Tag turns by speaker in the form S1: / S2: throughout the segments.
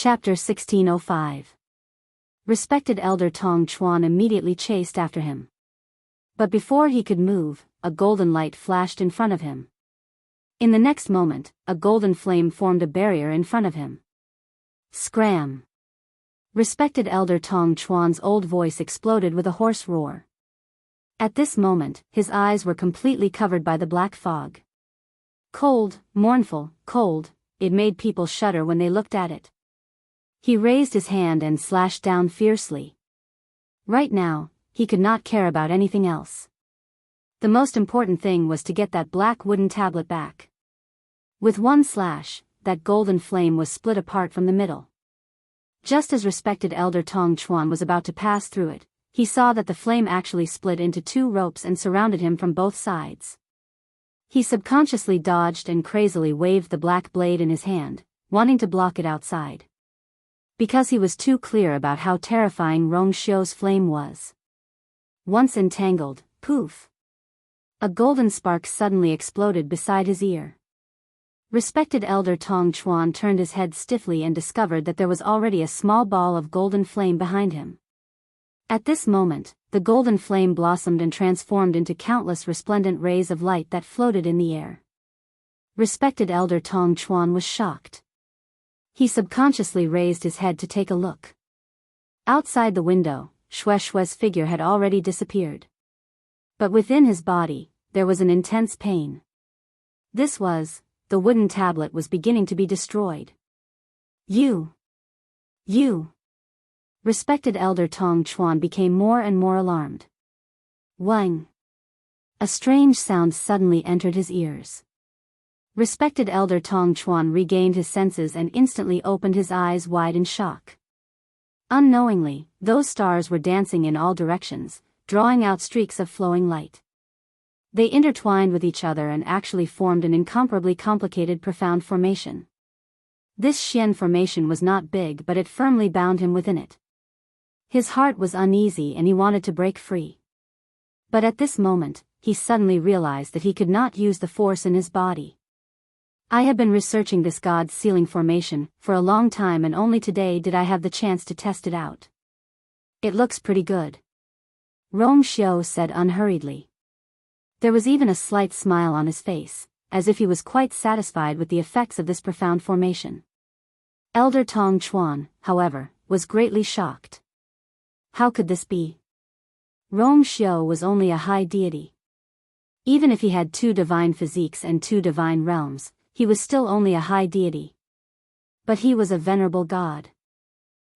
S1: Chapter 1605. Respected Elder Tong Chuan immediately chased after him. But before he could move, a golden light flashed in front of him. In the next moment, a golden flame formed a barrier in front of him. Scram! Respected Elder Tong Chuan's old voice exploded with a hoarse roar. At this moment, his eyes were completely covered by the black fog. Cold, mournful, cold, it made people shudder when they looked at it. He raised his hand and slashed down fiercely. Right now, he could not care about anything else. The most important thing was to get that black wooden tablet back. With one slash, that golden flame was split apart from the middle. Just as respected Elder Tong Chuan was about to pass through it, he saw that the flame actually split into two ropes and surrounded him from both sides. He subconsciously dodged and crazily waved the black blade in his hand, wanting to block it outside. Because he was too clear about how terrifying Rong Xiu's flame was. Once entangled, poof! A golden spark suddenly exploded beside his ear. Respected Elder Tong Chuan turned his head stiffly and discovered that there was already a small ball of golden flame behind him. At this moment, the golden flame blossomed and transformed into countless resplendent rays of light that floated in the air. Respected Elder Tong Chuan was shocked. He subconsciously raised his head to take a look. Outside the window, Xue Xue's figure had already disappeared. But within his body, there was an intense pain. This was, the wooden tablet was beginning to be destroyed. You! Respected Elder Tong Chuan became more and more alarmed. Wang! A strange sound suddenly entered his ears. Respected Elder Tong Chuan regained his senses and instantly opened his eyes wide in shock. Unknowingly, those stars were dancing in all directions, drawing out streaks of flowing light. They intertwined with each other and actually formed an incomparably complicated profound formation. This Xian formation was not big, but it firmly bound him within it. His heart was uneasy and he wanted to break free. But at this moment, he suddenly realized that he could not use the force in his body. I have been researching this God's Sealing formation for a long time, and only today did I have the chance to test it out. It looks pretty good, Rong Xiu said unhurriedly. There was even a slight smile on his face, as if he was quite satisfied with the effects of this profound formation. Elder Tong Chuan, however, was greatly shocked. How could this be? Rong Xiu was only a high deity. Even if he had two divine physiques and two divine realms, he was still only a high deity. But he was a venerable god.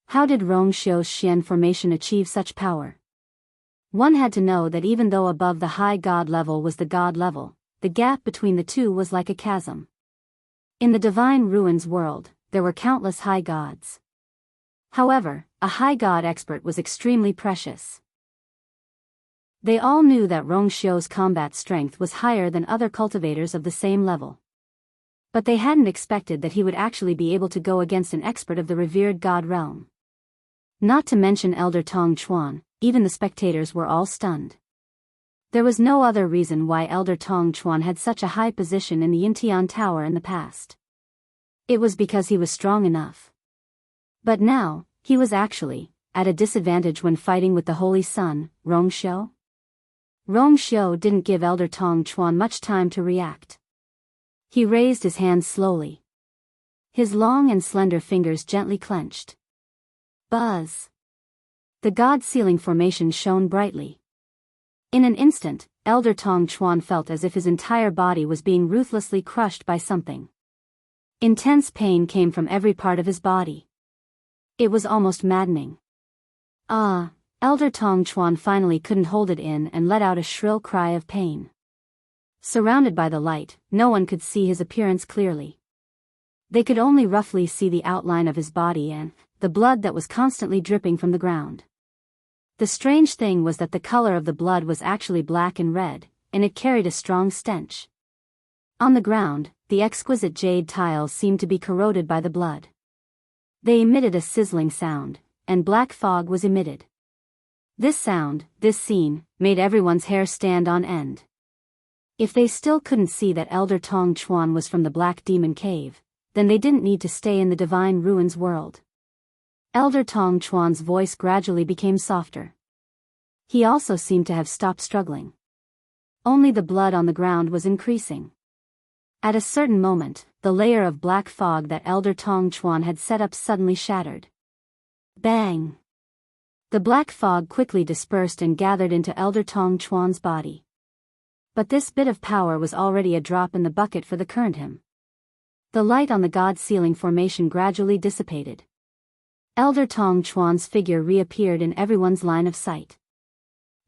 S1: How did Rong Xiu's Xian formation achieve such power? One had to know that even though above the high god level was the god level, the gap between the two was like a chasm. In the divine ruins world, there were countless high gods. However, a high god expert was extremely precious. They all knew that Rong Xiu's combat strength was higher than other cultivators of the same level. But they hadn't expected that he would actually be able to go against an expert of the revered god realm. Not to mention Elder Tong Chuan, even the spectators were all stunned. There was no other reason why Elder Tong Chuan had such a high position in the Yintian Tower in the past. It was because he was strong enough. But now, he was actually at a disadvantage when fighting with the Holy Sun, Rong Xiu. Rong Xiu didn't give Elder Tong Chuan much time to react. He raised his hands slowly. His long and slender fingers gently clenched. Buzz! The God Sealing formation shone brightly. In an instant, Elder Tong Chuan felt as if his entire body was being ruthlessly crushed by something. Intense pain came from every part of his body. It was almost maddening. Elder Tong Chuan finally couldn't hold it in and let out a shrill cry of pain. Surrounded by the light, no one could see his appearance clearly. They could only roughly see the outline of his body and the blood that was constantly dripping from the ground. The strange thing was that the color of the blood was actually black and red, and it carried a strong stench. On the ground, the exquisite jade tiles seemed to be corroded by the blood. They emitted a sizzling sound, and black fog was emitted. This sound, this scene, made everyone's hair stand on end. If they still couldn't see that Elder Tong Chuan was from the Black Demon Cave, then they didn't need to stay in the Divine Ruins world. Elder Tong Chuan's voice gradually became softer. He also seemed to have stopped struggling. Only the blood on the ground was increasing. At a certain moment, the layer of black fog that Elder Tong Chuan had set up suddenly shattered. Bang! The black fog quickly dispersed and gathered into Elder Tong Chuan's body. But this bit of power was already a drop in the bucket for the current him. The light on the god ceiling formation gradually dissipated. Elder Tong Chuan's figure reappeared in everyone's line of sight.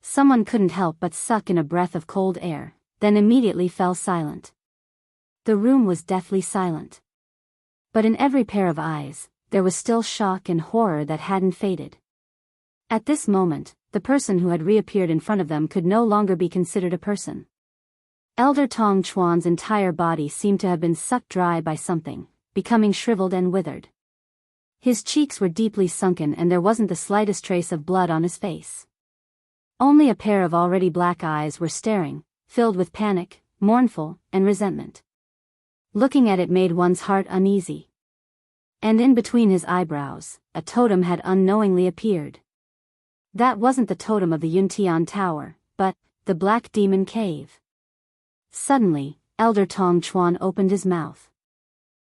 S1: Someone couldn't help but suck in a breath of cold air, then immediately fell silent. The room was deathly silent. But in every pair of eyes, there was still shock and horror that hadn't faded. At this moment, the person who had reappeared in front of them could no longer be considered a person. Elder Tong Chuan's entire body seemed to have been sucked dry by something, becoming shriveled and withered. His cheeks were deeply sunken and there wasn't the slightest trace of blood on his face. Only a pair of already black eyes were staring, filled with panic, mournful, and resentment. Looking at it made one's heart uneasy. And in between his eyebrows, a totem had unknowingly appeared. That wasn't the totem of the Yuntian Tower, but the Black Demon Cave. Suddenly, Elder Tong Chuan opened his mouth.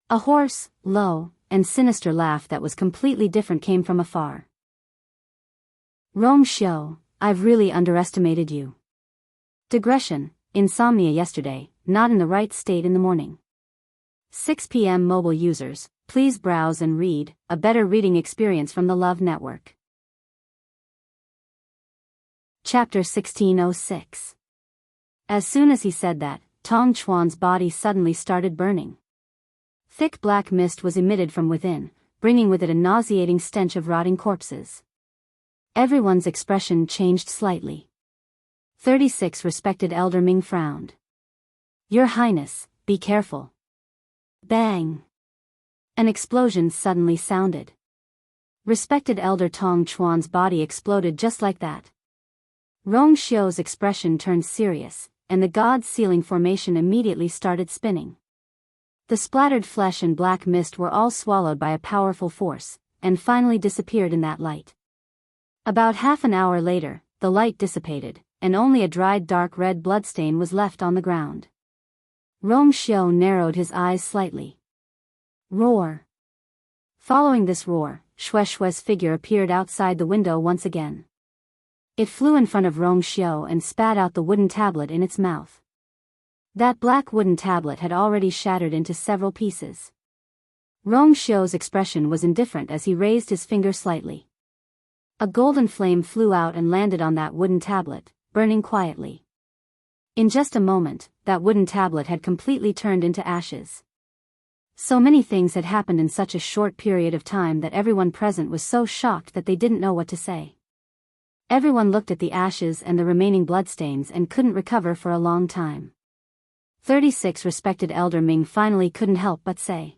S1: A hoarse, low, and sinister laugh that was completely different came from afar. Rong Xiu, I've really underestimated you. Digression, insomnia yesterday, not in the right state in the morning. 6 p.m. Mobile users, please browse and read, a better reading experience from the Love Network. Chapter 1606. As soon as he said that, Tong Chuan's body suddenly started burning. Thick black mist was emitted from within, bringing with it a nauseating stench of rotting corpses. Everyone's expression changed slightly. 36 Respected Elder Ming frowned. Your Highness, be careful. Bang! An explosion suddenly sounded. Respected Elder Tong Chuan's body exploded just like that. Rong Xiu's expression turned serious, and the god's ceiling formation immediately started spinning. The splattered flesh and black mist were all swallowed by a powerful force, and finally disappeared in that light. About half an hour later, the light dissipated, and only a dried dark red bloodstain was left on the ground. Rong Xiu narrowed his eyes slightly. Roar! Following this roar, Shue's figure appeared outside the window once again. It flew in front of Rong Xiu and spat out the wooden tablet in its mouth. That black wooden tablet had already shattered into several pieces. Rong Xiu's expression was indifferent as he raised his finger slightly. A golden flame flew out and landed on that wooden tablet, burning quietly. In just a moment, that wooden tablet had completely turned into ashes. So many things had happened in such a short period of time that everyone present was so shocked that they didn't know what to say. Everyone looked at the ashes and the remaining bloodstains and couldn't recover for a long time. 36 Respected Elder Ming finally couldn't help but say.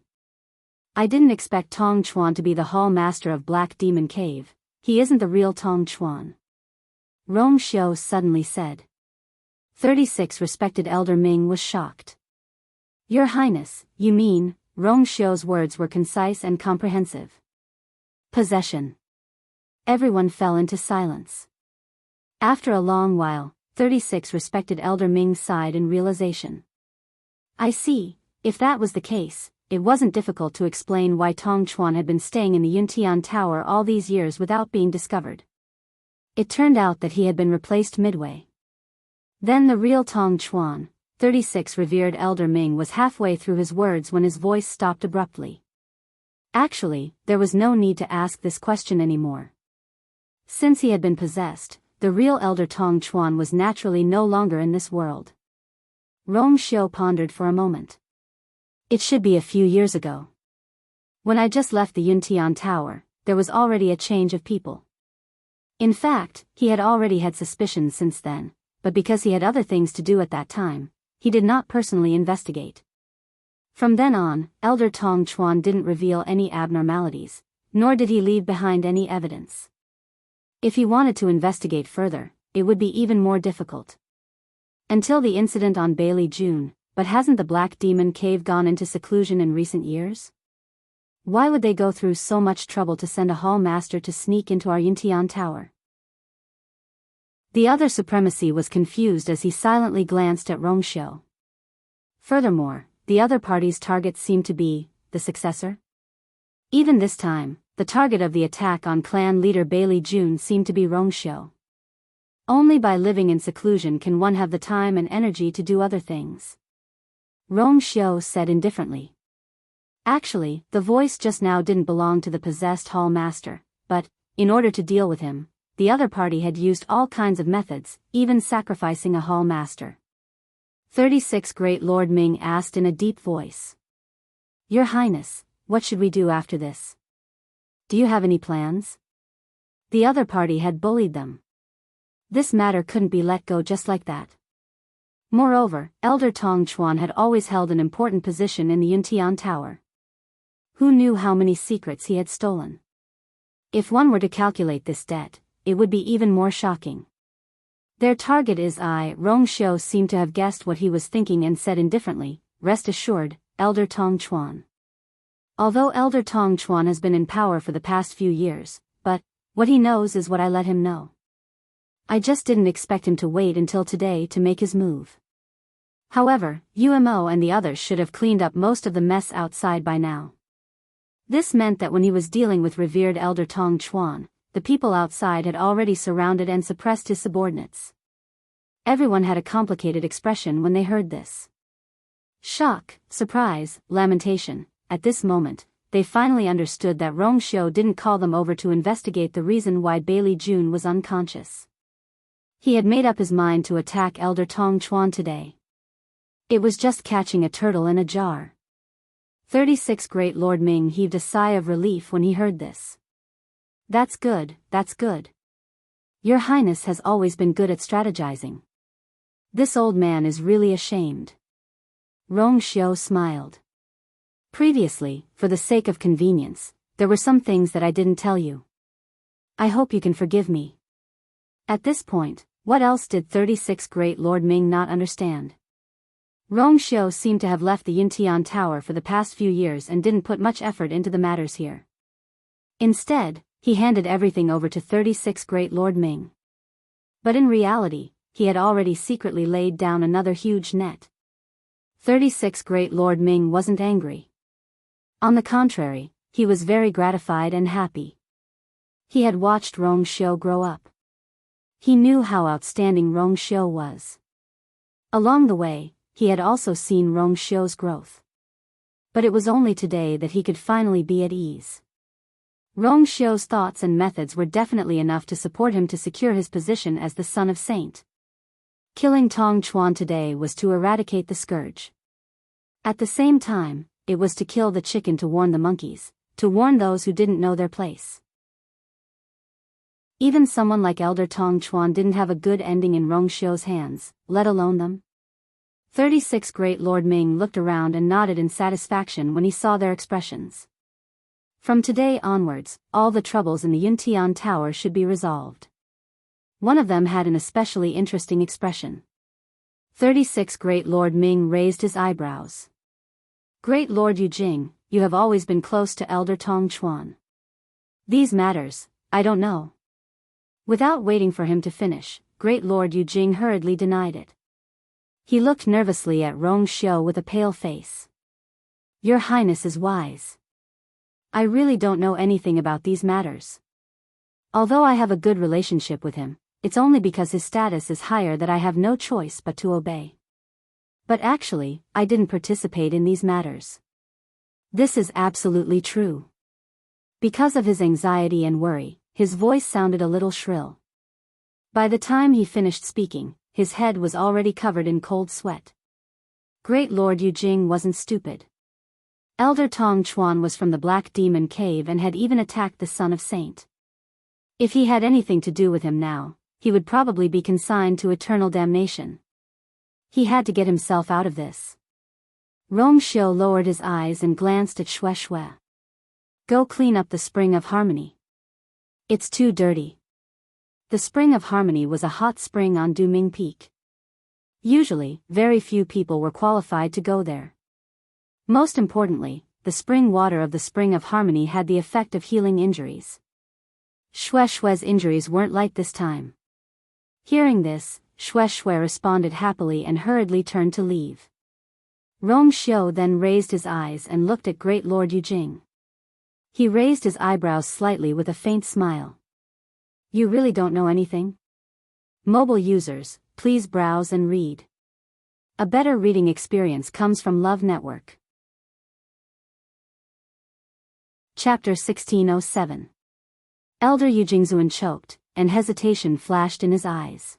S1: I didn't expect Tong Chuan to be the Hall Master of Black Demon Cave. He isn't the real Tong Chuan. Rong Xiu suddenly said. 36 Respected Elder Ming was shocked. Your Highness, you mean? Rong Xiu's words were concise and comprehensive. Possession. Everyone fell into silence. After a long while, 36 Respected Elder Ming sighed in realization. I see, if that was the case, it wasn't difficult to explain why Tong Chuan had been staying in the Yuntian Tower all these years without being discovered. It turned out that he had been replaced midway. Then the real Tong Chuan, 36 Revered Elder Ming was halfway through his words when his voice stopped abruptly. Actually, there was no need to ask this question anymore. Since he had been possessed, the real Elder Tong Chuan was naturally no longer in this world. Rong Xiu pondered for a moment. It should be a few years ago. When I just left the Yuntian Tower, there was already a change of people. In fact, he had already had suspicions since then, but because he had other things to do at that time, he did not personally investigate. From then on, Elder Tong Chuan didn't reveal any abnormalities, nor did he leave behind any evidence. If he wanted to investigate further, it would be even more difficult. Until the incident on Bailey June, but hasn't the Black Demon Cave gone into seclusion in recent years? Why would they go through so much trouble to send a hall master to sneak into our Yintian tower? The other supremacy was confused as he silently glanced at Rongxiu. Furthermore, the other party's target seemed to be the successor. Even this time, the target of the attack on clan leader Bailey Jun seemed to be Rongxiu. Only by living in seclusion can one have the time and energy to do other things. Rongxiu said indifferently. Actually, the voice just now didn't belong to the possessed hall master, but, in order to deal with him, the other party had used all kinds of methods, even sacrificing a hall master. 36 Great Lord Ming asked in a deep voice. Your Highness, what should we do after this? Do you have any plans? The other party had bullied them. This matter couldn't be let go just like that. Moreover, Elder Tong Chuan had always held an important position in the Yuntian Tower. Who knew how many secrets he had stolen? If one were to calculate this debt, it would be even more shocking. Their target is Rongxiu seemed to have guessed what he was thinking and said indifferently, rest assured, Elder Tong Chuan. Although Elder Tong Chuan has been in power for the past few years, but what he knows is what I let him know. I just didn't expect him to wait until today to make his move. However, UMO and the others should have cleaned up most of the mess outside by now. This meant that when he was dealing with revered Elder Tong Chuan, the people outside had already surrounded and suppressed his subordinates. Everyone had a complicated expression when they heard this. Shock, surprise, lamentation. At this moment, they finally understood that Rongxiu didn't call them over to investigate the reason why Bailey Jun was unconscious. He had made up his mind to attack Elder Tong Chuan today. It was just catching a turtle in a jar. 36 Great Lord Ming heaved a sigh of relief when he heard this. That's good, that's good. Your Highness has always been good at strategizing. This old man is really ashamed. Rongxiu smiled. Previously, for the sake of convenience, there were some things that I didn't tell you. I hope you can forgive me. At this point, what else did 36 Great Lord Ming not understand? Rongxiu seemed to have left the Yintian Tower for the past few years and didn't put much effort into the matters here. Instead, he handed everything over to 36 Great Lord Ming. But in reality, he had already secretly laid down another huge net. 36 Great Lord Ming wasn't angry. On the contrary, he was very gratified and happy. He had watched Rongxiu grow up. He knew how outstanding Rongxiu was. Along the way, he had also seen Rongxiu's growth. But it was only today that he could finally be at ease. Rongxiu's thoughts and methods were definitely enough to support him to secure his position as the son of Saint. Killing Tong Chuan today was to eradicate the scourge. At the same time, it was to kill the chicken to warn the monkeys, to warn those who didn't know their place. Even someone like Elder Tong Chuan didn't have a good ending in Rongxiu's hands, let alone them. 36 Great Lord Ming looked around and nodded in satisfaction when he saw their expressions. From today onwards, all the troubles in the Yuntian Tower should be resolved. One of them had an especially interesting expression. 36 Great Lord Ming raised his eyebrows. Great Lord Yujing, you have always been close to Elder Tong Chuan. These matters, I don't know. Without waiting for him to finish, Great Lord Yujing hurriedly denied it. He looked nervously at Rongxiu with a pale face. Your Highness is wise. I really don't know anything about these matters. Although I have a good relationship with him, it's only because his status is higher that I have no choice but to obey. But actually, I didn't participate in these matters. This is absolutely true. Because of his anxiety and worry, his voice sounded a little shrill. By the time he finished speaking, his head was already covered in cold sweat. Great Lord Yujing wasn't stupid. Elder Tong Chuan was from the Black Demon Cave and had even attacked the son of Saint. If he had anything to do with him now, he would probably be consigned to eternal damnation. He had to get himself out of this. Rongxiu lowered his eyes and glanced at Xue Xue. Go clean up the Spring of Harmony. It's too dirty. The Spring of Harmony was a hot spring on Duming Peak. Usually, very few people were qualified to go there. Most importantly, the spring water of the Spring of Harmony had the effect of healing injuries. Xue Xue's injuries weren't light this time. Hearing this, Xue Xue responded happily and hurriedly turned to leave. Rong Xiu then raised his eyes and looked at Great Lord Yujing. He raised his eyebrows slightly with a faint smile. You really don't know anything? Mobile users, please browse and read. A better reading experience comes from Love Network. Chapter 1607. Elder Yujingzuan choked, and hesitation flashed in his eyes.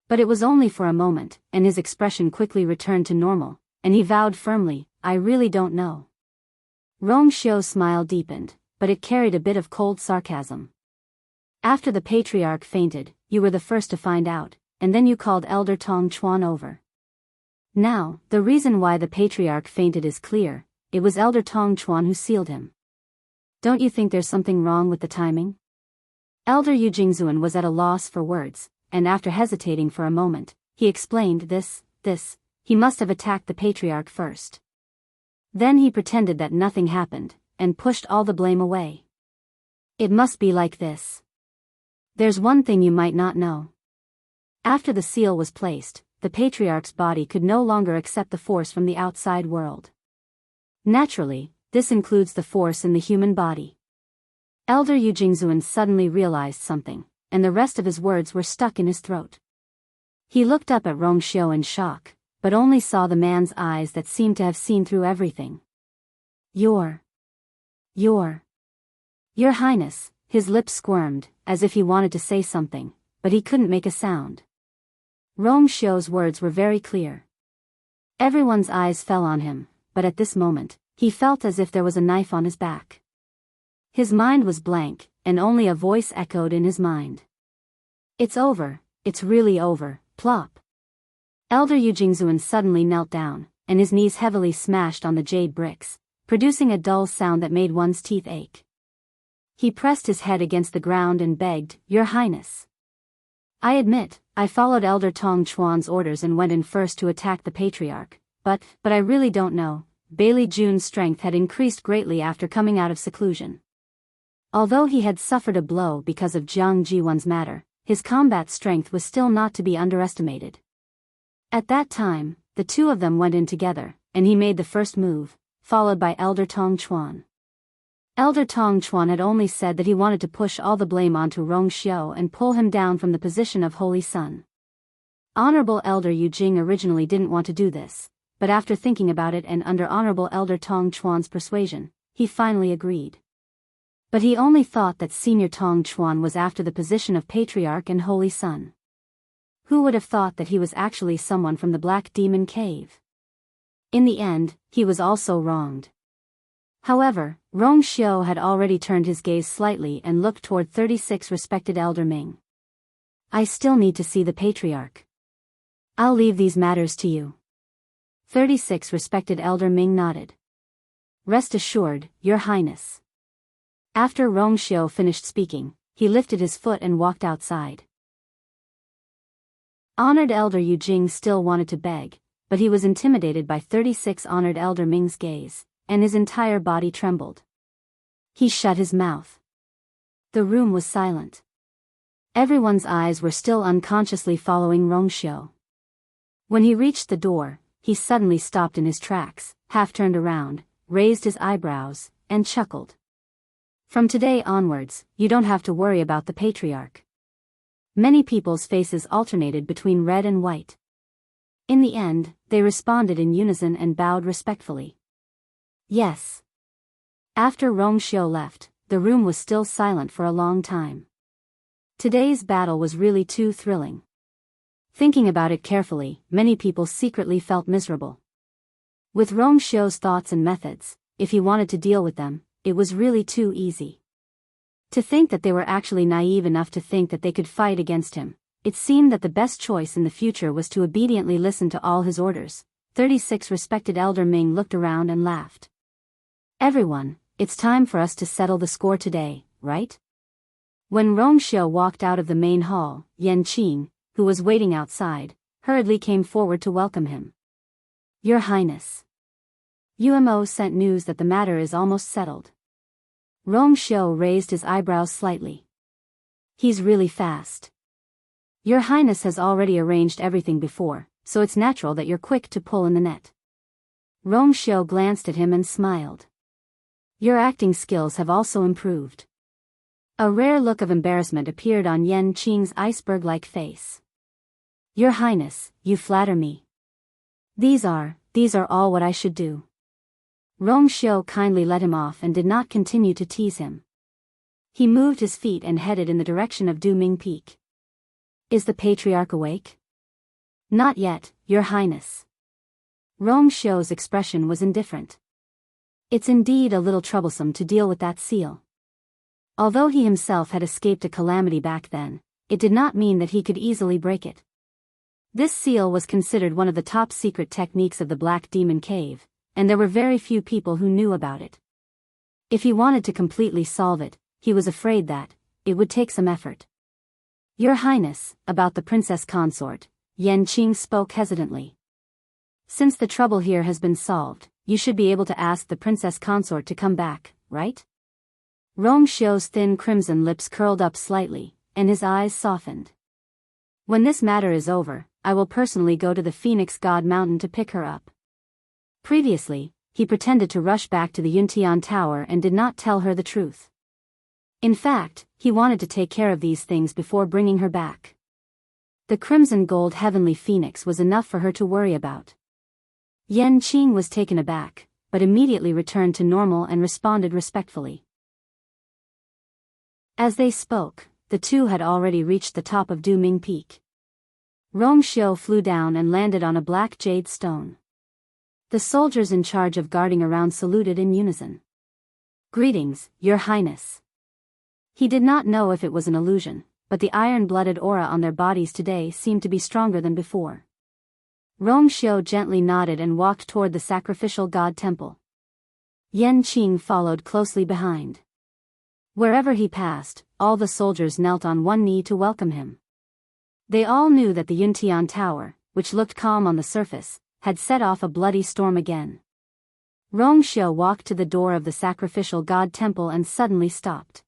S1: But it was only for a moment, and his expression quickly returned to normal, and he vowed firmly, I really don't know. Rong Xiu's smile deepened, but it carried a bit of cold sarcasm. After the patriarch fainted, you were the first to find out, and then you called Elder Tong Chuan over. Now, the reason why the patriarch fainted is clear, it was Elder Tong Chuan who sealed him. Don't you think there's something wrong with the timing? Elder Yujingzuan was at a loss for words, and after hesitating for a moment, he explained this, he must have attacked the patriarch first. Then he pretended that nothing happened, and pushed all the blame away. It must be like this. There's one thing you might not know. After the seal was placed, the patriarch's body could no longer accept the force from the outside world. Naturally, this includes the force in the human body. Elder Yujingzuan suddenly realized something, and the rest of his words were stuck in his throat. He looked up at Rong Xiu in shock, but only saw the man's eyes that seemed to have seen through everything. Your Highness, his lips squirmed, as if he wanted to say something, but he couldn't make a sound. Rong Xiu's words were very clear. Everyone's eyes fell on him, but at this moment, he felt as if there was a knife on his back. His mind was blank, and only a voice echoed in his mind. It's over, it's really over, plop. Elder Yujingzuan suddenly knelt down, and his knees heavily smashed on the jade bricks, producing a dull sound that made one's teeth ache. He pressed his head against the ground and begged, Your Highness. I admit, I followed Elder Tong Chuan's orders and went in first to attack the patriarch, but I really don't know. Bailey Jun's strength had increased greatly after coming out of seclusion. Although he had suffered a blow because of Jiang Jiwan's matter, his combat strength was still not to be underestimated. At that time, the two of them went in together, and he made the first move, followed by Elder Tong Chuan. Elder Tong Chuan had only said that he wanted to push all the blame onto Rong Xiu and pull him down from the position of Holy Son. Honorable Elder Yujing originally didn't want to do this, but after thinking about it and under Honorable Elder Tong Chuan's persuasion, he finally agreed. But he only thought that Senior Tong Chuan was after the position of Patriarch and Holy Son. Who would have thought that he was actually someone from the Black Demon Cave? In the end, he was also wronged. However, Rong Xiu had already turned his gaze slightly and looked toward 36 respected Elder Ming. I still need to see the Patriarch. I'll leave these matters to you. 36 respected Elder Ming nodded. Rest assured, Your Highness. After Rong Xiu finished speaking, he lifted his foot and walked outside. Honored Elder Yujing still wanted to beg, but he was intimidated by 36 Honored Elder Ming's gaze, and his entire body trembled. He shut his mouth. The room was silent. Everyone's eyes were still unconsciously following Rong Xiu. When he reached the door, he suddenly stopped in his tracks, half turned around, raised his eyebrows, and chuckled. From today onwards, you don't have to worry about the Patriarch. Many people's faces alternated between red and white. In the end, they responded in unison and bowed respectfully. Yes. After Rong Xiu left, the room was still silent for a long time. Today's battle was really too thrilling. Thinking about it carefully, many people secretly felt miserable. With Rong Xiu's thoughts and methods, if he wanted to deal with them, it was really too easy. To think that they were actually naive enough to think that they could fight against him, it seemed that the best choice in the future was to obediently listen to all his orders. 36 respected Elder Ming looked around and laughed. Everyone, it's time for us to settle the score today, right? When Rong Xiu walked out of the main hall, Yan Qing, who was waiting outside, hurriedly came forward to welcome him. Your Highness. Umo sent news that the matter is almost settled. Rong Xiu raised his eyebrows slightly. He's really fast. Your Highness has already arranged everything before, so it's natural that you're quick to pull in the net. Rong Xiu glanced at him and smiled. Your acting skills have also improved. A rare look of embarrassment appeared on Yan Qing's iceberg-like face. Your Highness, you flatter me. These are all what I should do. Rong Xiu kindly let him off and did not continue to tease him. He moved his feet and headed in the direction of Duming Peak. Is the patriarch awake? Not yet, Your Highness. Rong Xiu's expression was indifferent. It's indeed a little troublesome to deal with that seal. Although he himself had escaped a calamity back then, it did not mean that he could easily break it. This seal was considered one of the top secret techniques of the Black Demon Cave, and there were very few people who knew about it. If he wanted to completely solve it, he was afraid that it would take some effort. Your Highness, about the princess consort, Yan Qing spoke hesitantly. Since the trouble here has been solved, you should be able to ask the princess consort to come back, right? Rong Xiu's thin crimson lips curled up slightly, and his eyes softened. When this matter is over, I will personally go to the Phoenix God Mountain to pick her up. Previously, he pretended to rush back to the Yuntian Tower and did not tell her the truth. In fact, he wanted to take care of these things before bringing her back. The crimson gold heavenly phoenix was enough for her to worry about. Yan Qing was taken aback, but immediately returned to normal and responded respectfully. As they spoke, the two had already reached the top of Duming Peak. Rong Xiu flew down and landed on a black jade stone. The soldiers in charge of guarding around saluted in unison. Greetings, Your Highness. He did not know if it was an illusion, but the iron-blooded aura on their bodies today seemed to be stronger than before. Rong Xiu gently nodded and walked toward the sacrificial god temple. Yan Qing followed closely behind. Wherever he passed, all the soldiers knelt on one knee to welcome him. They all knew that the Yuntian Tower, which looked calm on the surface, had set off a bloody storm again. Rong Xiu walked to the door of the sacrificial god temple and suddenly stopped.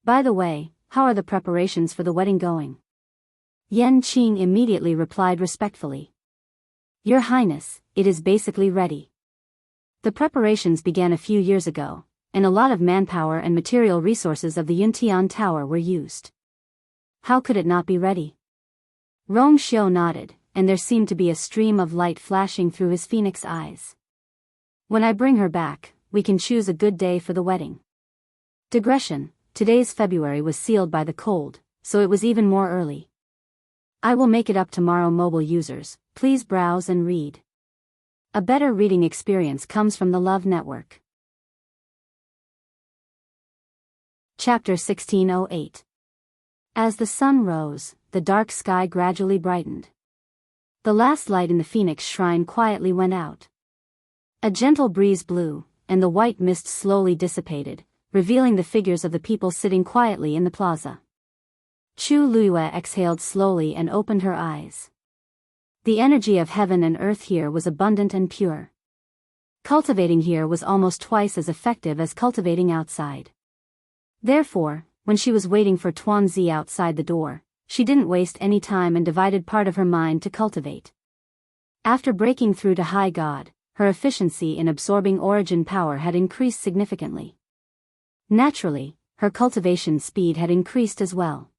S1: By the way, how are the preparations for the wedding going? Yan Qing immediately replied respectfully. Your Highness, it is basically ready. The preparations began a few years ago, and a lot of manpower and material resources of the Yuntian Tower were used. How could it not be ready? Rong Xiu nodded, and there seemed to be a stream of light flashing through his phoenix eyes. When I bring her back, we can choose a good day for the wedding. Digression, today's February was sealed by the cold, so it was even more early. I will make it up tomorrow. Mobile users, please browse and read. A better reading experience comes from the Love Network. Chapter 1608. As the sun rose, the dark sky gradually brightened. The last light in the Phoenix Shrine quietly went out. A gentle breeze blew, and the white mist slowly dissipated, revealing the figures of the people sitting quietly in the plaza. Chu Luiyue exhaled slowly and opened her eyes. The energy of heaven and earth here was abundant and pure. Cultivating here was almost twice as effective as cultivating outside. Therefore, when she was waiting for Tuanzi outside the door, she didn't waste any time and divided part of her mind to cultivate. After breaking through to High God, her efficiency in absorbing origin power had increased significantly. Naturally, her cultivation speed had increased as well.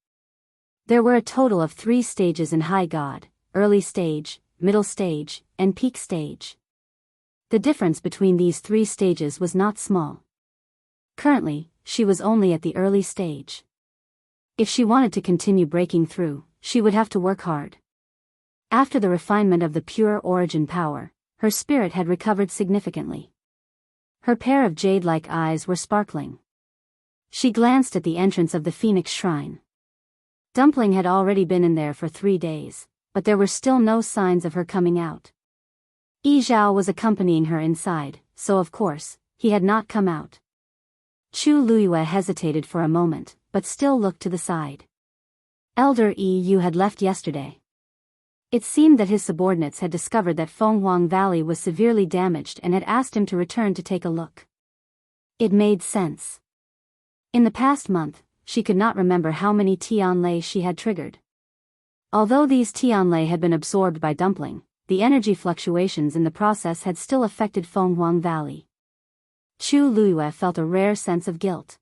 S1: There were a total of 3 stages in High God: early stage, middle stage, and peak stage. The difference between these 3 stages was not small. Currently, she was only at the early stage. If she wanted to continue breaking through, she would have to work hard. After the refinement of the pure origin power, her spirit had recovered significantly. Her pair of jade-like eyes were sparkling. She glanced at the entrance of the Phoenix Shrine. Dumpling had already been in there for 3 days, but there were still no signs of her coming out. Yi Zhao was accompanying her inside, so of course, he had not come out. Chu Luiyue hesitated for a moment, but still looked to the side. Elder Yi, you had left yesterday. It seemed that his subordinates had discovered that Fenghuang Valley was severely damaged and had asked him to return to take a look. It made sense. In the past month, she could not remember how many Tianlei she had triggered. Although these Tianlei had been absorbed by Dumpling, the energy fluctuations in the process had still affected Fenghuang Valley. Chu Luiyue felt a rare sense of guilt.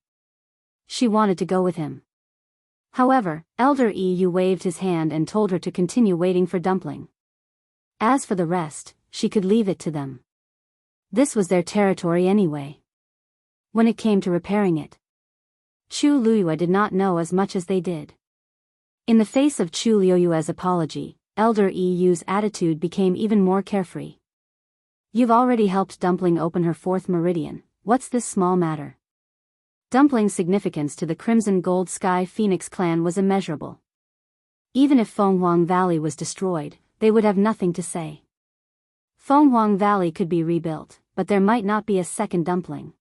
S1: She wanted to go with him. However, Elder Yu waved his hand and told her to continue waiting for Dumpling. As for the rest, she could leave it to them. This was their territory anyway. When it came to repairing it, Chu Luiyue did not know as much as they did. In the face of Chu Luiyue's apology, Elder Yu's attitude became even more carefree. You've already helped Dumpling open her fourth meridian, what's this small matter? Dumpling's significance to the Crimson Gold Sky Phoenix clan was immeasurable. Even if Fenghuang Valley was destroyed, they would have nothing to say. Fenghuang Valley could be rebuilt, but there might not be a second Dumpling.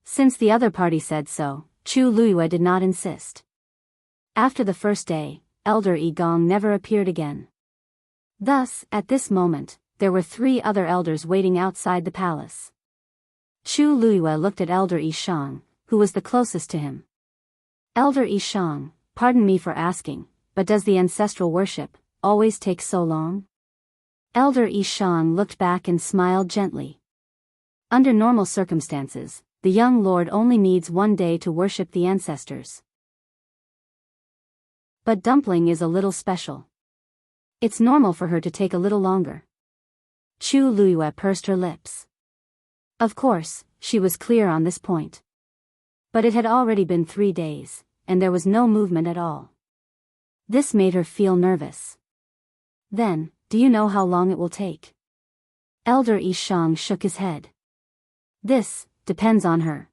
S1: Since the other party said so, Chu Luiyue did not insist. After the first day, Elder Gong never appeared again. Thus, at this moment, there were 3 other elders waiting outside the palace. Chu Luiyue looked at Elder Shang, who was the closest to him. Elder Shang, pardon me for asking, but does the ancestral worship always take so long? Elder Shang looked back and smiled gently. Under normal circumstances, the young lord only needs 1 day to worship the ancestors. But Dumpling is a little special. It's normal for her to take a little longer. Chu Luiyue pursed her lips. Of course, she was clear on this point. But it had already been 3 days, and there was no movement at all. This made her feel nervous. Then, do you know how long it will take? Elder Shang shook his head. This depends on her.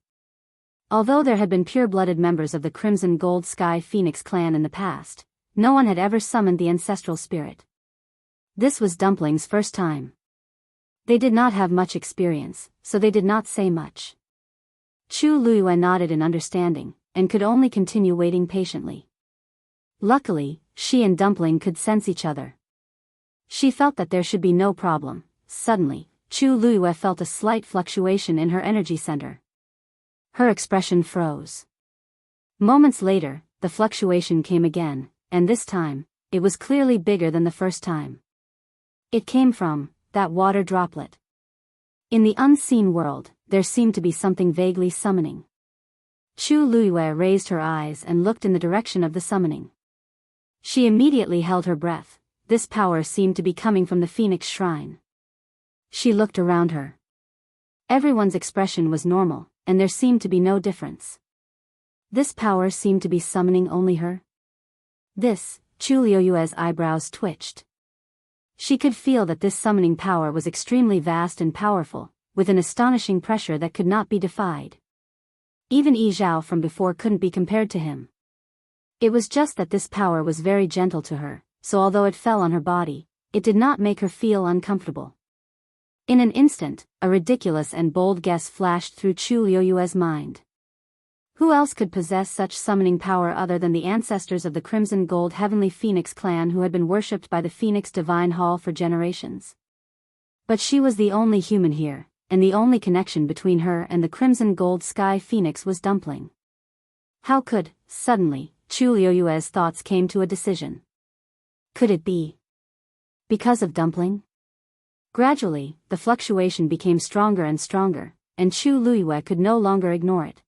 S1: Although there had been pure-blooded members of the Crimson Gold Sky Phoenix clan in the past, no one had ever summoned the ancestral spirit. This was Dumpling's first time. They did not have much experience, so they did not say much. Chu Luiyue nodded in understanding, and could only continue waiting patiently. Luckily, she and Dumpling could sense each other. She felt that there should be no problem. Suddenly, Chu Luiyue felt a slight fluctuation in her energy center. Her expression froze. Moments later, the fluctuation came again, and this time, it was clearly bigger than the first time. It came from that water droplet. In the unseen world, there seemed to be something vaguely summoning. Chu Luiyue raised her eyes and looked in the direction of the summoning. She immediately held her breath. This power seemed to be coming from the Phoenix Shrine. She looked around her. Everyone's expression was normal, and there seemed to be no difference. This power seemed to be summoning only her. This, Chu Luiyue's eyebrows twitched. She could feel that this summoning power was extremely vast and powerful, with an astonishing pressure that could not be defied. Even Yi Zhao from before couldn't be compared to him. It was just that this power was very gentle to her, so although it fell on her body, it did not make her feel uncomfortable. In an instant, a ridiculous and bold guess flashed through Chu Luiyue's mind. Who else could possess such summoning power other than the ancestors of the Crimson Gold Heavenly Phoenix clan who had been worshipped by the Phoenix Divine Hall for generations? But she was the only human here, and the only connection between her and the Crimson Gold Sky Phoenix was Dumpling. How could, suddenly, Chu Luiyue's thoughts came to a decision. Could it be because of Dumpling? Gradually, the fluctuation became stronger and stronger, and Chu Luiyue could no longer ignore it.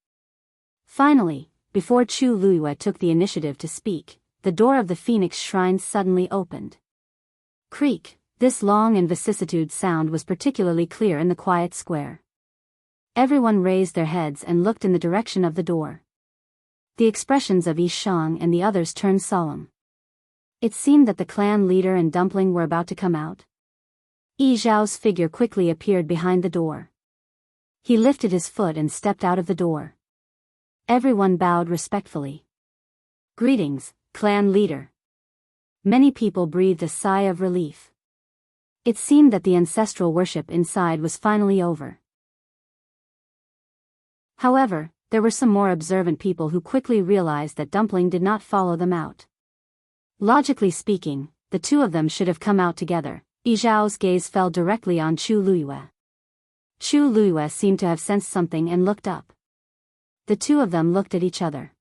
S1: Finally, before Chu Luiyue took the initiative to speak, the door of the Phoenix Shrine suddenly opened. Creak, this long and vicissitude sound was particularly clear in the quiet square. Everyone raised their heads and looked in the direction of the door. The expressions of Yi Shang and the others turned solemn. It seemed that the clan leader and Dumpling were about to come out. Yi Zhao's figure quickly appeared behind the door. He lifted his foot and stepped out of the door. Everyone bowed respectfully. Greetings, clan leader. Many people breathed a sigh of relief. It seemed that the ancestral worship inside was finally over. However, there were some more observant people who quickly realized that Dumpling did not follow them out. Logically speaking, the two of them should have come out together. Yi Zhao's gaze fell directly on Chu Luiyue. Chu Luiyue seemed to have sensed something and looked up. The two of them looked at each other.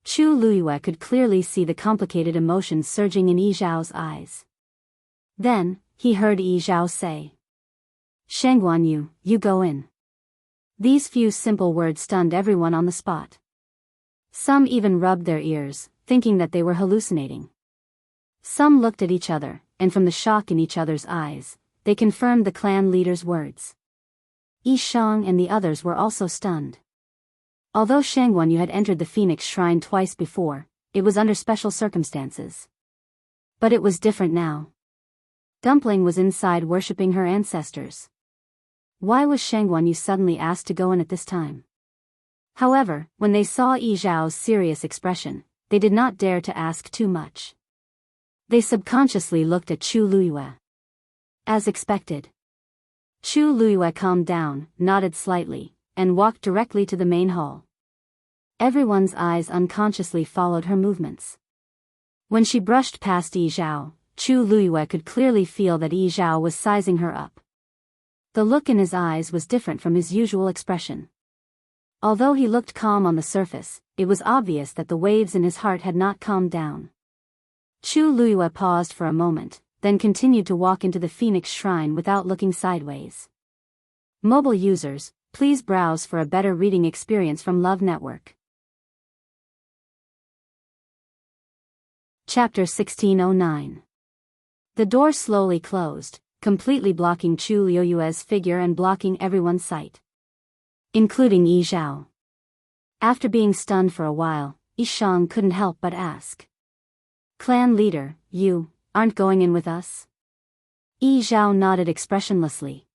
S1: Chu Luiyue could clearly see the complicated emotions surging in Yi Zhao's eyes. Then, he heard Yi Zhao say, "Shengguan you go in." These few simple words stunned everyone on the spot. Some even rubbed their ears, thinking that they were hallucinating. Some looked at each other, and from the shock in each other's eyes, they confirmed the clan leader's words. Yi Shang and the others were also stunned. Although Shengguan Yu had entered the Phoenix Shrine twice before, it was under special circumstances. But it was different now. Dumpling was inside worshipping her ancestors. Why was Shengguan Yu suddenly asked to go in at this time? However, when they saw Yi Zhao's serious expression, they did not dare to ask too much. They subconsciously looked at Chu Luiyue. As expected, Chu Luiyue calmed down, nodded slightly, and walked directly to the main hall. Everyone's eyes unconsciously followed her movements. When she brushed past Yi Zhao, Chu Luiyue could clearly feel that Yi Zhao was sizing her up. The look in his eyes was different from his usual expression. Although he looked calm on the surface, it was obvious that the waves in his heart had not calmed down. Chu Luiyue paused for a moment, then continued to walk into the Phoenix Shrine without looking sideways. Mobile users, please browse for a better reading experience from Love Network. Chapter 1609. The door slowly closed, completely blocking Chu Luiyue's figure and blocking everyone's sight, including Yi Zhao. After being stunned for a while, Yi Shang couldn't help but ask, "Clan leader, you aren't going in with us?" Yi Zhao nodded expressionlessly.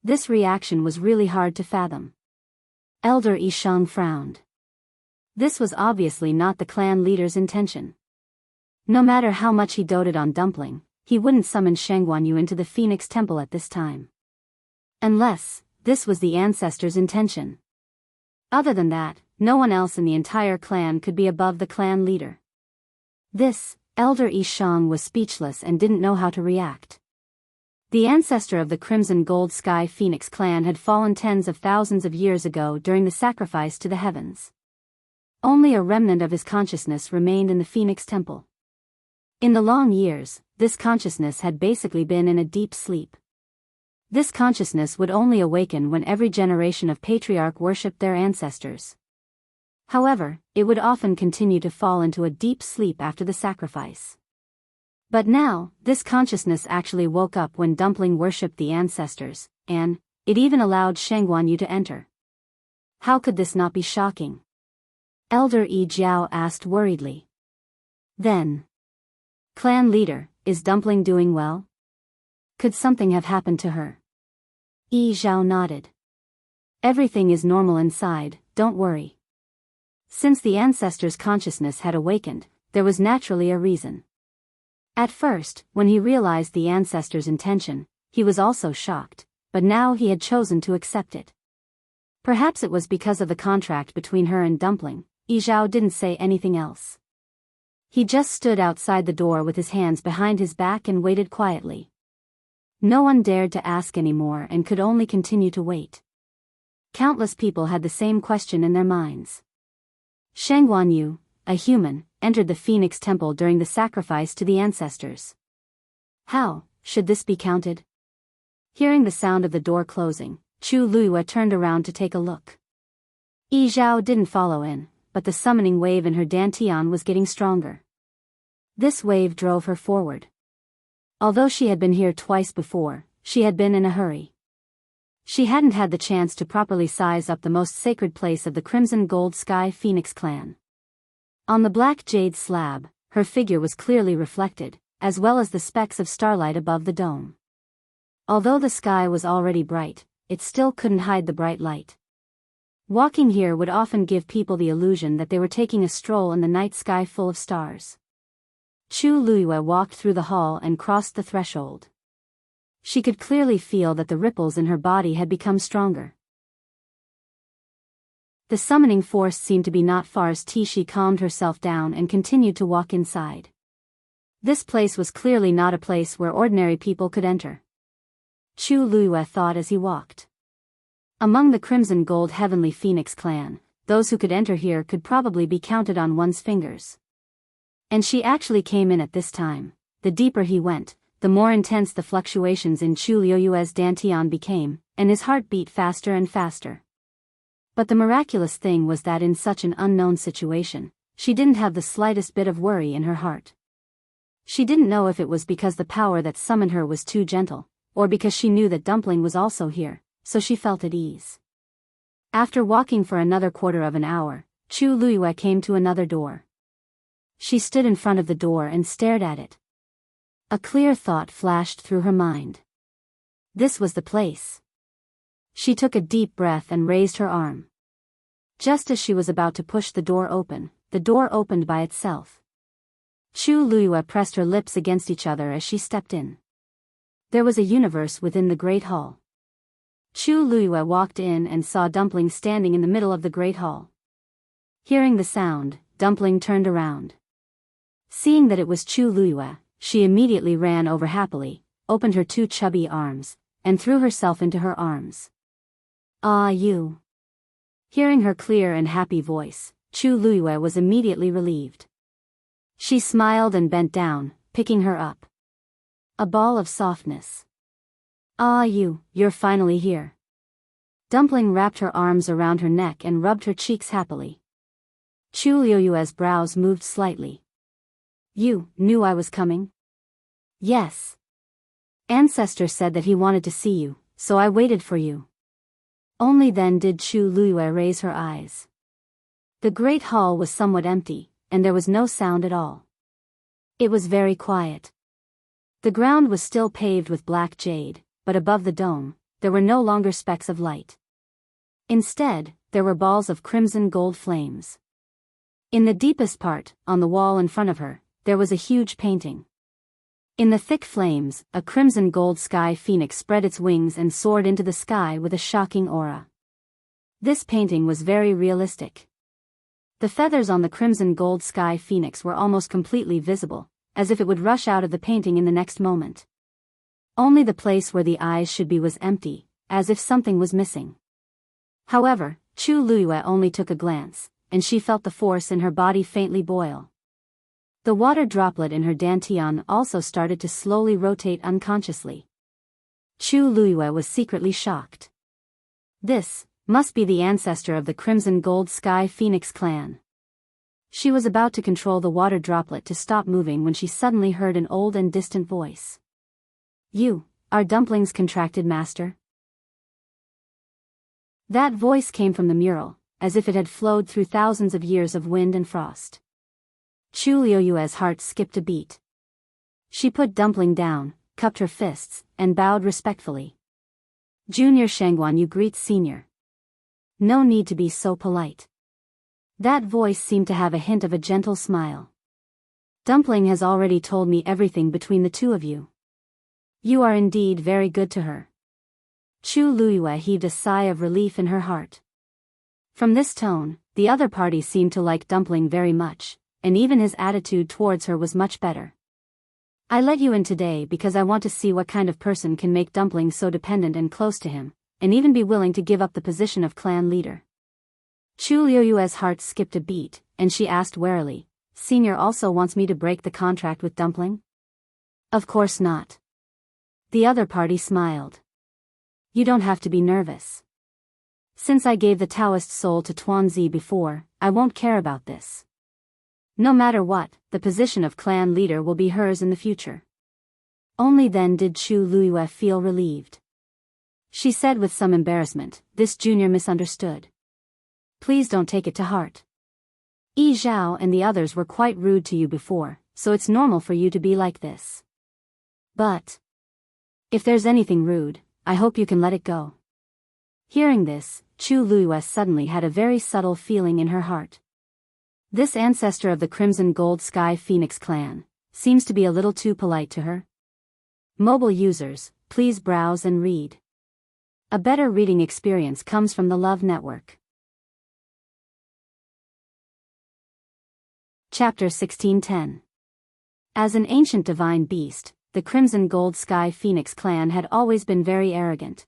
S1: This reaction was really hard to fathom. Elder Yi Shang frowned. This was obviously not the clan leader's intention. No matter how much he doted on Dumpling, he wouldn't summon Shengguan Yu into the Phoenix Temple at this time. Unless this was the ancestor's intention. Other than that, no one else in the entire clan could be above the clan leader. This, Elder Yi Shang was speechless and didn't know how to react. The ancestor of the Crimson Gold Sky Phoenix clan had fallen tens of thousands of years ago during the sacrifice to the heavens. Only a remnant of his consciousness remained in the Phoenix Temple. In the long years, this consciousness had basically been in a deep sleep. This consciousness would only awaken when every generation of patriarch worshipped their ancestors. However, it would often continue to fall into a deep sleep after the sacrifice. But now, this consciousness actually woke up when Dumpling worshipped the ancestors, and it even allowed Shengguan Yu to enter. How could this not be shocking? Elder Yi Jiao asked worriedly. Then, "Clan leader, is Dumpling doing well? Could something have happened to her?" Yi Zhao nodded. "Everything is normal inside, don't worry." Since the ancestor's consciousness had awakened, there was naturally a reason. At first, when he realized the ancestor's intention, he was also shocked, but now he had chosen to accept it. Perhaps it was because of the contract between her and Dumpling. Yi Zhao didn't say anything else. He just stood outside the door with his hands behind his back and waited quietly. No one dared to ask anymore and could only continue to wait. Countless people had the same question in their minds. Shengguan Yu, a human, entered the Phoenix Temple during the sacrifice to the ancestors. How should this be counted? Hearing the sound of the door closing, Chu Luiyue turned around to take a look. Yi Zhao didn't follow in, but the summoning wave in her dantian was getting stronger. This wave drove her forward. Although she had been here twice before, she had been in a hurry. She hadn't had the chance to properly size up the most sacred place of the Crimson Gold Sky Phoenix clan. On the black jade slab, her figure was clearly reflected, as well as the specks of starlight above the dome. Although the sky was already bright, it still couldn't hide the bright light. Walking here would often give people the illusion that they were taking a stroll in the night sky full of stars. Chu Luiyue walked through the hall and crossed the threshold. She could clearly feel that the ripples in her body had become stronger. The summoning force seemed to be not far as she calmed herself down and continued to walk inside. This place was clearly not a place where ordinary people could enter. Chu Luiyue thought as he walked. Among the Crimson Gold Heavenly Phoenix clan, those who could enter here could probably be counted on one's fingers. And she actually came in at this time. The deeper he went, the more intense the fluctuations in Chu Luiyue's dantian became, and his heart beat faster and faster. But the miraculous thing was that in such an unknown situation, she didn't have the slightest bit of worry in her heart. She didn't know if it was because the power that summoned her was too gentle, or because she knew that Dumpling was also here, so she felt at ease. After walking for another quarter of an hour, Chu Luiyue came to another door. She stood in front of the door and stared at it. A clear thought flashed through her mind. This was the place. She took a deep breath and raised her arm. Just as she was about to push the door opened by itself. Chu Luiyue pressed her lips against each other as she stepped in. There was a universe within the Great Hall. Chu Luiyue walked in and saw Dumpling standing in the middle of the Great Hall. Hearing the sound, Dumpling turned around. Seeing that it was Chu Luiyue, she immediately ran over happily, opened her two chubby arms, and threw herself into her arms. "Ah, you." Hearing her clear and happy voice, Chu Luiyue was immediately relieved. She smiled and bent down, picking her up. A ball of softness. "Ah, you're finally here." Dumpling wrapped her arms around her neck and rubbed her cheeks happily. Chu Luiyue's brows moved slightly. "You knew I was coming?" "Yes. Ancestor said that he wanted to see you, so I waited for you." Only then did Chu Luiyue raise her eyes. The great hall was somewhat empty, and there was no sound at all. It was very quiet. The ground was still paved with black jade, but above the dome, there were no longer specks of light. Instead, there were balls of crimson gold flames. In the deepest part, on the wall in front of her, there was a huge painting. In the thick flames, a crimson gold sky phoenix spread its wings and soared into the sky with a shocking aura. This painting was very realistic. The feathers on the crimson gold sky phoenix were almost completely visible, as if it would rush out of the painting in the next moment. Only the place where the eyes should be was empty, as if something was missing. However, Chu Luiyue only took a glance, and she felt the force in her body faintly boil. The water droplet in her dantian also started to slowly rotate unconsciously. Chu Luiyue was secretly shocked. This must be the ancestor of the Crimson Gold Sky Phoenix clan. She was about to control the water droplet to stop moving when she suddenly heard an old and distant voice. "You are Dumpling's contracted master?" That voice came from the mural, as if it had flowed through thousands of years of wind and frost. Chu Luiyue's heart skipped a beat. She put Dumpling down, cupped her fists, and bowed respectfully. "Junior Shangguan, you greet senior. No need to be so polite." That voice seemed to have a hint of a gentle smile. "Dumpling has already told me everything between the two of you. You are indeed very good to her." Chu Luiyue heaved a sigh of relief in her heart. From this tone, the other party seemed to like Dumpling very much, and even his attitude towards her was much better. "I let you in today because I want to see what kind of person can make Dumpling so dependent and close to him, and even be willing to give up the position of clan leader." Chu Luiyue's heart skipped a beat, and she asked warily, "Senior also wants me to break the contract with Dumpling?" "Of course not." The other party smiled. "You don't have to be nervous. Since I gave the Taoist soul to Tuanzi before, I won't care about this. No matter what, the position of clan leader will be hers in the future." Only then did Chu Luiyue feel relieved. She said with some embarrassment, "This junior misunderstood. Please don't take it to heart. Yi Zhao and the others were quite rude to you before, so it's normal for you to be like this. But if there's anything rude, I hope you can let it go." Hearing this, Chu Luiyue suddenly had a very subtle feeling in her heart. This ancestor of the Crimson Gold Sky Phoenix clan seems to be a little too polite to her. Mobile users, please browse and read. A better reading experience comes from the Love Network. Chapter 1610. As an ancient divine beast, the Crimson Gold Sky Phoenix clan had always been very arrogant.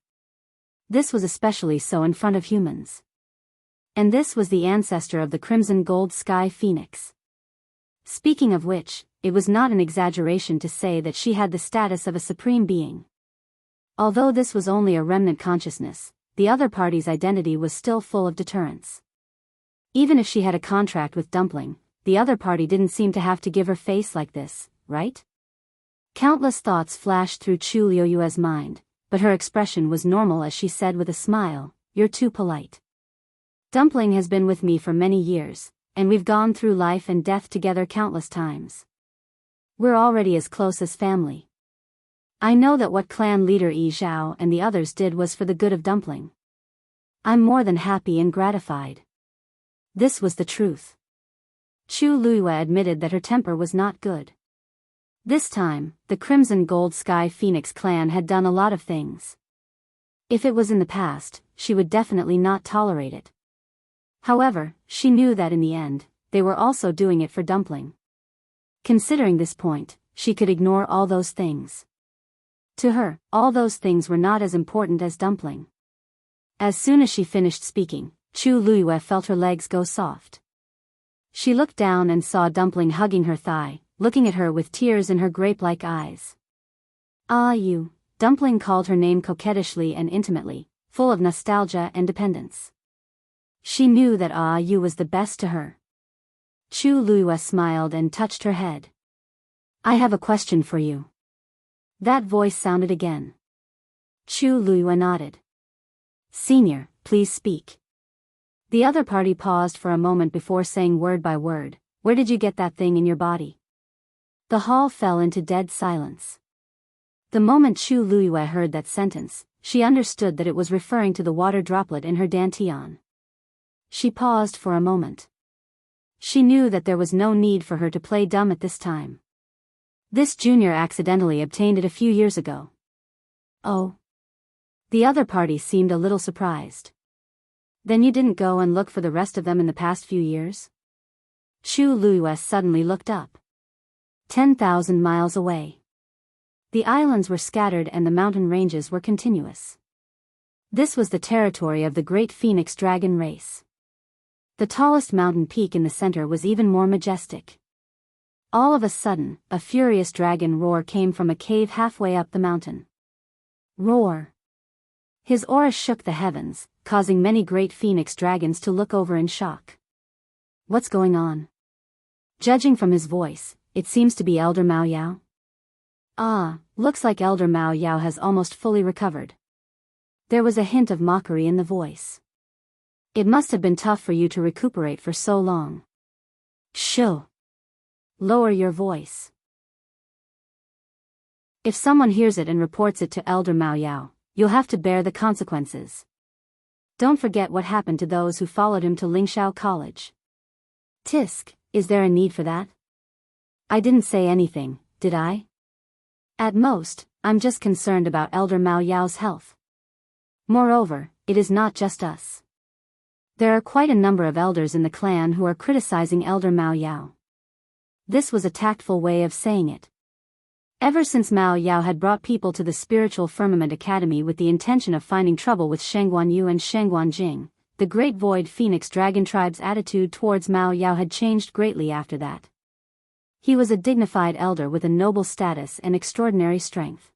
S1: This was especially so in front of humans. And this was the ancestor of the Crimson Gold Sky Phoenix. Speaking of which, it was not an exaggeration to say that she had the status of a supreme being. Although this was only a remnant consciousness, the other party's identity was still full of deterrence. Even if she had a contract with Dumpling, the other party didn't seem to have to give her face like this, right? Countless thoughts flashed through Chu Liuyue's mind, but her expression was normal as she said with a smile, "You're too polite. Dumpling has been with me for many years, and we've gone through life and death together countless times. We're already as close as family. I know that what clan leader Yi Zhao and the others did was for the good of Dumpling. I'm more than happy and gratified." This was the truth. Chu Liyue admitted that her temper was not good. This time, the Crimson Gold Sky Phoenix clan had done a lot of things. If it was in the past, she would definitely not tolerate it. However, she knew that in the end, they were also doing it for Dumpling. Considering this point, she could ignore all those things. To her, all those things were not as important as Dumpling. As soon as she finished speaking, Chu Liyue felt her legs go soft. She looked down and saw Dumpling hugging her thigh, looking at her with tears in her grape-like eyes. "Ah, you," Dumpling called her name coquettishly and intimately, full of nostalgia and dependence. She knew that "Ah, you" was the best to her. Chu Liyue smiled and touched her head. "I have a question for you." That voice sounded again. Chu Liyue nodded. "Senior, please speak." The other party paused for a moment before saying word by word, "Where did you get that thing in your body?" The hall fell into dead silence. The moment Chu Liyue heard that sentence, she understood that it was referring to the water droplet in her dantian. She paused for a moment. She knew that there was no need for her to play dumb at this time. This junior accidentally obtained it a few years ago. "Oh." The other party seemed a little surprised. "Then you didn't go and look for the rest of them in the past few years?" Chu Liyue suddenly looked up. 10,000 miles away. The islands were scattered and the mountain ranges were continuous. This was the territory of the Great Phoenix Dragon race. The tallest mountain peak in the center was even more majestic. All of a sudden, a furious dragon roar came from a cave halfway up the mountain. Roar! His aura shook the heavens, causing many great phoenix dragons to look over in shock. What's going on? Judging from his voice, it seems to be Elder Mao Yao. Ah, looks like Elder Mao Yao has almost fully recovered. There was a hint of mockery in the voice. It must have been tough for you to recuperate for so long. Shoo! Lower your voice. If someone hears it and reports it to Elder Mao Yao, you'll have to bear the consequences. Don't forget what happened to those who followed him to Lingxiao College. Tisk, is there a need for that? I didn't say anything, did I? At most, I'm just concerned about Elder Mao Yao's health. Moreover, it is not just us. There are quite a number of elders in the clan who are criticizing Elder Mao Yao. This was a tactful way of saying it. Ever since Mao Yao had brought people to the Spiritual Firmament Academy with the intention of finding trouble with Shengguan Yu and Shengguan Jing, the Great Void Phoenix Dragon Tribe's attitude towards Mao Yao had changed greatly after that. He was a dignified elder with a noble status and extraordinary strength.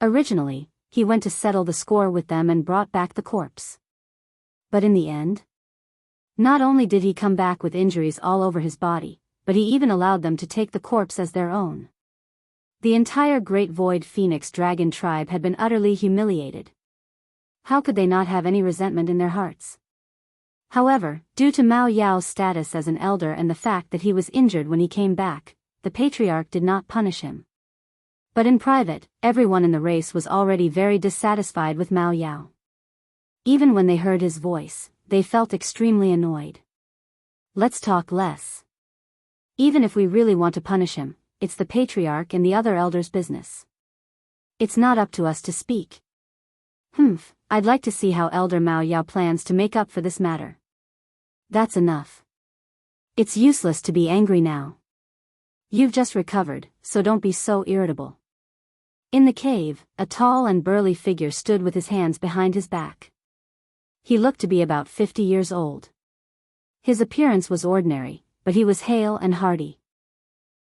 S1: Originally, he went to settle the score with them and brought back the corpse. But in the end, not only did he come back with injuries all over his body, but he even allowed them to take the corpse as their own. The entire Great Void Phoenix Dragon Tribe had been utterly humiliated. How could they not have any resentment in their hearts? However, due to Mao Yao's status as an elder and the fact that he was injured when he came back, the patriarch did not punish him. But in private, everyone in the race was already very dissatisfied with Mao Yao. Even when they heard his voice, they felt extremely annoyed. Let's talk less. Even if we really want to punish him, it's the patriarch and the other elders' business. It's not up to us to speak. I'd like to see how Elder Mao Yao plans to make up for this matter. That's enough. It's useless to be angry now. You've just recovered, so don't be so irritable. In the cave, a tall and burly figure stood with his hands behind his back. He looked to be about 50 years old. His appearance was ordinary, but he was hale and hearty.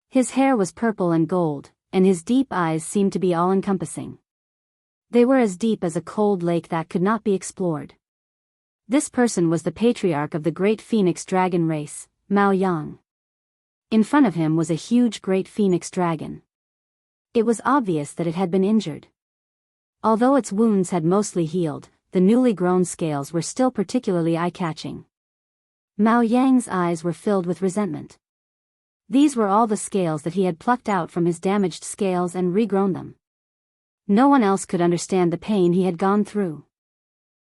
S1: His hair was purple and gold, and his deep eyes seemed to be all-encompassing. They were as deep as a cold lake that could not be explored. This person was the patriarch of the great phoenix dragon race, Mao Yang. In front of him was a huge great phoenix dragon. It was obvious that it had been injured. Although its wounds had mostly healed, the newly grown scales were still particularly eye-catching. Mao Yang's eyes were filled with resentment. These were all the scales that he had plucked out from his damaged scales and regrown them. No one else could understand the pain he had gone through.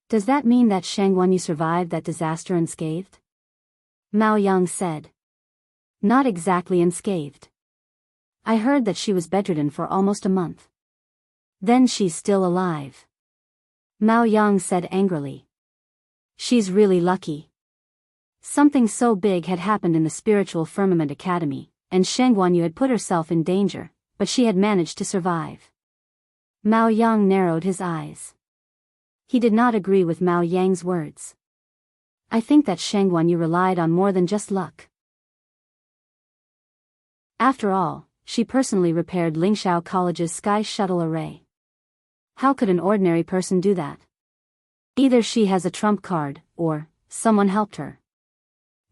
S1: Does that mean that Shang Wanyu survived that disaster unscathed? Mao Yang said. Not exactly unscathed. I heard that she was bedridden for almost a month. Then she's still alive. Mao Yang said angrily. She's really lucky. Something so big had happened in the Spiritual Firmament Academy, and Shang Wanyu had put herself in danger, but she had managed to survive. Mao Yang narrowed his eyes. He did not agree with Mao Yang's words. I think that Shang Wanyu relied on more than just luck. After all, she personally repaired Lingxiao College's Sky Shuttle array. How could an ordinary person do that? Either she has a trump card, or someone helped her.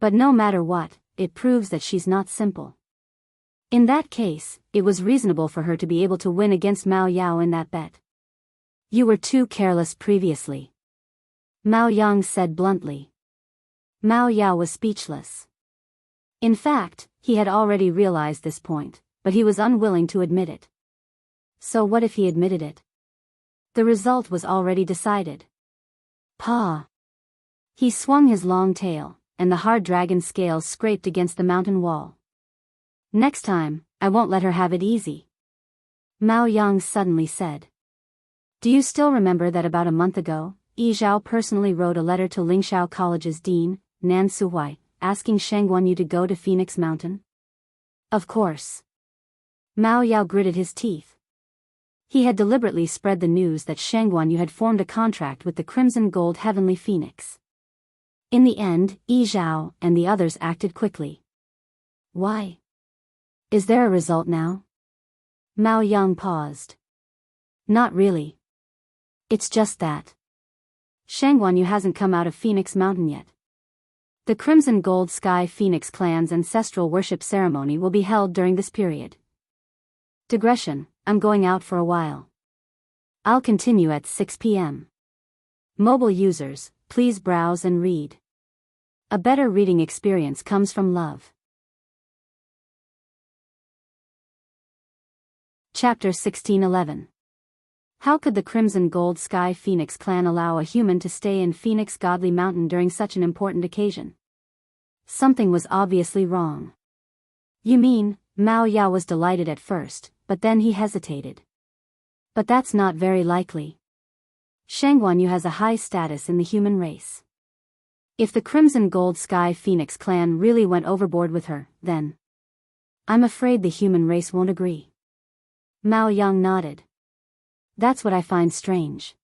S1: But no matter what, it proves that she's not simple. In that case, it was reasonable for her to be able to win against Mao Yao in that bet. You were too careless previously. Mao Yang said bluntly. Mao Yao was speechless. In fact, he had already realized this point, but he was unwilling to admit it. So what if he admitted it? The result was already decided. Paw! He swung his long tail, and the hard dragon scales scraped against the mountain wall. Next time, I won't let her have it easy. Mao Yang suddenly said. Do you still remember that about a month ago, Yi Zhao personally wrote a letter to Lingxiao College's dean, Nan Suhuai, asking Shang Wanyu to go to Phoenix Mountain? Of course. Mao Yao gritted his teeth. He had deliberately spread the news that Shang Wanyu had formed a contract with the Crimson Gold Heavenly Phoenix. In the end, Yi Zhao and the others acted quickly. Why? Is there a result now? Mao Yang paused. Not really. It's just that Shang Wanyu hasn't come out of Phoenix Mountain yet. The Crimson Gold Sky Phoenix clan's ancestral worship ceremony will be held during this period. Digression, I'm going out for a while. I'll continue at 6 p.m. Mobile users, please browse and read. A better reading experience comes from love. Chapter 1611. How could the Crimson Gold Sky Phoenix clan allow a human to stay in Phoenix Godly Mountain during such an important occasion? Something was obviously wrong. You mean, Mao Yao was delighted at first, but then he hesitated. But that's not very likely. Shang Wanyu has a high status in the human race. If the Crimson Gold Sky Phoenix clan really went overboard with her, then I'm afraid the human race won't agree. Mao Yang nodded. That's what I find strange.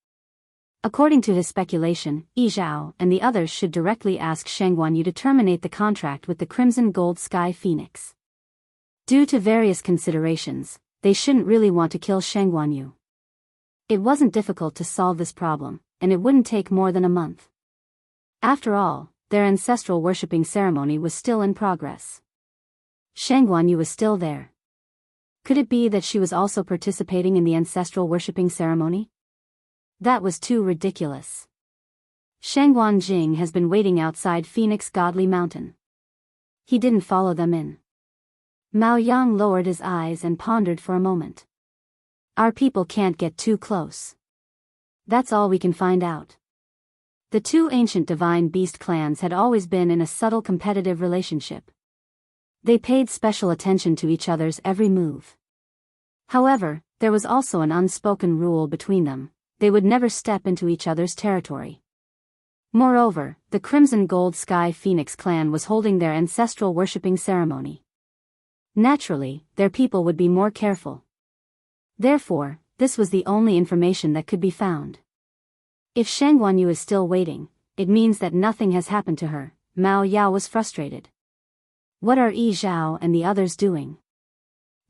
S1: According to his speculation, Yi Zhao and the others should directly ask Shang Wanyu to terminate the contract with the Crimson Gold Sky Phoenix. Due to various considerations, they shouldn't really want to kill Shang Wanyu. It wasn't difficult to solve this problem, and it wouldn't take more than a month. After all, their ancestral worshipping ceremony was still in progress. Shang Wanyu was still there. Could it be that she was also participating in the ancestral worshipping ceremony? That was too ridiculous. Shang Wanjing has been waiting outside Phoenix Godly Mountain. He didn't follow them in. Mao Yang lowered his eyes and pondered for a moment. Our people can't get too close. That's all we can find out. The two ancient divine beast clans had always been in a subtle competitive relationship. They paid special attention to each other's every move. However, there was also an unspoken rule between them: they would never step into each other's territory. Moreover, the Crimson Gold Sky Phoenix clan was holding their ancestral worshipping ceremony. Naturally, their people would be more careful. Therefore, this was the only information that could be found. If Sheng Guanyu is still waiting, it means that nothing has happened to her. Mao Yao was frustrated. What are Yi Zhao and the others doing?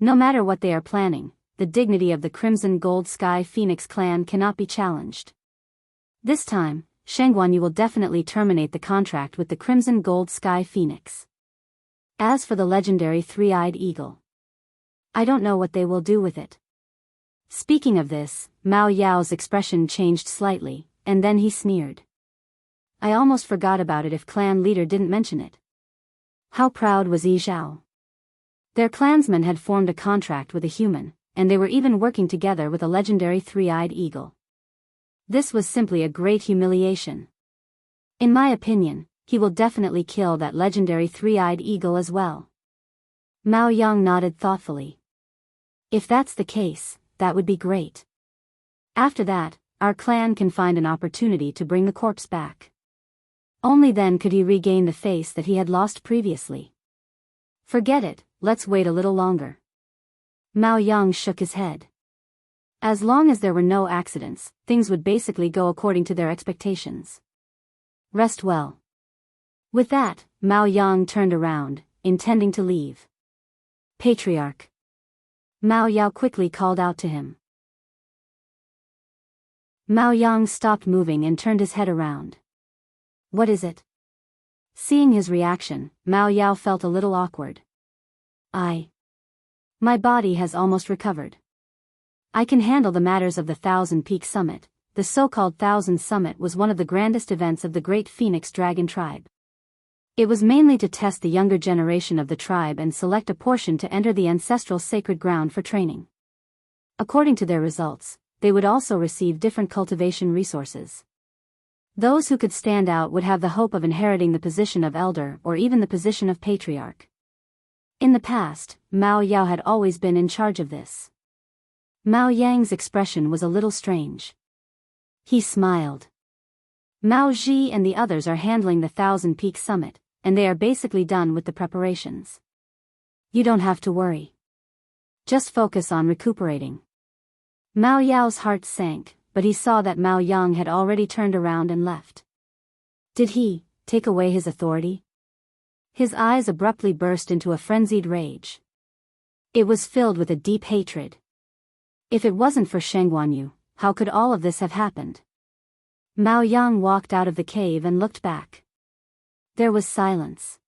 S1: No matter what they are planning, the dignity of the Crimson Gold Sky Phoenix clan cannot be challenged. This time, Sheng Guanyu will definitely terminate the contract with the Crimson Gold Sky Phoenix. As for the legendary three-eyed eagle, I don't know what they will do with it. Speaking of this, Mao Yao's expression changed slightly, and then he sneered. I almost forgot about it if clan leader didn't mention it. How proud was Yi Zhao? Their clansmen had formed a contract with a human, and they were even working together with a legendary three-eyed eagle. This was simply a great humiliation. In my opinion, he will definitely kill that legendary three-eyed eagle as well. Mao Yang nodded thoughtfully. If that's the case, that would be great. After that, our clan can find an opportunity to bring the corpse back. Only then could he regain the face that he had lost previously. Forget it, let's wait a little longer. Mao Yang shook his head. As long as there were no accidents, things would basically go according to their expectations. Rest well. With that, Mao Yang turned around, intending to leave. Patriarch. Mao Yao quickly called out to him. Mao Yang stopped moving and turned his head around. What is it? Seeing his reaction, Mao Yao felt a little awkward. My body has almost recovered. I can handle the matters of the Thousand Peak Summit. The so-called Thousand Summit was one of the grandest events of the great Phoenix Dragon tribe. It was mainly to test the younger generation of the tribe and select a portion to enter the ancestral sacred ground for training. According to their results, they would also receive different cultivation resources. Those who could stand out would have the hope of inheriting the position of elder or even the position of patriarch. In the past, Mao Yao had always been in charge of this. Mao Yang's expression was a little strange. He smiled. Mao Ji and the others are handling the Thousand Peak Summit, and they are basically done with the preparations. You don't have to worry. Just focus on recuperating. Mao Yao's heart sank, but he saw that Mao Yang had already turned around and left. Did he take away his authority? His eyes abruptly burst into a frenzied rage. It was filled with a deep hatred. If it wasn't for Sheng Guanyu, how could all of this have happened? Mao Yang walked out of the cave and looked back. There was silence.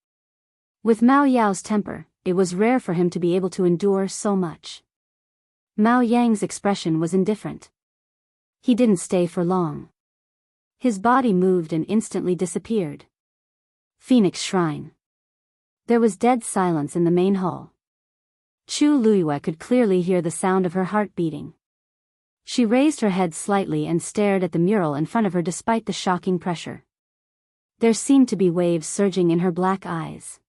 S1: With Mao Yao's temper, it was rare for him to be able to endure so much. Mao Yang's expression was indifferent. He didn't stay for long. His body moved and instantly disappeared. Phoenix Shrine. There was dead silence in the main hall. Chu Luiyue could clearly hear the sound of her heart beating. She raised her head slightly and stared at the mural in front of her despite the shocking pressure. There seemed to be waves surging in her black eyes.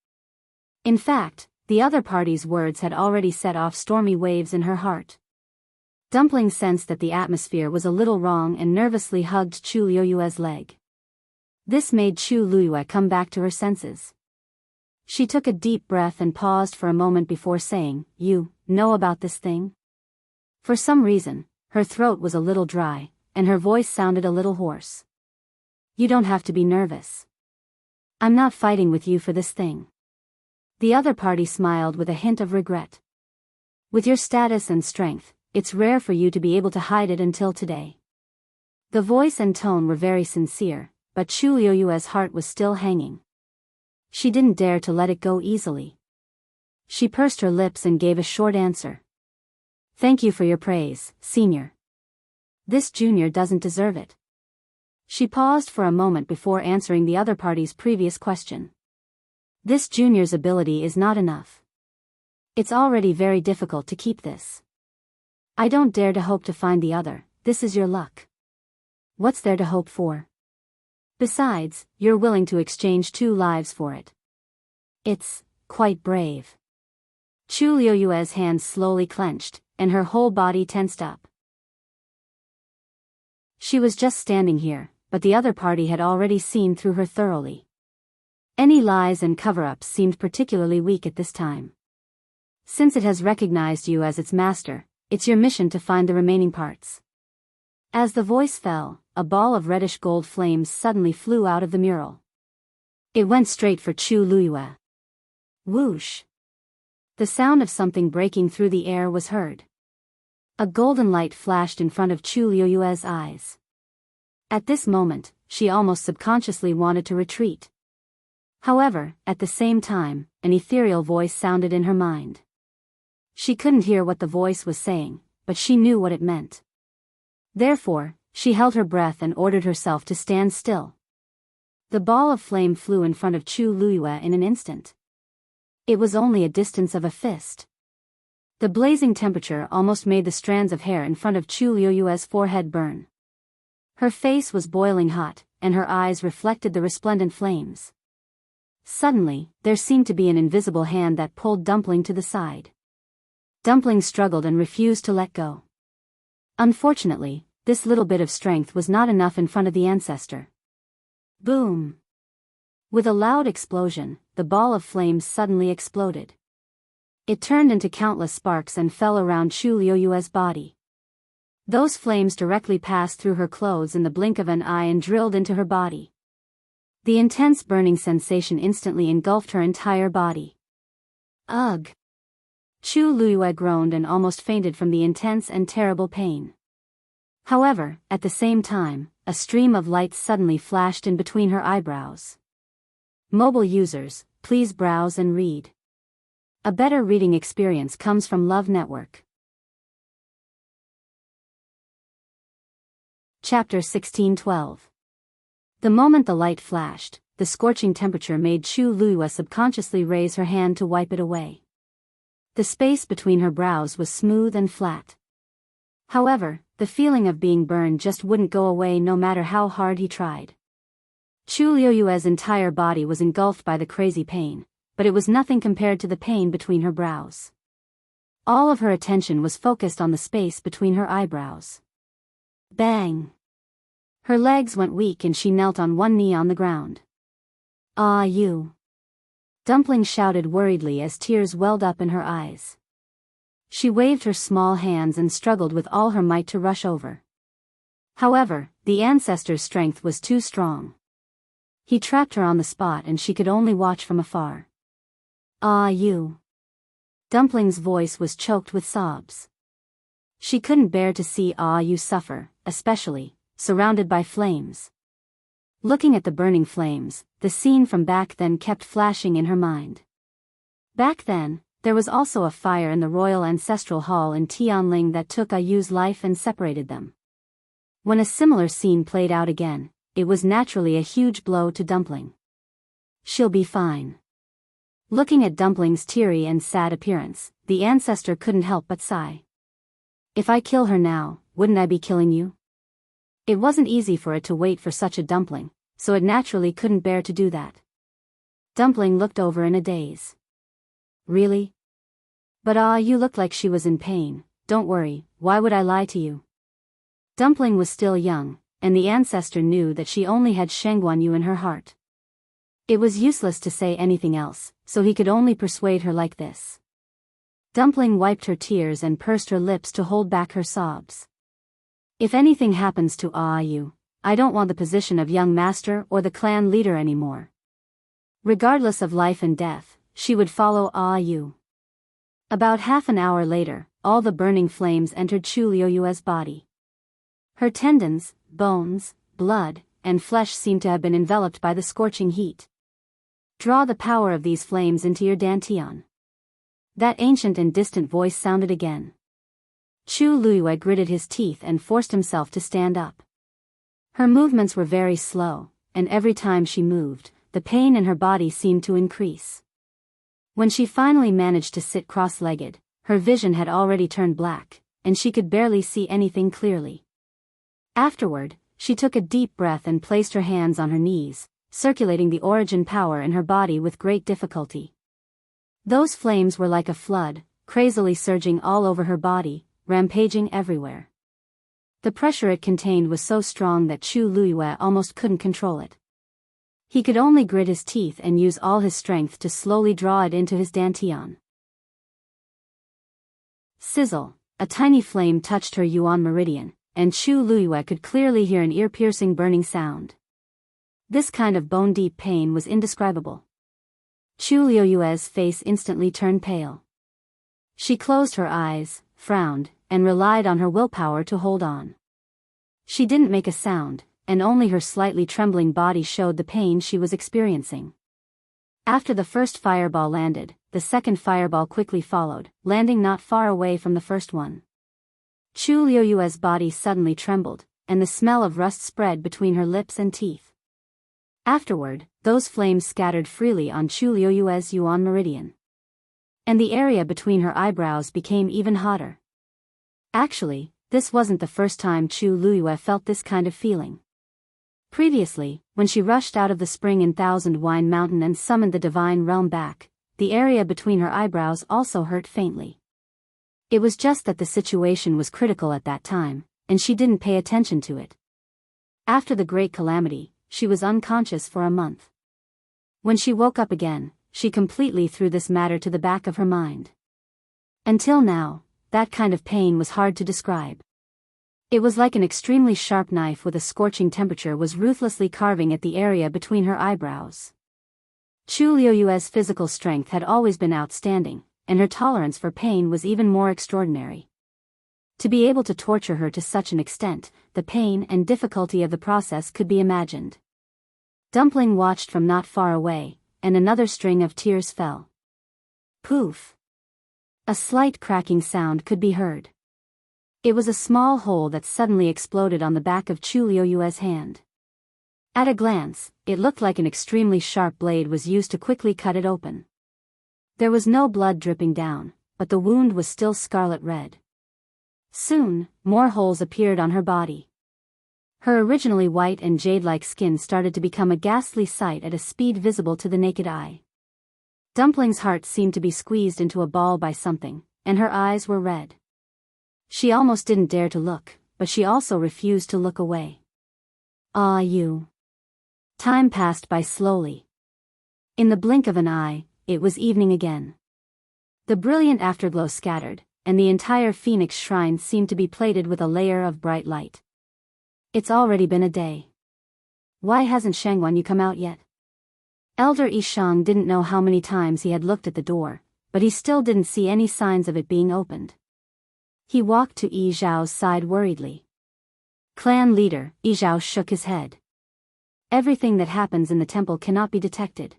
S1: In fact, the other party's words had already set off stormy waves in her heart. Dumpling sensed that the atmosphere was a little wrong and nervously hugged Chu Luiyue's leg. This made Chu Luiyue come back to her senses. She took a deep breath and paused for a moment before saying, "You know about this thing?" For some reason, her throat was a little dry, and her voice sounded a little hoarse. You don't have to be nervous. I'm not fighting with you for this thing. The other party smiled with a hint of regret. With your status and strength, it's rare for you to be able to hide it until today. The voice and tone were very sincere, but Chu Luiyue's heart was still hanging. She didn't dare to let it go easily. She pursed her lips and gave a short answer. Thank you for your praise, senior. This junior doesn't deserve it. She paused for a moment before answering the other party's previous question. This junior's ability is not enough. It's already very difficult to keep this. I don't dare to hope to find the other. This is your luck. What's there to hope for? Besides, you're willing to exchange 2 lives for it. It's quite brave. Chu Luiyue's hands slowly clenched, and her whole body tensed up. She was just standing here, but the other party had already seen through her thoroughly. Any lies and cover-ups seemed particularly weak at this time. Since it has recognized you as its master, it's your mission to find the remaining parts. As the voice fell, a ball of reddish gold flames suddenly flew out of the mural. It went straight for Chu Luiyue. Whoosh! The sound of something breaking through the air was heard. A golden light flashed in front of Chu Luiyue's eyes. At this moment, she almost subconsciously wanted to retreat. However, at the same time, an ethereal voice sounded in her mind. She couldn't hear what the voice was saying, but she knew what it meant. Therefore, she held her breath and ordered herself to stand still. The ball of flame flew in front of Chu Luiyue in an instant. It was only a distance of a fist. The blazing temperature almost made the strands of hair in front of Chu Luiyue's forehead burn. Her face was boiling hot, and her eyes reflected the resplendent flames. Suddenly, there seemed to be an invisible hand that pulled Dumpling to the side. Dumpling struggled and refused to let go. Unfortunately, this little bit of strength was not enough in front of the ancestor. Boom! With a loud explosion, the ball of flames suddenly exploded. It turned into countless sparks and fell around Chu Luiyue's body. Those flames directly passed through her clothes in the blink of an eye and drilled into her body. The intense burning sensation instantly engulfed her entire body. Ugh! Chu Luiyue groaned and almost fainted from the intense and terrible pain. However, at the same time, a stream of light suddenly flashed in between her eyebrows. Mobile users, please browse and read. A better reading experience comes from Love Network. Chapter 1612. The moment the light flashed, the scorching temperature made Chu Luiyue subconsciously raise her hand to wipe it away. The space between her brows was smooth and flat. However, the feeling of being burned just wouldn't go away no matter how hard he tried. Chu Luiyue's entire body was engulfed by the crazy pain, but it was nothing compared to the pain between her brows. All of her attention was focused on the space between her eyebrows. Bang! Her legs went weak and she knelt on one knee on the ground. "Ah, you!" Dumpling shouted worriedly as tears welled up in her eyes. She waved her small hands and struggled with all her might to rush over. However, the ancestor's strength was too strong. He trapped her on the spot and she could only watch from afar. "Ah, you!" Dumpling's voice was choked with sobs. She couldn't bear to see Ah You suffer, especially, surrounded by flames. Looking at the burning flames, the scene from back then kept flashing in her mind. Back then, there was also a fire in the royal ancestral hall in Tianling that took Ah Yu's life and separated them. When a similar scene played out again, it was naturally a huge blow to Dumpling. She'll be fine. Looking at Dumpling's teary and sad appearance, the ancestor couldn't help but sigh. If I kill her now, wouldn't I be killing you? It wasn't easy for it to wait for such a dumpling, so it naturally couldn't bear to do that. Dumpling looked over in a daze. Really? But you looked like she was in pain. Don't worry, why would I lie to you? Dumpling was still young, and the ancestor knew that she only had Shengguan Yu in her heart. It was useless to say anything else, so he could only persuade her like this. Dumpling wiped her tears and pursed her lips to hold back her sobs. If anything happens to Yu, I don't want the position of young master or the clan leader anymore. Regardless of life and death, she would follow Yu. About half an hour later, all the burning flames entered Chu Luiyue's body. Her tendons, bones, blood, and flesh seemed to have been enveloped by the scorching heat. Draw the power of these flames into your dantian. That ancient and distant voice sounded again. Chu Luiyue gritted his teeth and forced himself to stand up. Her movements were very slow, and every time she moved, the pain in her body seemed to increase. When she finally managed to sit cross-legged, her vision had already turned black, and she could barely see anything clearly. Afterward, she took a deep breath and placed her hands on her knees, circulating the origin power in her body with great difficulty. Those flames were like a flood, crazily surging all over her body, rampaging everywhere. The pressure it contained was so strong that Chu Luiyue almost couldn't control it. He could only grit his teeth and use all his strength to slowly draw it into his dantian. Sizzle, a tiny flame touched her yuan meridian, and Chu Luyue could clearly hear an ear-piercing burning sound. This kind of bone-deep pain was indescribable. Chu Luyue's face instantly turned pale. She closed her eyes, frowned, and relied on her willpower to hold on. She didn't make a sound, and only her slightly trembling body showed the pain she was experiencing. After the first fireball landed, the second fireball quickly followed, landing not far away from the first one. Chu Liyue's body suddenly trembled, and the smell of rust spread between her lips and teeth. Afterward, those flames scattered freely on Chu Liyue's yuan meridian. And the area between her eyebrows became even hotter. Actually, this wasn't the first time Chu Liyue felt this kind of feeling. Previously, when she rushed out of the spring in Thousand Wine Mountain and summoned the divine realm back, the area between her eyebrows also hurt faintly. It was just that the situation was critical at that time, and she didn't pay attention to it. After the great calamity, she was unconscious for a month. When she woke up again, she completely threw this matter to the back of her mind. Until now, that kind of pain was hard to describe. It was like an extremely sharp knife with a scorching temperature was ruthlessly carving at the area between her eyebrows. Chu Liyue's physical strength had always been outstanding, and her tolerance for pain was even more extraordinary. To be able to torture her to such an extent, the pain and difficulty of the process could be imagined. Dumpling watched from not far away, and another string of tears fell. Poof! A slight cracking sound could be heard. It was a small hole that suddenly exploded on the back of Chu Liyue's hand. At a glance, it looked like an extremely sharp blade was used to quickly cut it open. There was no blood dripping down, but the wound was still scarlet red. Soon, more holes appeared on her body. Her originally white and jade-like skin started to become a ghastly sight at a speed visible to the naked eye. Dumpling's heart seemed to be squeezed into a ball by something, and her eyes were red. She almost didn't dare to look, but she also refused to look away. Ah, you. Time passed by slowly. In the blink of an eye, it was evening again. The brilliant afterglow scattered, and the entire Phoenix Shrine seemed to be plated with a layer of bright light. It's already been a day. Why hasn't Shangguan come out yet? Elder Yishang didn't know how many times he had looked at the door, but he still didn't see any signs of it being opened. He walked to Yi Zhao's side worriedly. Clan leader, Yi Zhao shook his head. Everything that happens in the temple cannot be detected.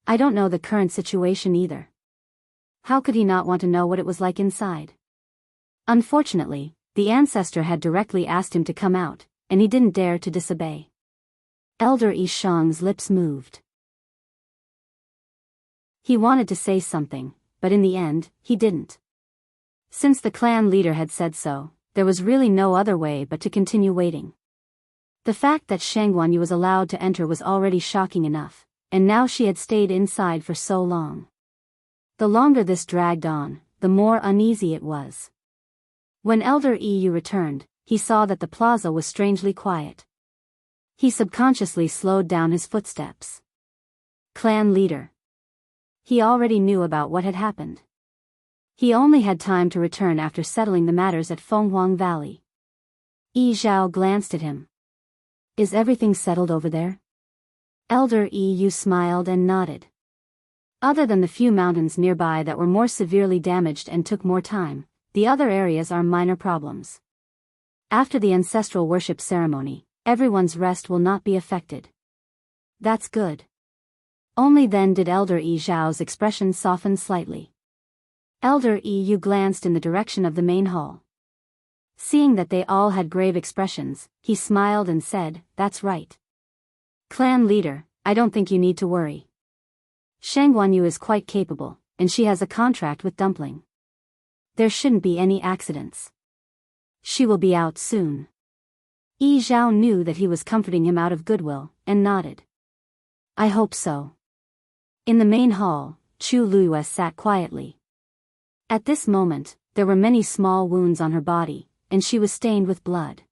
S1: I don't know the current situation either. How could he not want to know what it was like inside? Unfortunately, the ancestor had directly asked him to come out, and he didn't dare to disobey. Elder Yishang's lips moved. He wanted to say something, but in the end, he didn't. Since the clan leader had said so, there was really no other way but to continue waiting. The fact that Shangguan was allowed to enter was already shocking enough, and now she had stayed inside for so long. The longer this dragged on, the more uneasy it was. When Elder Yu returned, he saw that the plaza was strangely quiet. He subconsciously slowed down his footsteps. Clan leader. He already knew about what had happened. He only had time to return after settling the matters at Fenghuang Valley. Yi Zhao glanced at him. Is everything settled over there? Elder Yu smiled and nodded. Other than the few mountains nearby that were more severely damaged and took more time, the other areas are minor problems. After the ancestral worship ceremony, everyone's rest will not be affected. That's good. Only then did Elder Yi Zhao's expression soften slightly. Elder Yu glanced in the direction of the main hall. Seeing that they all had grave expressions, he smiled and said, "That's right. Clan leader, I don't think you need to worry. Shangguan is quite capable, and she has a contract with Dumpling. There shouldn't be any accidents. She will be out soon." Yi Zhao knew that he was comforting him out of goodwill, and nodded. I hope so. In the main hall, Chu Luyue sat quietly. At this moment, there were many small wounds on her body, and she was stained with blood.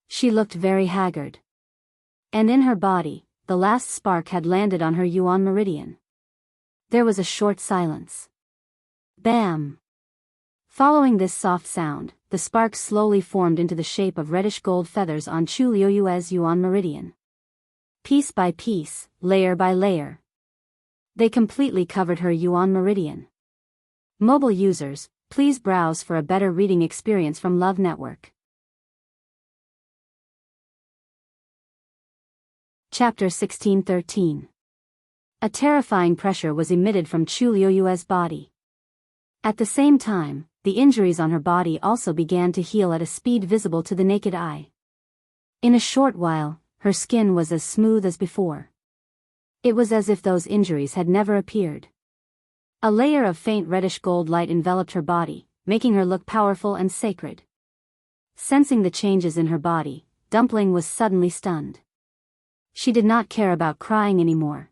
S1: She looked very haggard. And in her body, the last spark had landed on her yuan meridian. There was a short silence. Bam! Following this soft sound, the sparks slowly formed into the shape of reddish-gold feathers on Chu Liuyue's yuan meridian. Piece by piece, layer by layer, they completely covered her yuan meridian. Mobile users, please browse for a better reading experience from Love Network. Chapter 1613. A terrifying pressure was emitted from Chu Liuyue's body. At the same time, the injuries on her body also began to heal at a speed visible to the naked eye. In a short while, her skin was as smooth as before. It was as if those injuries had never appeared. A layer of faint reddish gold light enveloped her body, making her look powerful and sacred. Sensing the changes in her body, Dumpling was suddenly stunned. She did not care about crying anymore.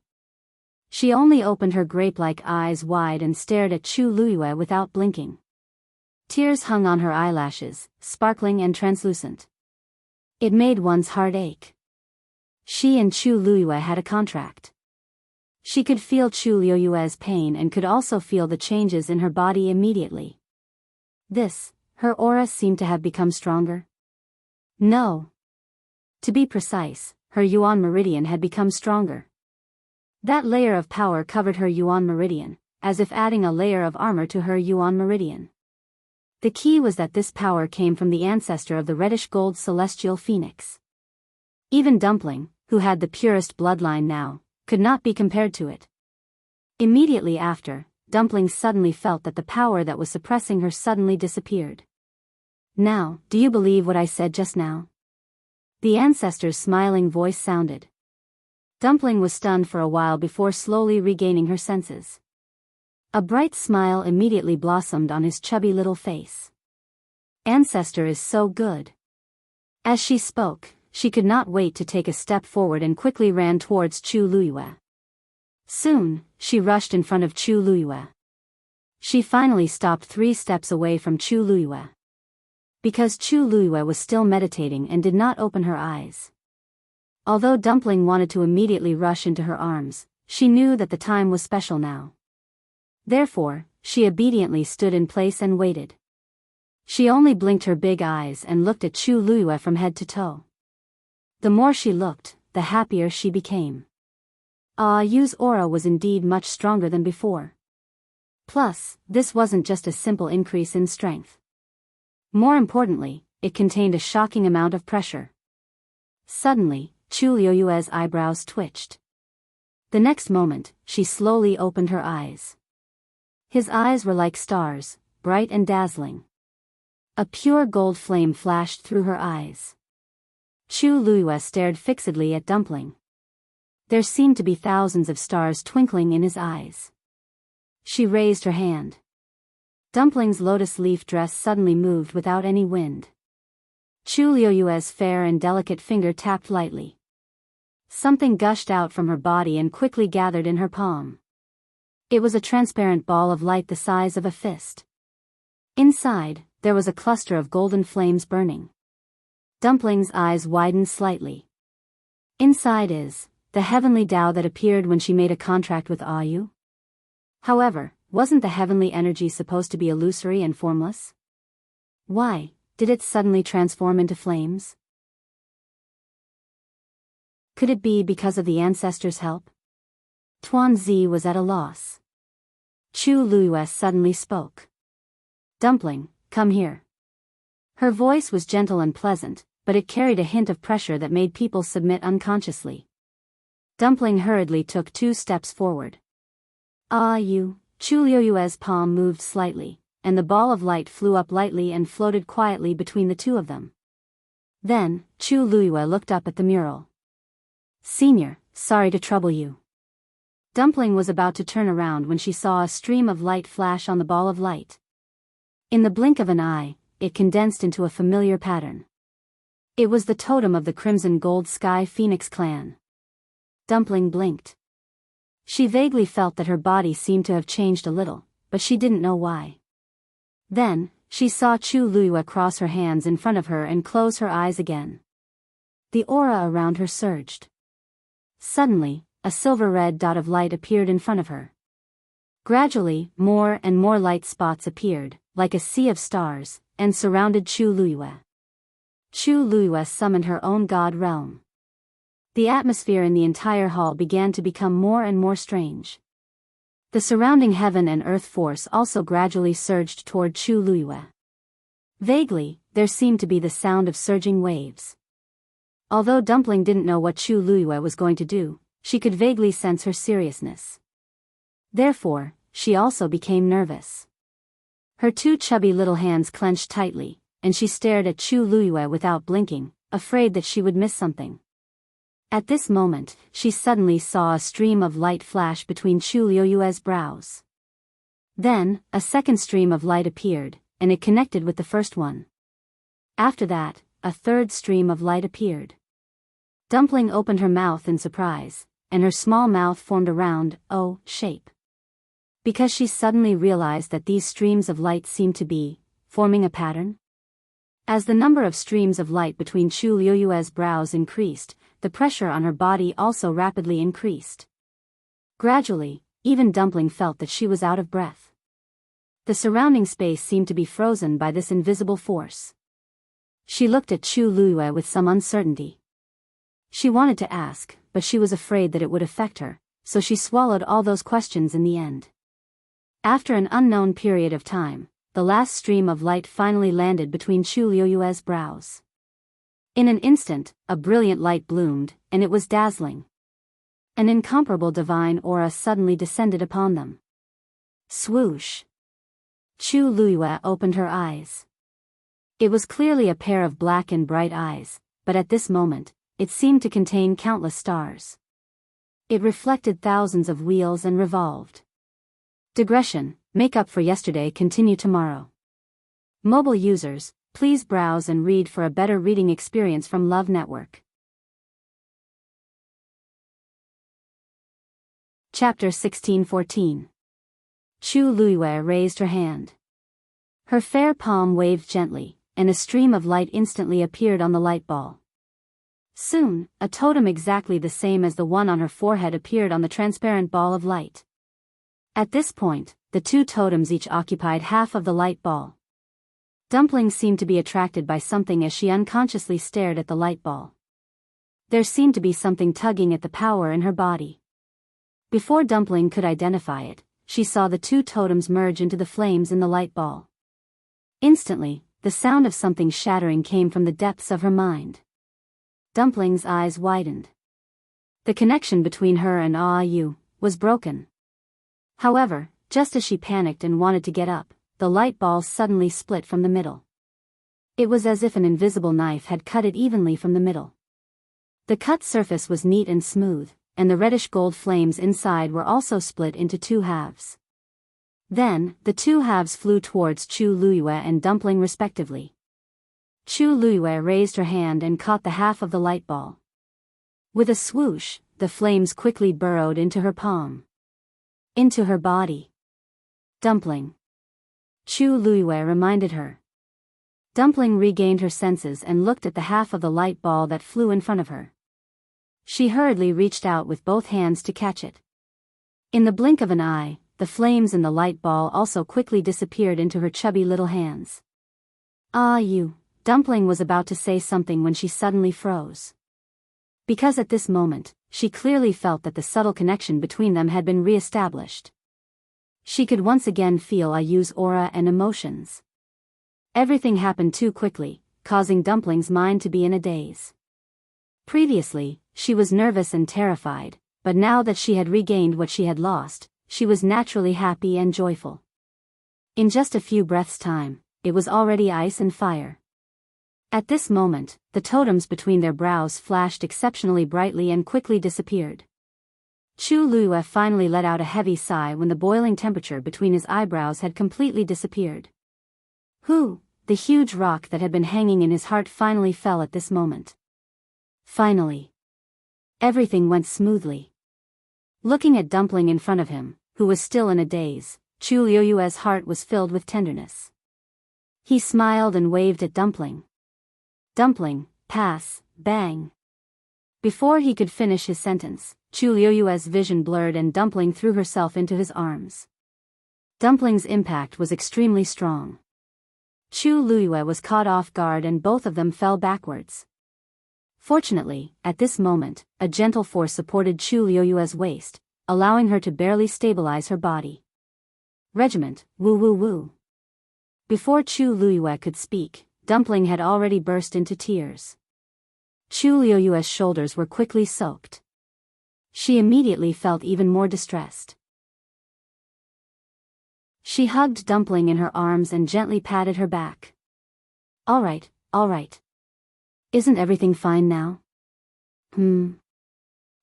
S1: She only opened her grape-like eyes wide and stared at Chu Liyue without blinking. Tears hung on her eyelashes, sparkling and translucent. It made one's heart ache. She and Chu Liyue had a contract. She could feel Chu Liyue's pain and could also feel the changes in her body immediately. Her aura seemed to have become stronger. No. To be precise, her yuan meridian had become stronger. That layer of power covered her yuan meridian, as if adding a layer of armor to her yuan meridian. The key was that this power came from the ancestor of the reddish-gold celestial phoenix. Even Dumpling, who had the purest bloodline now, could not be compared to it. Immediately after, Dumpling suddenly felt that the power that was suppressing her suddenly disappeared. Now, do you believe what I said just now? The ancestor's smiling voice sounded. Dumpling was stunned for a while before slowly regaining her senses. A bright smile immediately blossomed on his chubby little face. Ancestor is so good. As she spoke, she could not wait to take a step forward and quickly ran towards Chu Liyue. Soon, she rushed in front of Chu Liyue. She finally stopped 3 steps away from Chu Liyue. Because Chu Liyue was still meditating and did not open her eyes. Although Dumpling wanted to immediately rush into her arms, she knew that the time was special now. Therefore, she obediently stood in place and waited. She only blinked her big eyes and looked at Chu Liyue from head to toe. The more she looked, the happier she became. Yu's aura was indeed much stronger than before. Plus, this wasn't just a simple increase in strength. More importantly, it contained a shocking amount of pressure. Suddenly, Chu Liyue's eyebrows twitched. The next moment, she slowly opened her eyes. His eyes were like stars, bright and dazzling. A pure gold flame flashed through her eyes. Chu Liyue stared fixedly at Dumpling. There seemed to be thousands of stars twinkling in his eyes. She raised her hand. Dumpling's lotus leaf dress suddenly moved without any wind. Chu Liyue's fair and delicate finger tapped lightly. Something gushed out from her body and quickly gathered in her palm. It was a transparent ball of light the size of a fist. Inside, there was a cluster of golden flames burning. Dumpling's eyes widened slightly. Inside is the heavenly Tao that appeared when she made a contract with Yu. However, wasn't the heavenly energy supposed to be illusory and formless? Why did it suddenly transform into flames? Could it be because of the ancestors' help? Tuanzi was at a loss. Chu Liyue suddenly spoke. Dumpling, come here. Her voice was gentle and pleasant, but it carried a hint of pressure that made people submit unconsciously. Dumpling hurriedly took 2 steps forward. Chu Liyue's palm moved slightly, and the ball of light flew up lightly and floated quietly between the 2 of them. Then, Chu Liyue looked up at the mural. Senior, sorry to trouble you. Dumpling was about to turn around when she saw a stream of light flash on the ball of light. In the blink of an eye, it condensed into a familiar pattern. It was the totem of the Crimson Gold Sky Phoenix clan. Dumpling blinked. She vaguely felt that her body seemed to have changed a little, but she didn't know why. Then, she saw Chu Liyue cross her hands in front of her and close her eyes again. The aura around her surged. Suddenly, a silver-red dot of light appeared in front of her. Gradually, more and more light spots appeared, like a sea of stars, and surrounded Chu Luiyue. Chu Luiyue summoned her own god realm. The atmosphere in the entire hall began to become more and more strange. The surrounding heaven and earth force also gradually surged toward Chu Luiyue. Vaguely, there seemed to be the sound of surging waves. Although Dumpling didn't know what Chu Luiyue was going to do, she could vaguely sense her seriousness. Therefore, she also became nervous. Her two chubby little hands clenched tightly, and she stared at Chu Luiyue without blinking, afraid that she would miss something. At this moment, she suddenly saw a stream of light flash between Chu Luiyue's brows. Then, a second stream of light appeared, and it connected with the first one. After that, a third stream of light appeared. Dumpling opened her mouth in surprise, and her small mouth formed a round O shape. Because she suddenly realized that these streams of light seemed to be forming a pattern. As the number of streams of light between Chu Luiyue's brows increased, the pressure on her body also rapidly increased. Gradually, even Dumpling felt that she was out of breath. The surrounding space seemed to be frozen by this invisible force. She looked at Chu Luiyue with some uncertainty. She wanted to ask, but she was afraid that it would affect her, so she swallowed all those questions in the end. After an unknown period of time, the last stream of light finally landed between Chu Luiyue's brows. In an instant, a brilliant light bloomed, and it was dazzling. An incomparable divine aura suddenly descended upon them. Swoosh! Chu Luiyue opened her eyes. It was clearly a pair of black and bright eyes, but at this moment, it seemed to contain countless stars. It reflected thousands of wheels and revolved. Digression, make up for yesterday continue tomorrow. Mobile users, please browse and read for a better reading experience from Love Network. Chapter 1614. Chu Luiyue raised her hand. Her fair palm waved gently, and a stream of light instantly appeared on the light ball. Soon, a totem exactly the same as the one on her forehead appeared on the transparent ball of light. At this point, the two totems each occupied half of the light ball. Dumpling seemed to be attracted by something as she unconsciously stared at the light ball. There seemed to be something tugging at the power in her body. Before Dumpling could identify it, she saw the two totems merge into the flames in the light ball. Instantly, the sound of something shattering came from the depths of her mind. Dumpling's eyes widened. The connection between her and Yu was broken. However, just as she panicked and wanted to get up, the light ball suddenly split from the middle. It was as if an invisible knife had cut it evenly from the middle. The cut surface was neat and smooth, and the reddish-gold flames inside were also split into two halves. Then, the two halves flew towards Chu Luiyue and Dumpling respectively. Chu Luiyue raised her hand and caught the half of the light ball. With a swoosh, the flames quickly burrowed into her palm. Into her body. Dumpling. Chu Luiyue reminded her. Dumpling regained her senses and looked at the half of the light ball that flew in front of her. She hurriedly reached out with both hands to catch it. In the blink of an eye, the flames in the light ball also quickly disappeared into her chubby little hands. You. Dumpling was about to say something when she suddenly froze. Because at this moment, she clearly felt that the subtle connection between them had been re-established. She could once again feel Ayu's aura and emotions. Everything happened too quickly, causing Dumpling's mind to be in a daze. Previously, she was nervous and terrified, but now that she had regained what she had lost, she was naturally happy and joyful. In just a few breaths' time, it was already ice and fire. At this moment, the totems between their brows flashed exceptionally brightly and quickly disappeared. Chu Luiyue finally let out a heavy sigh when the boiling temperature between his eyebrows had completely disappeared. The huge rock that had been hanging in his heart finally fell at this moment. Finally. Everything went smoothly. Looking at Dumpling in front of him, who was still in a daze, Chu Luiyue's heart was filled with tenderness. He smiled and waved at Dumpling. Dumpling, pass, bang. Before he could finish his sentence, Chu Luiyue's vision blurred and Dumpling threw herself into his arms. Dumpling's impact was extremely strong. Chu Luiyue was caught off guard and both of them fell backwards. Fortunately, at this moment, a gentle force supported Chu Luiyue's waist, allowing her to barely stabilize her body. Regiment, woo woo woo. Before Chu Luiyue could speak, Dumpling had already burst into tears. Chu Luiyue's shoulders were quickly soaked. She immediately felt even more distressed. She hugged Dumpling in her arms and gently patted her back. All right. Isn't everything fine now?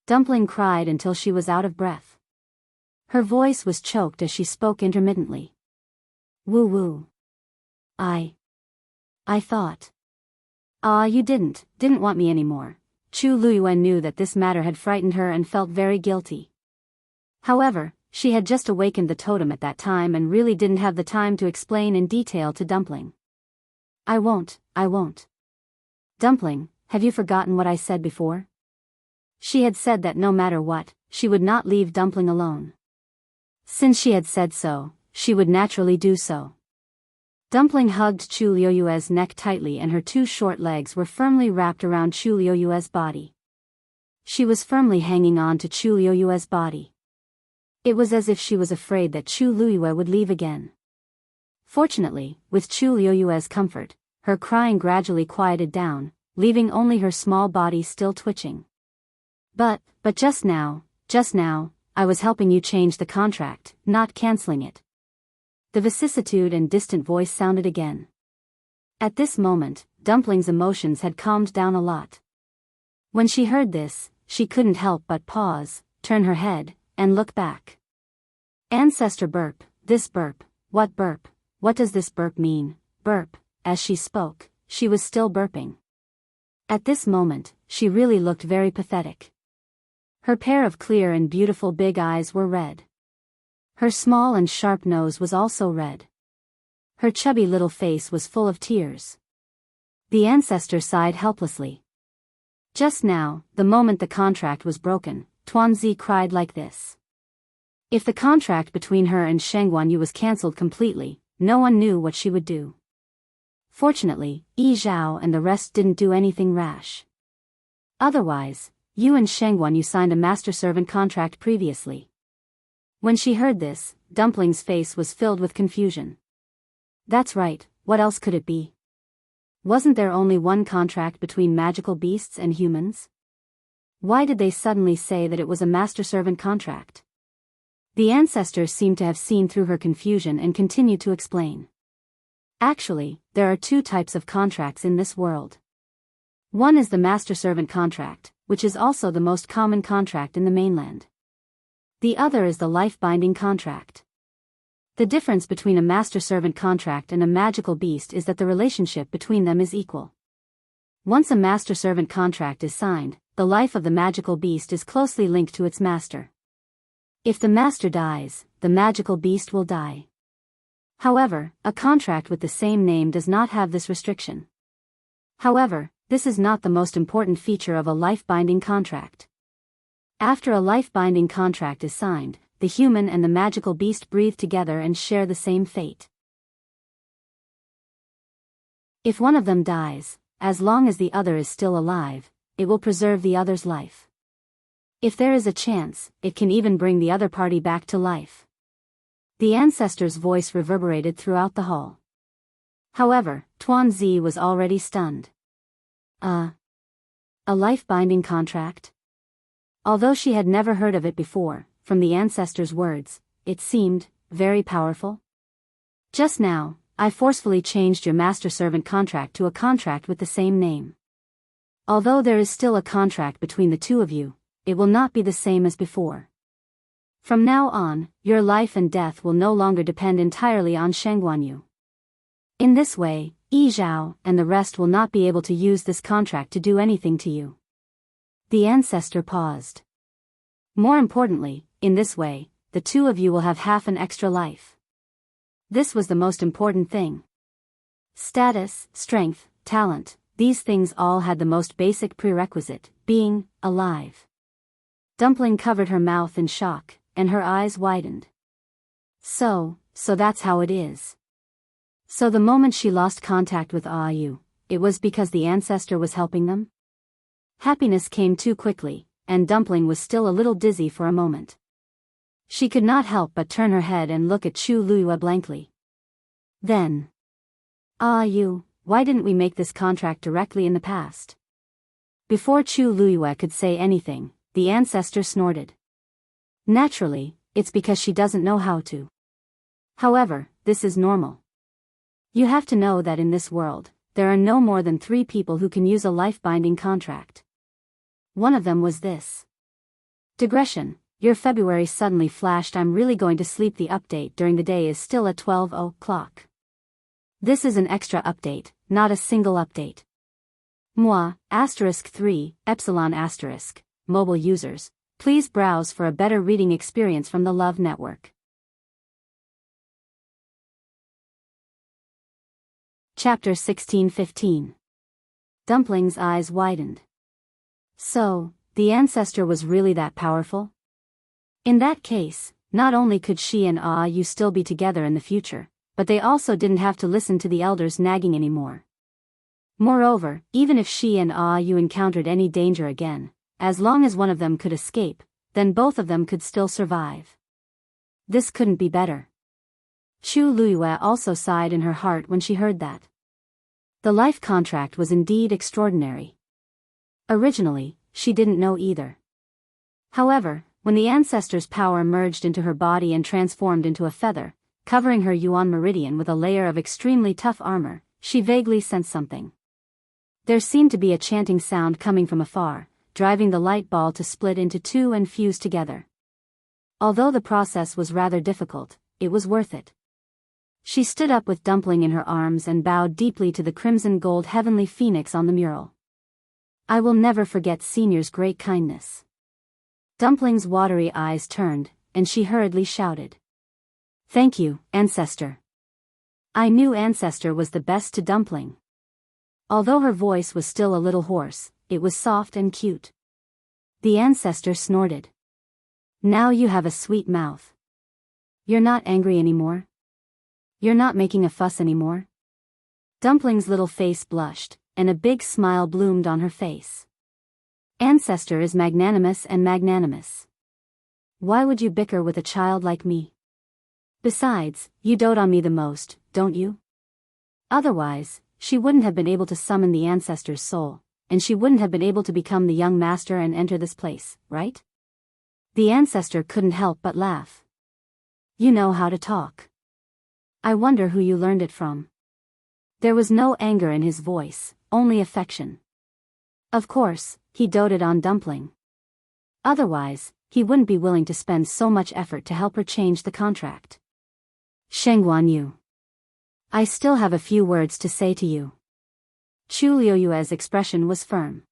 S1: Dumpling cried until she was out of breath. Her voice was choked as she spoke intermittently. Woo woo. I thought. You didn't want me anymore. Chu Luiyue knew that this matter had frightened her and felt very guilty. However, she had just awakened the totem at that time and really didn't have the time to explain in detail to Dumpling. I won't. Dumpling, have you forgotten what I said before? She had said that no matter what, she would not leave Dumpling alone. Since she had said so, she would naturally do so. Dumpling hugged Chu Luiyue's neck tightly and her two short legs were firmly wrapped around Chu Luiyue's body. She was firmly hanging on to Chu Luiyue's body. It was as if she was afraid that Chu Luiyue would leave again. Fortunately, with Chu Luiyue's comfort, her crying gradually quieted down, leaving only her small body still twitching. But just now, I was helping you change the contract, not canceling it. The vicissitude and distant voice sounded again. At this moment, Dumpling's emotions had calmed down a lot. When she heard this, she couldn't help but pause, turn her head, and look back. Ancestor burp, this burp, what does this burp mean, burp? As she spoke, she was still burping. At this moment, she really looked very pathetic. Her pair of clear and beautiful big eyes were red. Her small and sharp nose was also red. Her chubby little face was full of tears. The ancestor sighed helplessly. Just now, the moment the contract was broken, Tuanzi cried like this. If the contract between her and Sheng Guanyu was cancelled completely, no one knew what she would do. Fortunately, Yi Zhao and the rest didn't do anything rash. Otherwise, you and Sheng Guanyu signed a master-servant contract previously. When she heard this, Dumpling's face was filled with confusion. That's right, what else could it be? Wasn't there only one contract between magical beasts and humans? Why did they suddenly say that it was a master-servant contract? The ancestors seemed to have seen through her confusion and continued to explain. Actually, there are two types of contracts in this world. One is the master-servant contract, which is also the most common contract in the mainland. The other is the life-binding contract. The difference between a master-servant contract and a magical beast is that the relationship between them is equal. Once a master-servant contract is signed, the life of the magical beast is closely linked to its master. If the master dies, the magical beast will die. However, a contract with the same name does not have this restriction. However, this is not the most important feature of a life-binding contract. After a life-binding contract is signed, the human and the magical beast breathe together and share the same fate. If one of them dies, as long as the other is still alive, it will preserve the other's life. If there is a chance, it can even bring the other party back to life. The ancestor's voice reverberated throughout the hall. However, Tuanzi was already stunned. A life-binding contract? Although she had never heard of it before, from the ancestor's words, it seemed very powerful. Just now, I forcefully changed your master-servant contract to a contract with the same name. Although there is still a contract between the two of you, it will not be the same as before. From now on, your life and death will no longer depend entirely on Sheng Guanyu. In this way, Yi Zhao and the rest will not be able to use this contract to do anything to you. The ancestor paused. More importantly, in this way, the two of you will have half an extra life. This was the most important thing. Status, strength, talent, these things all had the most basic prerequisite, being alive. Dumpling covered her mouth in shock, and her eyes widened. So that's how it is. So the moment she lost contact with Aayu, it was because the ancestor was helping them? Happiness came too quickly, and Dumpling was still a little dizzy for a moment. She could not help but turn her head and look at Chu Luiyue blankly. Then, Aayu, why didn't we make this contract directly in the past? Before Chu Luiyue could say anything, the ancestor snorted. Naturally, it's because she doesn't know how to. However, this is normal. You have to know that in this world, there are no more than 3 people who can use a life-binding contract. One of them was this. Digression, your February suddenly flashed. I'm really going to sleep. The update during the day is still at 12 o'clock. This is an extra update, not a single update. Moi, *3, epsilon *, mobile users, please browse for a better reading experience from the Love Network. Chapter 16:15. Dumpling's eyes widened. So, the ancestor was really that powerful? In that case, not only could she and Aayu still be together in the future, but they also didn't have to listen to the elders nagging anymore. Moreover, even if she and Aayu encountered any danger again, as long as one of them could escape, then both of them could still survive. This couldn't be better. Chu Luiyue also sighed in her heart when she heard that. The life contract was indeed extraordinary. Originally, she didn't know either. However, when the ancestor's power merged into her body and transformed into a feather, covering her Yuan meridian with a layer of extremely tough armor, she vaguely sensed something. There seemed to be a chanting sound coming from afar, driving the light ball to split into 2 and fuse together. Although the process was rather difficult, it was worth it. She stood up with Dumpling in her arms and bowed deeply to the crimson gold heavenly phoenix on the mural. I will never forget Senior's great kindness. Dumpling's watery eyes turned, and she hurriedly shouted. Thank you, Ancestor. I knew Ancestor was the best to Dumpling. Although her voice was still a little hoarse, it was soft and cute. The Ancestor snorted. Now you have a sweet mouth. You're not angry anymore? You're not making a fuss anymore? Dumpling's little face blushed, and a big smile bloomed on her face. Ancestor is magnanimous and magnanimous. Why would you bicker with a child like me? Besides, you dote on me the most, don't you? Otherwise, she wouldn't have been able to summon the ancestor's soul, and she wouldn't have been able to become the young master and enter this place, right? The ancestor couldn't help but laugh. You know how to talk. I wonder who you learned it from. There was no anger in his voice, only affection. Of course, he doted on Dumpling. Otherwise, he wouldn't be willing to spend so much effort to help her change the contract. Shengguan Yu. I still have a few words to say to you. Chu Luiyue's expression was firm.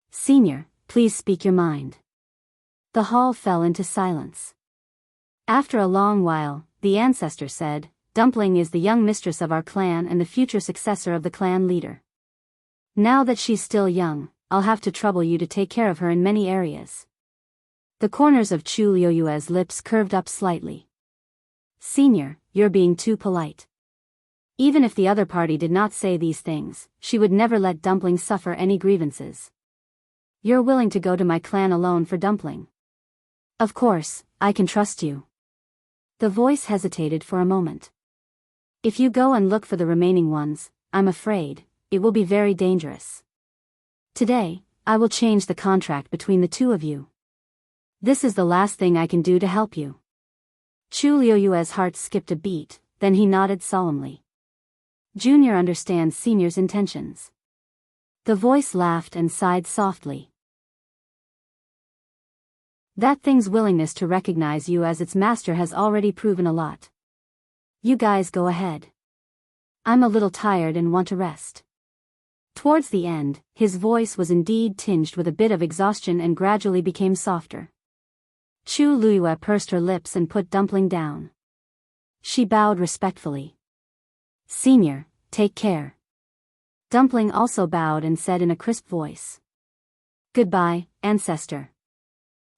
S1: Senior, please speak your mind. The hall fell into silence. After a long while, the ancestor said, Dumpling is the young mistress of our clan and the future successor of the clan leader. Now that she's still young, I'll have to trouble you to take care of her in many areas. The corners of Chu Luiyue's lips curved up slightly. Senior, you're being too polite. Even if the other party did not say these things, she would never let Dumpling suffer any grievances. You're willing to go to my clan alone for Dumpling. Of course, I can trust you. The voice hesitated for a moment. If you go and look for the remaining ones, I'm afraid, it will be very dangerous. Today, I will change the contract between the 2 of you. This is the last thing I can do to help you. Chu Luiyue's heart skipped a beat, then he nodded solemnly. Junior understands Senior's intentions. The voice laughed and sighed softly. That thing's willingness to recognize you as its master has already proven a lot. You guys go ahead. I'm a little tired and want to rest. Towards the end, his voice was indeed tinged with a bit of exhaustion and gradually became softer. Chu Luiyue pursed her lips and put Dumpling down. She bowed respectfully. Senior, take care. Dumpling also bowed and said in a crisp voice. Goodbye, Ancestor.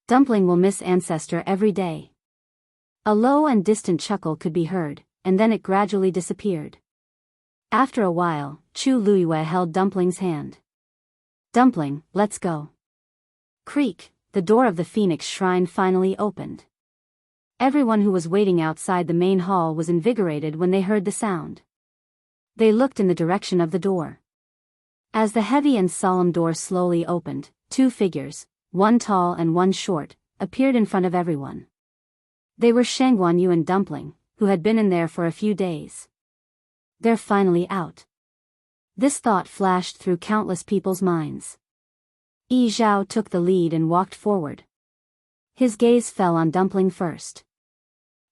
S1: Dumpling will miss Ancestor every day. A low and distant chuckle could be heard, and then it gradually disappeared. After a while, Chu Luiyue held Dumpling's hand. "Dumpling, let's go." Creak, the door of the Phoenix Shrine finally opened. Everyone who was waiting outside the main hall was invigorated when they heard the sound. They looked in the direction of the door. As the heavy and solemn door slowly opened, two figures, one tall and one short, appeared in front of everyone. They were Shang Guanyu and Dumpling, who had been in there for a few days. They're finally out. This thought flashed through countless people's minds. Yi Zhao took the lead and walked forward. His gaze fell on Dumpling first.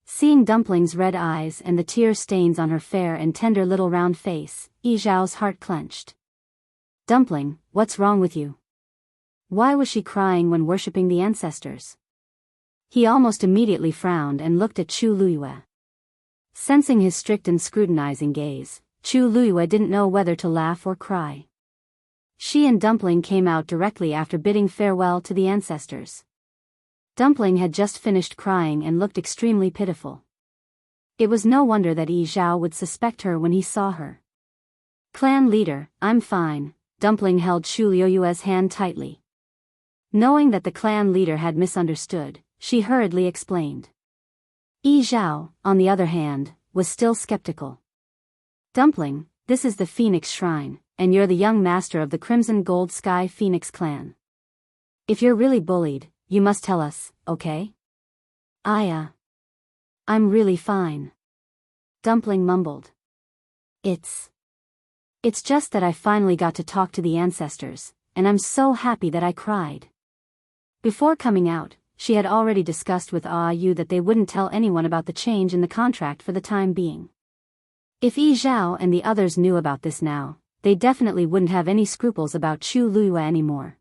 S1: Seeing Dumpling's red eyes and the tear stains on her fair and tender little round face, Yi Zhao's heart clenched. "Dumpling, what's wrong with you? Why was she crying when worshipping the ancestors?" He almost immediately frowned and looked at Chu Luiyue. Sensing his strict and scrutinizing gaze, Chu Luiyue didn't know whether to laugh or cry. She and Dumpling came out directly after bidding farewell to the ancestors. Dumpling had just finished crying and looked extremely pitiful. It was no wonder that Yi Zhao would suspect her when he saw her. "Clan leader, I'm fine." Dumpling held Chu Luiyue's hand tightly. Knowing that the clan leader had misunderstood, she hurriedly explained. Yi Zhao, on the other hand, was still skeptical. "Dumpling, this is the Phoenix Shrine, and you're the young master of the Crimson Gold Sky Phoenix clan. If you're really bullied, you must tell us, okay?" I'm really fine." Dumpling mumbled. It's just that I finally got to talk to the ancestors, and I'm so happy that I cried." Before coming out, she had already discussed with Yu that they wouldn't tell anyone about the change in the contract for the time being. If Yi Zhao and the others knew about this now, they definitely wouldn't have any scruples about Chu Luiyue anymore.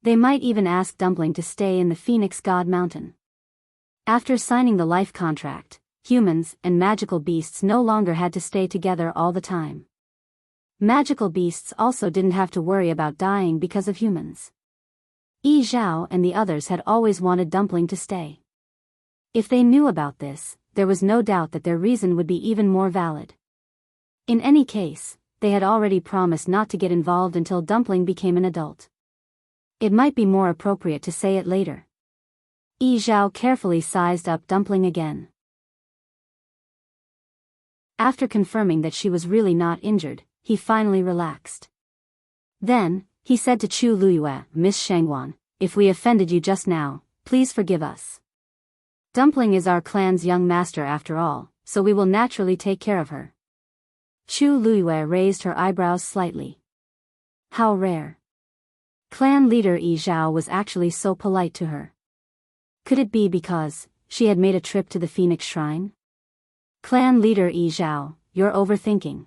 S1: They might even ask Dumpling to stay in the Phoenix God Mountain. After signing the life contract, humans and magical beasts no longer had to stay together all the time. Magical beasts also didn't have to worry about dying because of humans. Yi Zhao and the others had always wanted Dumpling to stay. If they knew about this, there was no doubt that their reason would be even more valid. In any case, they had already promised not to get involved until Dumpling became an adult. It might be more appropriate to say it later. Yi Zhao carefully sized up Dumpling again. After confirming that she was really not injured, he finally relaxed. Then, he said to Chu Luiyue, "Miss Shangguan, if we offended you just now, please forgive us. Dumpling is our clan's young master after all, so we will naturally take care of her." Chu Luiyue raised her eyebrows slightly. How rare. Clan leader Yi Zhao was actually so polite to her. Could it be because she had made a trip to the Phoenix Shrine? "Clan leader Yi Zhao, you're overthinking.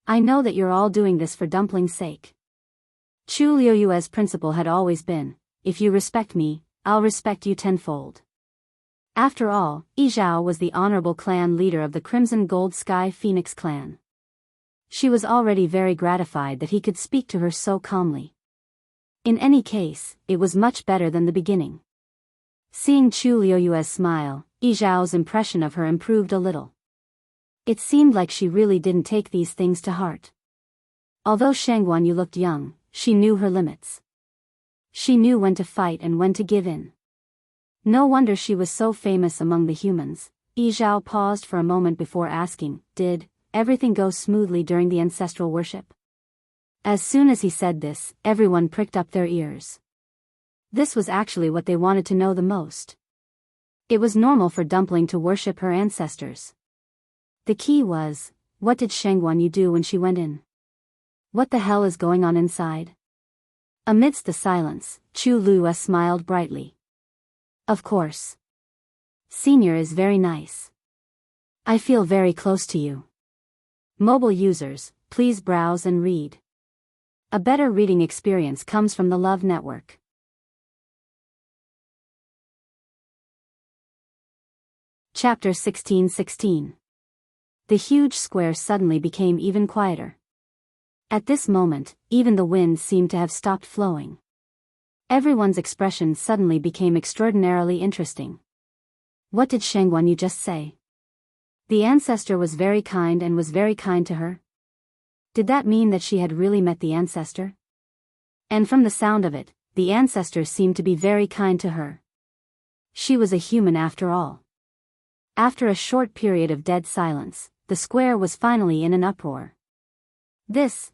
S1: I know that you're all doing this for Dumpling's sake. Chu Luiyue's principle had always been, if you respect me, I'll respect you tenfold." After all, Yi Zhao was the honorable clan leader of the Crimson Gold Sky Phoenix clan. She was already very gratified that he could speak to her so calmly. In any case, it was much better than the beginning. Seeing Chu Luiyue's smile, Yi Zhao's impression of her improved a little. It seemed like she really didn't take these things to heart. Although Shangguanyu looked young, she knew her limits. She knew when to fight and when to give in. No wonder she was so famous among the humans. Yi Zhao paused for a moment before asking, "Did everything go smoothly during the ancestral worship?" As soon as he said this, everyone pricked up their ears. This was actually what they wanted to know the most. It was normal for Dumpling to worship her ancestors. The key was, what did Shangguanyu do when she went in? What the hell is going on inside? Amidst the silence, Chu Luiyue smiled brightly. "Of course. Senior is very nice. I feel very close to you." Mobile users, please browse and read. A better reading experience comes from the Love Network. Chapter 16:16. The huge square suddenly became even quieter. At this moment, even the wind seemed to have stopped flowing. Everyone's expression suddenly became extraordinarily interesting. What did Shangguanyu just say? The ancestor was very kind and was very kind to her, Did that mean that she had really met the ancestor? And from the sound of it, the ancestor seemed to be very kind to her. She was a human after all. After a short period of dead silence, the square was finally in an uproar. This,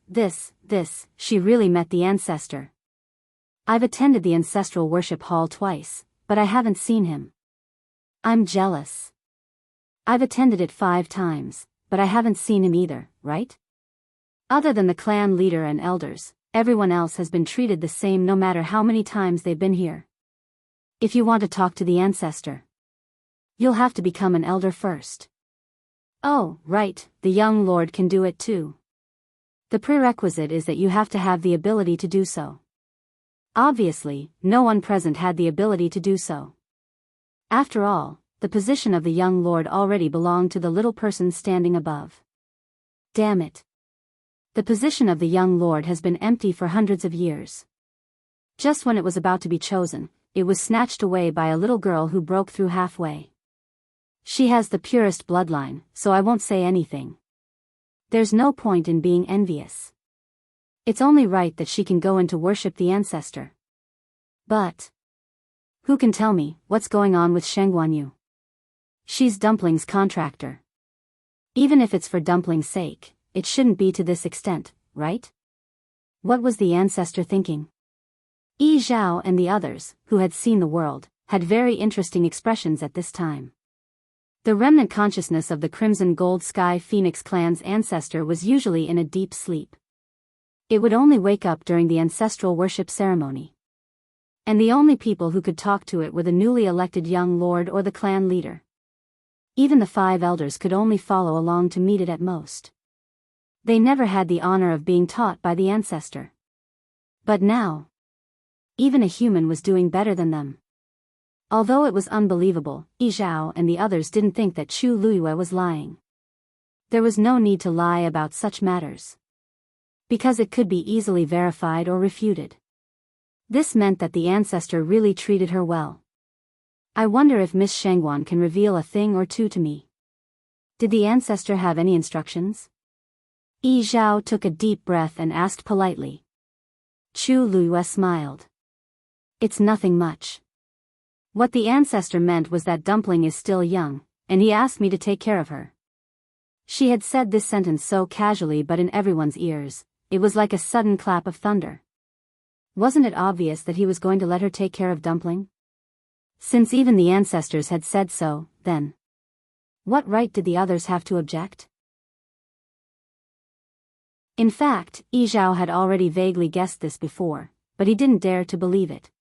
S1: she really met the ancestor. I've attended the ancestral worship hall twice, but I haven't seen him. I'm jealous. I've attended it 5 times, but I haven't seen him either, right? Other than the clan leader and elders, everyone else has been treated the same no matter how many times they've been here. If you want to talk to the ancestor, you'll have to become an elder first. Oh, right, the young lord can do it too. The prerequisite is that you have to have the ability to do so. Obviously, no one present had the ability to do so. After all, the position of the young lord already belonged to the little person standing above. Damn it. The position of the young lord has been empty for hundreds of years. Just when it was about to be chosen, it was snatched away by a little girl who broke through halfway. She has the purest bloodline, so I won't say anything. There's no point in being envious. It's only right that she can go in to worship the ancestor. But who can tell me what's going on with Shengguanyu? She's Dumpling's contractor. Even if it's for Dumpling's sake, it shouldn't be to this extent, right? What was the ancestor thinking? Yi Zhao and the others, who had seen the world, had very interesting expressions at this time. The remnant consciousness of the Crimson Gold Sky Phoenix clan's ancestor was usually in a deep sleep. It would only wake up during the ancestral worship ceremony. And the only people who could talk to it were the newly elected young lord or the clan leader. Even the 5 elders could only follow along to meet it at most. They never had the honor of being taught by the ancestor. But now, even a human was doing better than them. Although it was unbelievable, Yi Zhao and the others didn't think that Chu Luiyue was lying. There was no need to lie about such matters, because it could be easily verified or refuted. This meant that the ancestor really treated her well. I wonder if Miss Shengguan can reveal a thing or two to me. Did the ancestor have any instructions? Yi Zhao took a deep breath and asked politely. Chu Luiyue smiled. It's nothing much. What the ancestor meant was that Dumpling is still young, and he asked me to take care of her. She had said this sentence so casually, but in everyone's ears, it was like a sudden clap of thunder. Wasn't it obvious that he was going to let her take care of Dumpling? Since even the ancestors had said so, then what right did the others have to object? In fact, Yi Zhao had already vaguely guessed this before, but he didn't dare to believe it.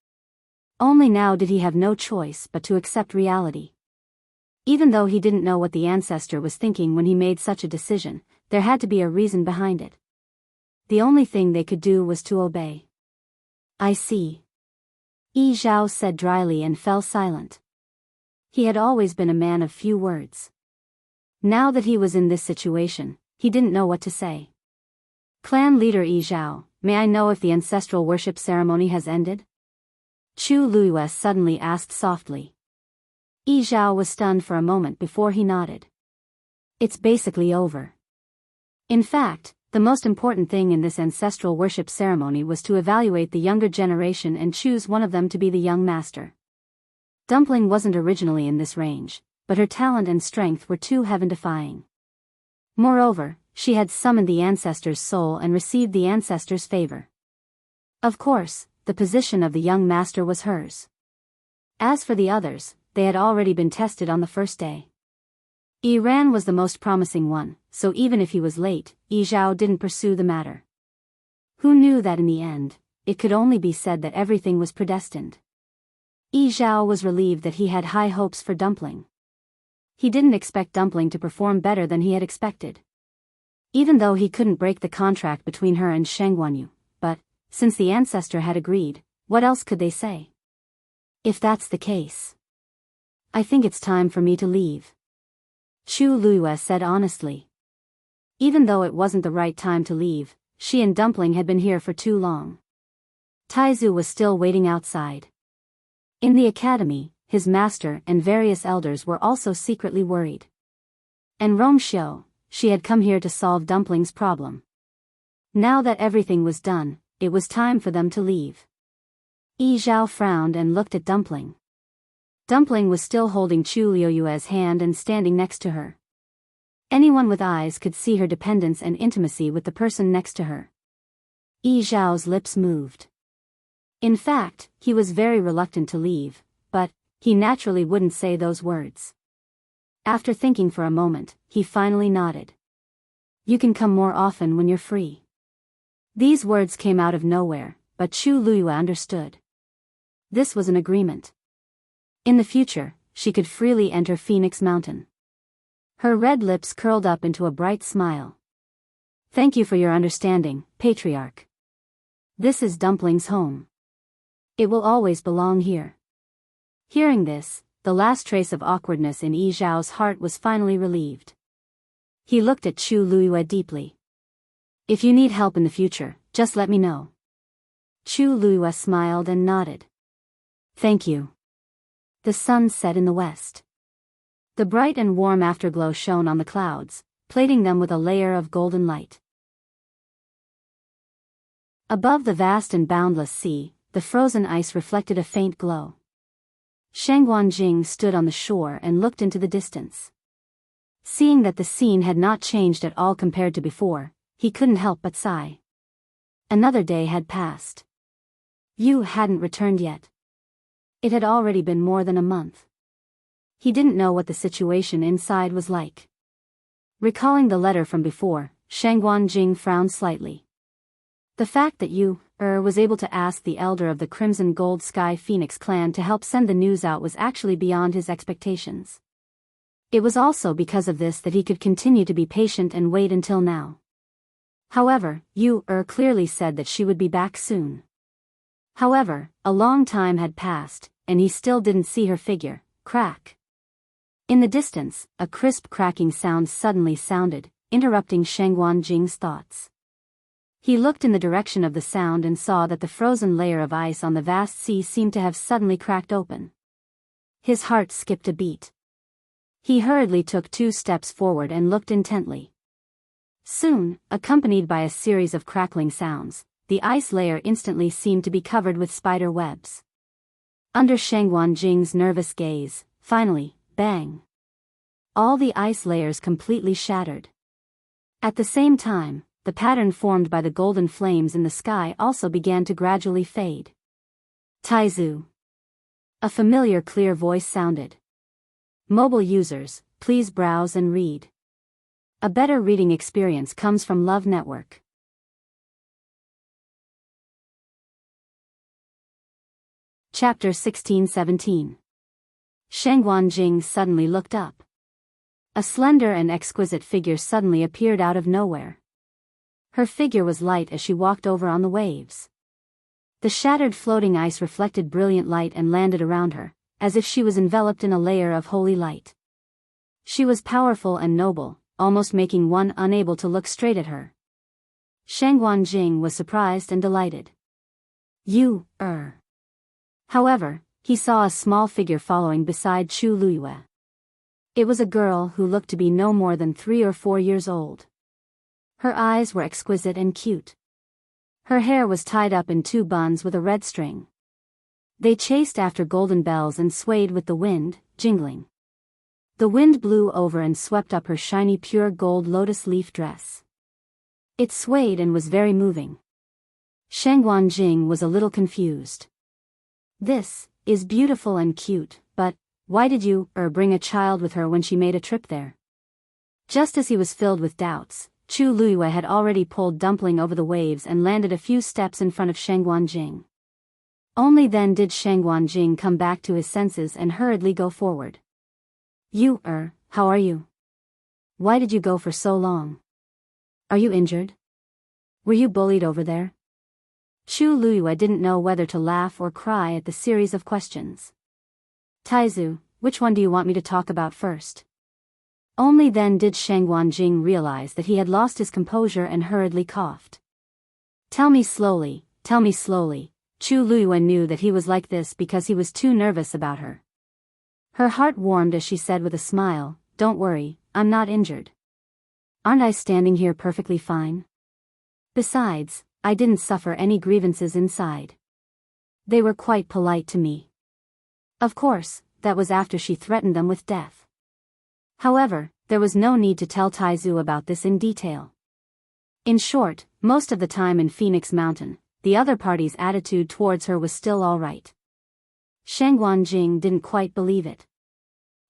S1: Only now did he have no choice but to accept reality. Even though he didn't know what the ancestor was thinking when he made such a decision, there had to be a reason behind it. The only thing they could do was to obey. I see. Yi Zhao said dryly and fell silent. He had always been a man of few words. Now that he was in this situation, he didn't know what to say. Clan leader Yi Zhao, may I know if the ancestral worship ceremony has ended? Chu Luiyue suddenly asked softly. Yi Zhao was stunned for a moment before he nodded. It's basically over. In fact, the most important thing in this ancestral worship ceremony was to evaluate the younger generation and choose one of them to be the young master. Dumpling wasn't originally in this range, but her talent and strength were too heaven-defying. Moreover, she had summoned the ancestor's soul and received the ancestor's favor. Of course, the position of the young master was hers. As for the others, they had already been tested on the first day. Iran was the most promising one, so even if he was late, Yi Zhao didn't pursue the matter. Who knew that in the end, it could only be said that everything was predestined. Yi Zhao was relieved that he had high hopes for Dumpling. He didn't expect Dumpling to perform better than he had expected. Even though he couldn't break the contract between her and Shengguanyu, but, since the ancestor had agreed, what else could they say? If that's the case, I think it's time for me to leave. Chu Luiyue said honestly. Even though it wasn't the right time to leave, she and Dumpling had been here for too long. Taizu was still waiting outside. In the academy, his master and various elders were also secretly worried. And Rongxiu, she had come here to solve Dumpling's problem. Now that everything was done, it was time for them to leave. Yi Zhao frowned and looked at Dumpling. Dumpling was still holding Chu Liuyue's hand and standing next to her. Anyone with eyes could see her dependence and intimacy with the person next to her. Yi Zhao's lips moved. In fact, he was very reluctant to leave, but he naturally wouldn't say those words. After thinking for a moment, he finally nodded. You can come more often when you're free. These words came out of nowhere, but Chu Luyue understood. This was an agreement. In the future, she could freely enter Phoenix Mountain. Her red lips curled up into a bright smile. Thank you for your understanding, Patriarch. This is Dumpling's home. It will always belong here. Hearing this, the last trace of awkwardness in Yi Zhao's heart was finally relieved. He looked at Chu Luyue deeply. If you need help in the future, just let me know. Chu Luyue smiled and nodded. Thank you. The sun set in the west. The bright and warm afterglow shone on the clouds, plating them with a layer of golden light. Above the vast and boundless sea, the frozen ice reflected a faint glow. Shang Guanjing stood on the shore and looked into the distance. Seeing that the scene had not changed at all compared to before, he couldn't help but sigh. Another day had passed. Yu hadn't returned yet. It had already been more than a month. He didn't know what the situation inside was like. Recalling the letter from before, Shang Guanjing frowned slightly. The fact that Yu was able to ask the elder of the Crimson Gold Sky Phoenix clan to help send the news out was actually beyond his expectations. It was also because of this that he could continue to be patient and wait until now. However, Yu clearly said that she would be back soon. However, a long time had passed, and he still didn't see her figure. Crack. In the distance, a crisp cracking sound suddenly sounded, interrupting Shang Guanjing's thoughts. He looked in the direction of the sound and saw that the frozen layer of ice on the vast sea seemed to have suddenly cracked open. His heart skipped a beat. He hurriedly took 2 steps forward and looked intently. Soon, accompanied by a series of crackling sounds, the ice layer instantly seemed to be covered with spider webs. Under Shang Guanjing's nervous gaze, finally, bang! All the ice layers completely shattered. At the same time, the pattern formed by the golden flames in the sky also began to gradually fade. Taizu. A familiar clear voice sounded. Mobile users, please browse and read. A better reading experience comes from Love Network. Chapter 16-17. Shang Guanjing suddenly looked up. A slender and exquisite figure suddenly appeared out of nowhere. Her figure was light as she walked over on the waves. The shattered floating ice reflected brilliant light and landed around her, as if she was enveloped in a layer of holy light. She was powerful and noble, almost making one unable to look straight at her. Shang Guanjing was surprised and delighted. You. However, he saw a small figure following beside Chu Luyue. It was a girl who looked to be no more than 3 or 4 years old. Her eyes were exquisite and cute. Her hair was tied up in 2 buns with a red string. They chased after golden bells and swayed with the wind, jingling. The wind blew over and swept up her shiny pure gold lotus leaf dress. It swayed and was very moving. Shang Guanjing was a little confused. This is beautiful and cute, but why did you bring a child with her when she made a trip there? Just as he was filled with doubts, Chu Luyue had already pulled Dumpling over the waves and landed a few steps in front of Shang Guanjing. Only then did Shang Guanjing come back to his senses and hurriedly go forward. You, how are you? Why did you go for so long? Are you injured? Were you bullied over there? Chu Luyue didn't know whether to laugh or cry at the series of questions. Taizu, which one do you want me to talk about first? Only then did Shang Guanjing realize that he had lost his composure and hurriedly coughed. Tell me slowly, tell me slowly. Chu Luyue knew that he was like this because he was too nervous about her. Her heart warmed as she said with a smile, don't worry, I'm not injured. Aren't I standing here perfectly fine? Besides, I didn't suffer any grievances inside. They were quite polite to me. Of course, that was after she threatened them with death. However, there was no need to tell Taizu about this in detail. In short, most of the time in Phoenix Mountain, the other party's attitude towards her was still all right. Shang Guanjing didn't quite believe it.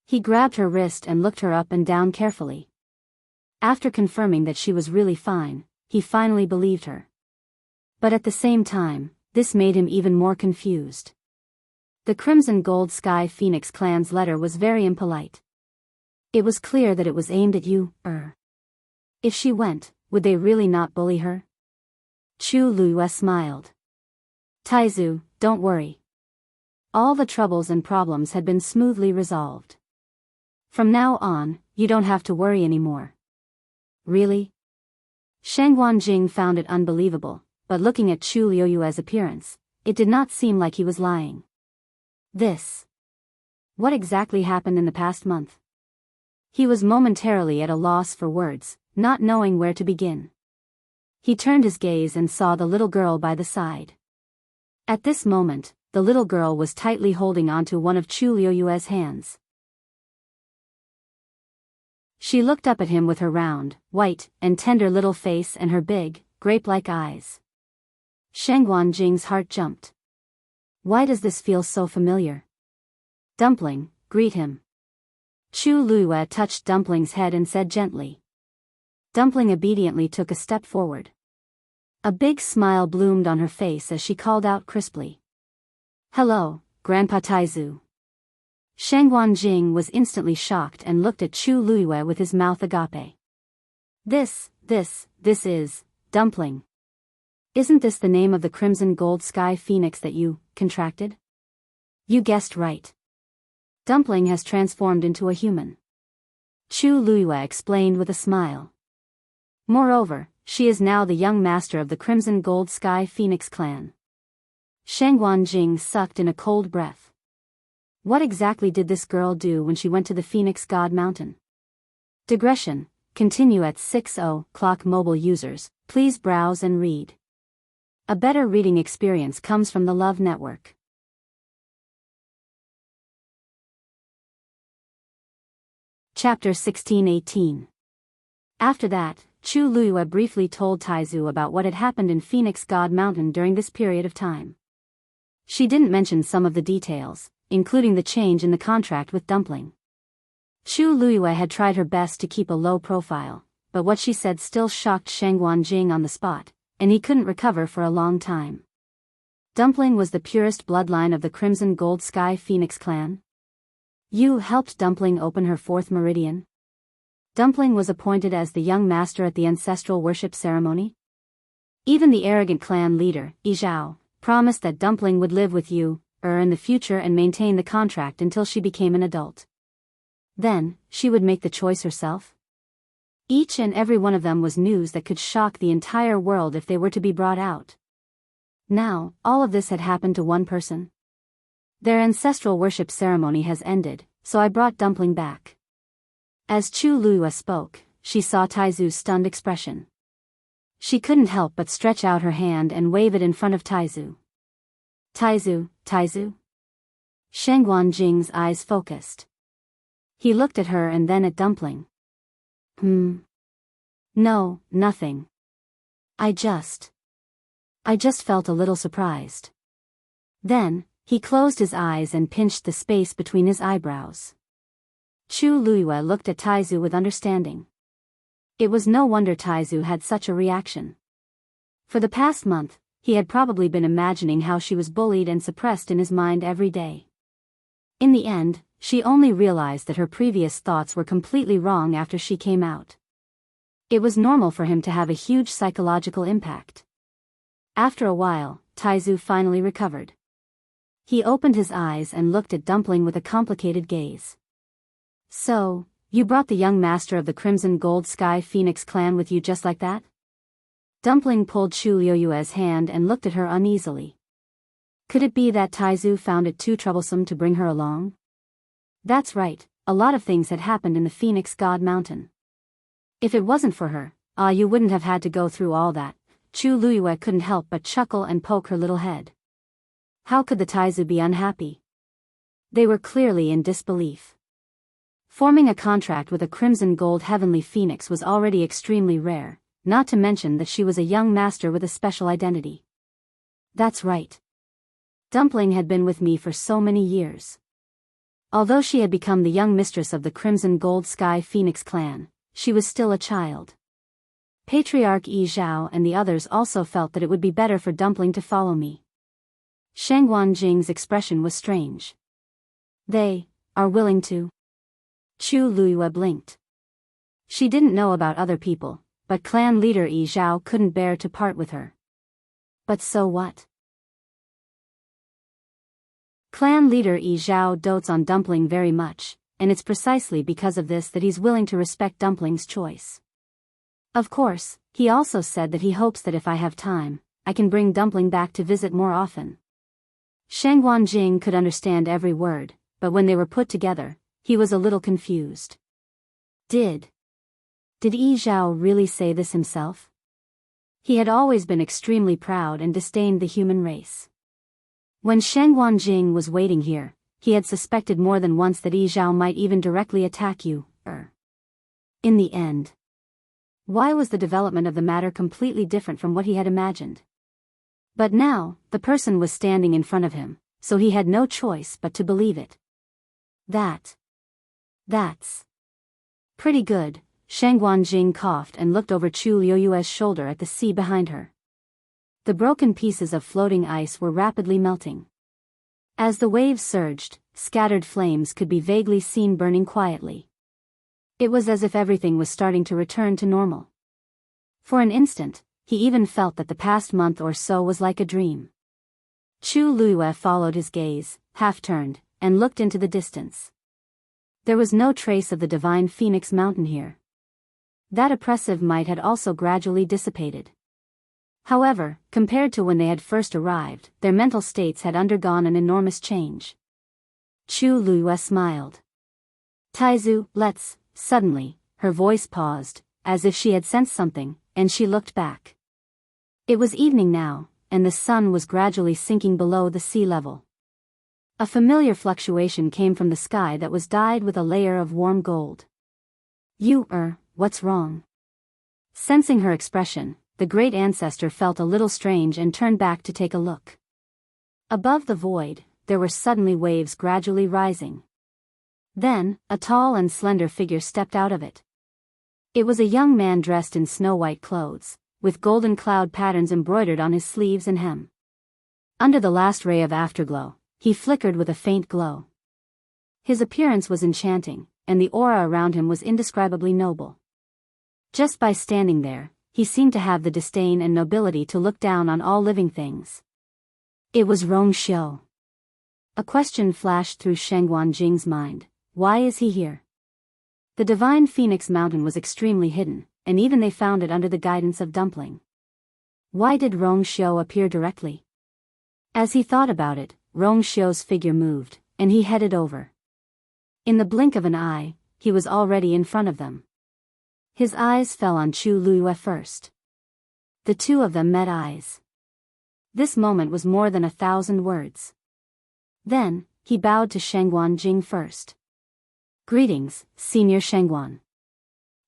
S1: He grabbed her wrist and looked her up and down carefully. After confirming that she was really fine, he finally believed her. But at the same time, this made him even more confused. The Crimson Gold Sky Phoenix clan's letter was very impolite. It was clear that it was aimed at you, If she went, would they really not bully her? Chu Luyue smiled. Taizu, don't worry. All the troubles and problems had been smoothly resolved. From now on, you don't have to worry anymore. Really? Shang Guanjing found it unbelievable, but looking at Chu Luyue's appearance, it did not seem like he was lying. What exactly happened in the past month? He was momentarily at a loss for words, not knowing where to begin. He turned his gaze and saw the little girl by the side. At this moment, the little girl was tightly holding onto one of Chu Luyue's hands. She looked up at him with her round, white, and tender little face and her big, grape-like eyes. Shang Guanjing's heart jumped. Why does this feel so familiar? Dumpling, greet him. Chu Luyue touched Dumpling's head and said gently. Dumpling obediently took a step forward. A big smile bloomed on her face as she called out crisply. Hello, Grandpa Taizu. Shang Guanjing was instantly shocked and looked at Chu Luyue with his mouth agape. This is, Dumpling. Isn't this the name of the Crimson Gold Sky Phoenix that you contracted? You guessed right. Dumpling has transformed into a human. Chu Luyue explained with a smile. Moreover, she is now the young master of the Crimson Gold Sky Phoenix clan. Shang Guanjing sucked in a cold breath. What exactly did this girl do when she went to the Phoenix God Mountain? Digression. Continue at 6:00 mobile users, please browse and read. A better reading experience comes from the Love Network. Chapter 16-18. After that, Chu Luyue briefly told Taizu about what had happened in Phoenix God Mountain during this period of time. She didn't mention some of the details, including the change in the contract with Dumpling. Chu Luyue had tried her best to keep a low profile, but what she said still shocked Shang Guanjing on the spot, and he couldn't recover for a long time. Dumpling was the purest bloodline of the Crimson Gold Sky Phoenix clan. You helped Dumpling open her fourth meridian? Dumpling was appointed as the young master at the ancestral worship ceremony? Even the arrogant clan leader, Zhao, promised that Dumpling would live with you, in the future and maintain the contract until she became an adult. Then, she would make the choice herself? Each and every one of them was news that could shock the entire world if they were to be brought out. Now, all of this had happened to one person. Their ancestral worship ceremony has ended, so I brought Dumpling back. As Chu Luyue spoke, she saw Taizu's stunned expression. She couldn't help but stretch out her hand and wave it in front of Taizu. Taizu? Shang Guanjing's eyes focused. He looked at her and then at Dumpling. No, nothing. I just felt a little surprised. Then, he closed his eyes and pinched the space between his eyebrows. Chu Luyue looked at Taizu with understanding. It was no wonder Taizu had such a reaction. For the past month, he had probably been imagining how she was bullied and suppressed in his mind every day. In the end, she only realized that her previous thoughts were completely wrong after she came out. It was normal for him to have a huge psychological impact. After a while, Taizu finally recovered. He opened his eyes and looked at Dumpling with a complicated gaze. So, you brought the young master of the Crimson Gold Sky Phoenix clan with you just like that? Dumpling pulled Chu Luyue's hand and looked at her uneasily. Could it be that Taizu found it too troublesome to bring her along? That's right, a lot of things had happened in the Phoenix God Mountain. If it wasn't for her, you wouldn't have had to go through all that. Chu Luyue couldn't help but chuckle and poke her little head. How could the Taizu be unhappy? They were clearly in disbelief. Forming a contract with a crimson gold heavenly phoenix was already extremely rare, not to mention that she was a young master with a special identity. That's right. Dumpling had been with me for so many years. Although she had become the young mistress of the Crimson Gold Sky Phoenix clan, she was still a child. Patriarch Yi Zhao and the others also felt that it would be better for Dumpling to follow me. Shang Wanjing's expression was strange. They are willing to? Chu Luyue blinked. She didn't know about other people, but clan leader Yi Zhao couldn't bear to part with her. But so what? Clan leader Yi Zhao dotes on Dumpling very much, and it's precisely because of this that he's willing to respect Dumpling's choice. Of course, he also said that he hopes that if I have time, I can bring Dumpling back to visit more often. Shang Wanjing could understand every word, but when they were put together, he was a little confused. Did Yi Zhao really say this himself? He had always been extremely proud and disdained the human race. When Shang Wanjing was waiting here, he had suspected more than once that Yi Zhao might even directly attack you, In the end, why was the development of the matter completely different from what he had imagined? But now, the person was standing in front of him, so he had no choice but to believe it. That's pretty good. Shang Wanjing coughed and looked over Chu Liyue's shoulder at the sea behind her. The broken pieces of floating ice were rapidly melting. As the waves surged, scattered flames could be vaguely seen burning quietly. It was as if everything was starting to return to normal. For an instant, he even felt that the past month or so was like a dream. Chu Luyue followed his gaze, half-turned, and looked into the distance. There was no trace of the divine Phoenix Mountain here. That oppressive might had also gradually dissipated. However, compared to when they had first arrived, their mental states had undergone an enormous change. Chu Luyue smiled. Taizu, let's. Suddenly, her voice paused, as if she had sensed something, and she looked back. It was evening now, and the sun was gradually sinking below the sea level. A familiar fluctuation came from the sky that was dyed with a layer of warm gold. What's wrong? Sensing her expression, the great ancestor felt a little strange and turned back to take a look. Above the void, there were suddenly waves gradually rising. Then, a tall and slender figure stepped out of it. It was a young man dressed in snow-white clothes, with golden cloud patterns embroidered on his sleeves and hem. Under the last ray of afterglow, he flickered with a faint glow. His appearance was enchanting, and the aura around him was indescribably noble. Just by standing there, he seemed to have the disdain and nobility to look down on all living things. It was Rongxiu. A question flashed through Shang Wanjing's mind. Why is he here? The divine Phoenix Mountain was extremely hidden, and even they found it under the guidance of Dumpling. Why did Rongxiu appear directly? As he thought about it, Rongxiu's figure moved, and he headed over. In the blink of an eye, he was already in front of them. His eyes fell on Chu Luyue first. The two of them met eyes. This moment was more than 1,000 words. Then, he bowed to Shang Wanjing first. Greetings, Senior Shangguan.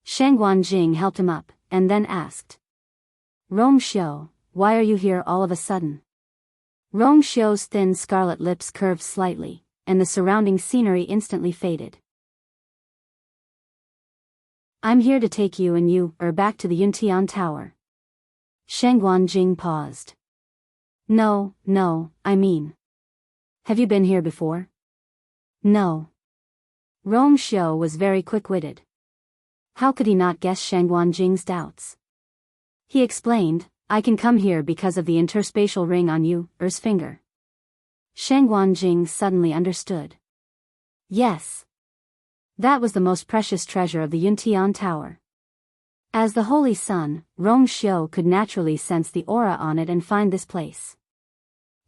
S1: Shang Wanjing helped him up, and then asked. Rongxiu, why are you here all of a sudden? Rongxiu's thin scarlet lips curved slightly, and the surrounding scenery instantly faded. I'm here to take you and you back to the Yuntian Tower. Shang Wanjing paused. No, I mean. Have you been here before? No. Rongxiu was very quick-witted. How could he not guess Shang Wanjing's doubts? He explained, I can come here because of the interspatial ring on Yu's finger. Shang Wanjing suddenly understood. Yes. That was the most precious treasure of the Yuntian Tower. As the Holy Sun, Rongxiu could naturally sense the aura on it and find this place.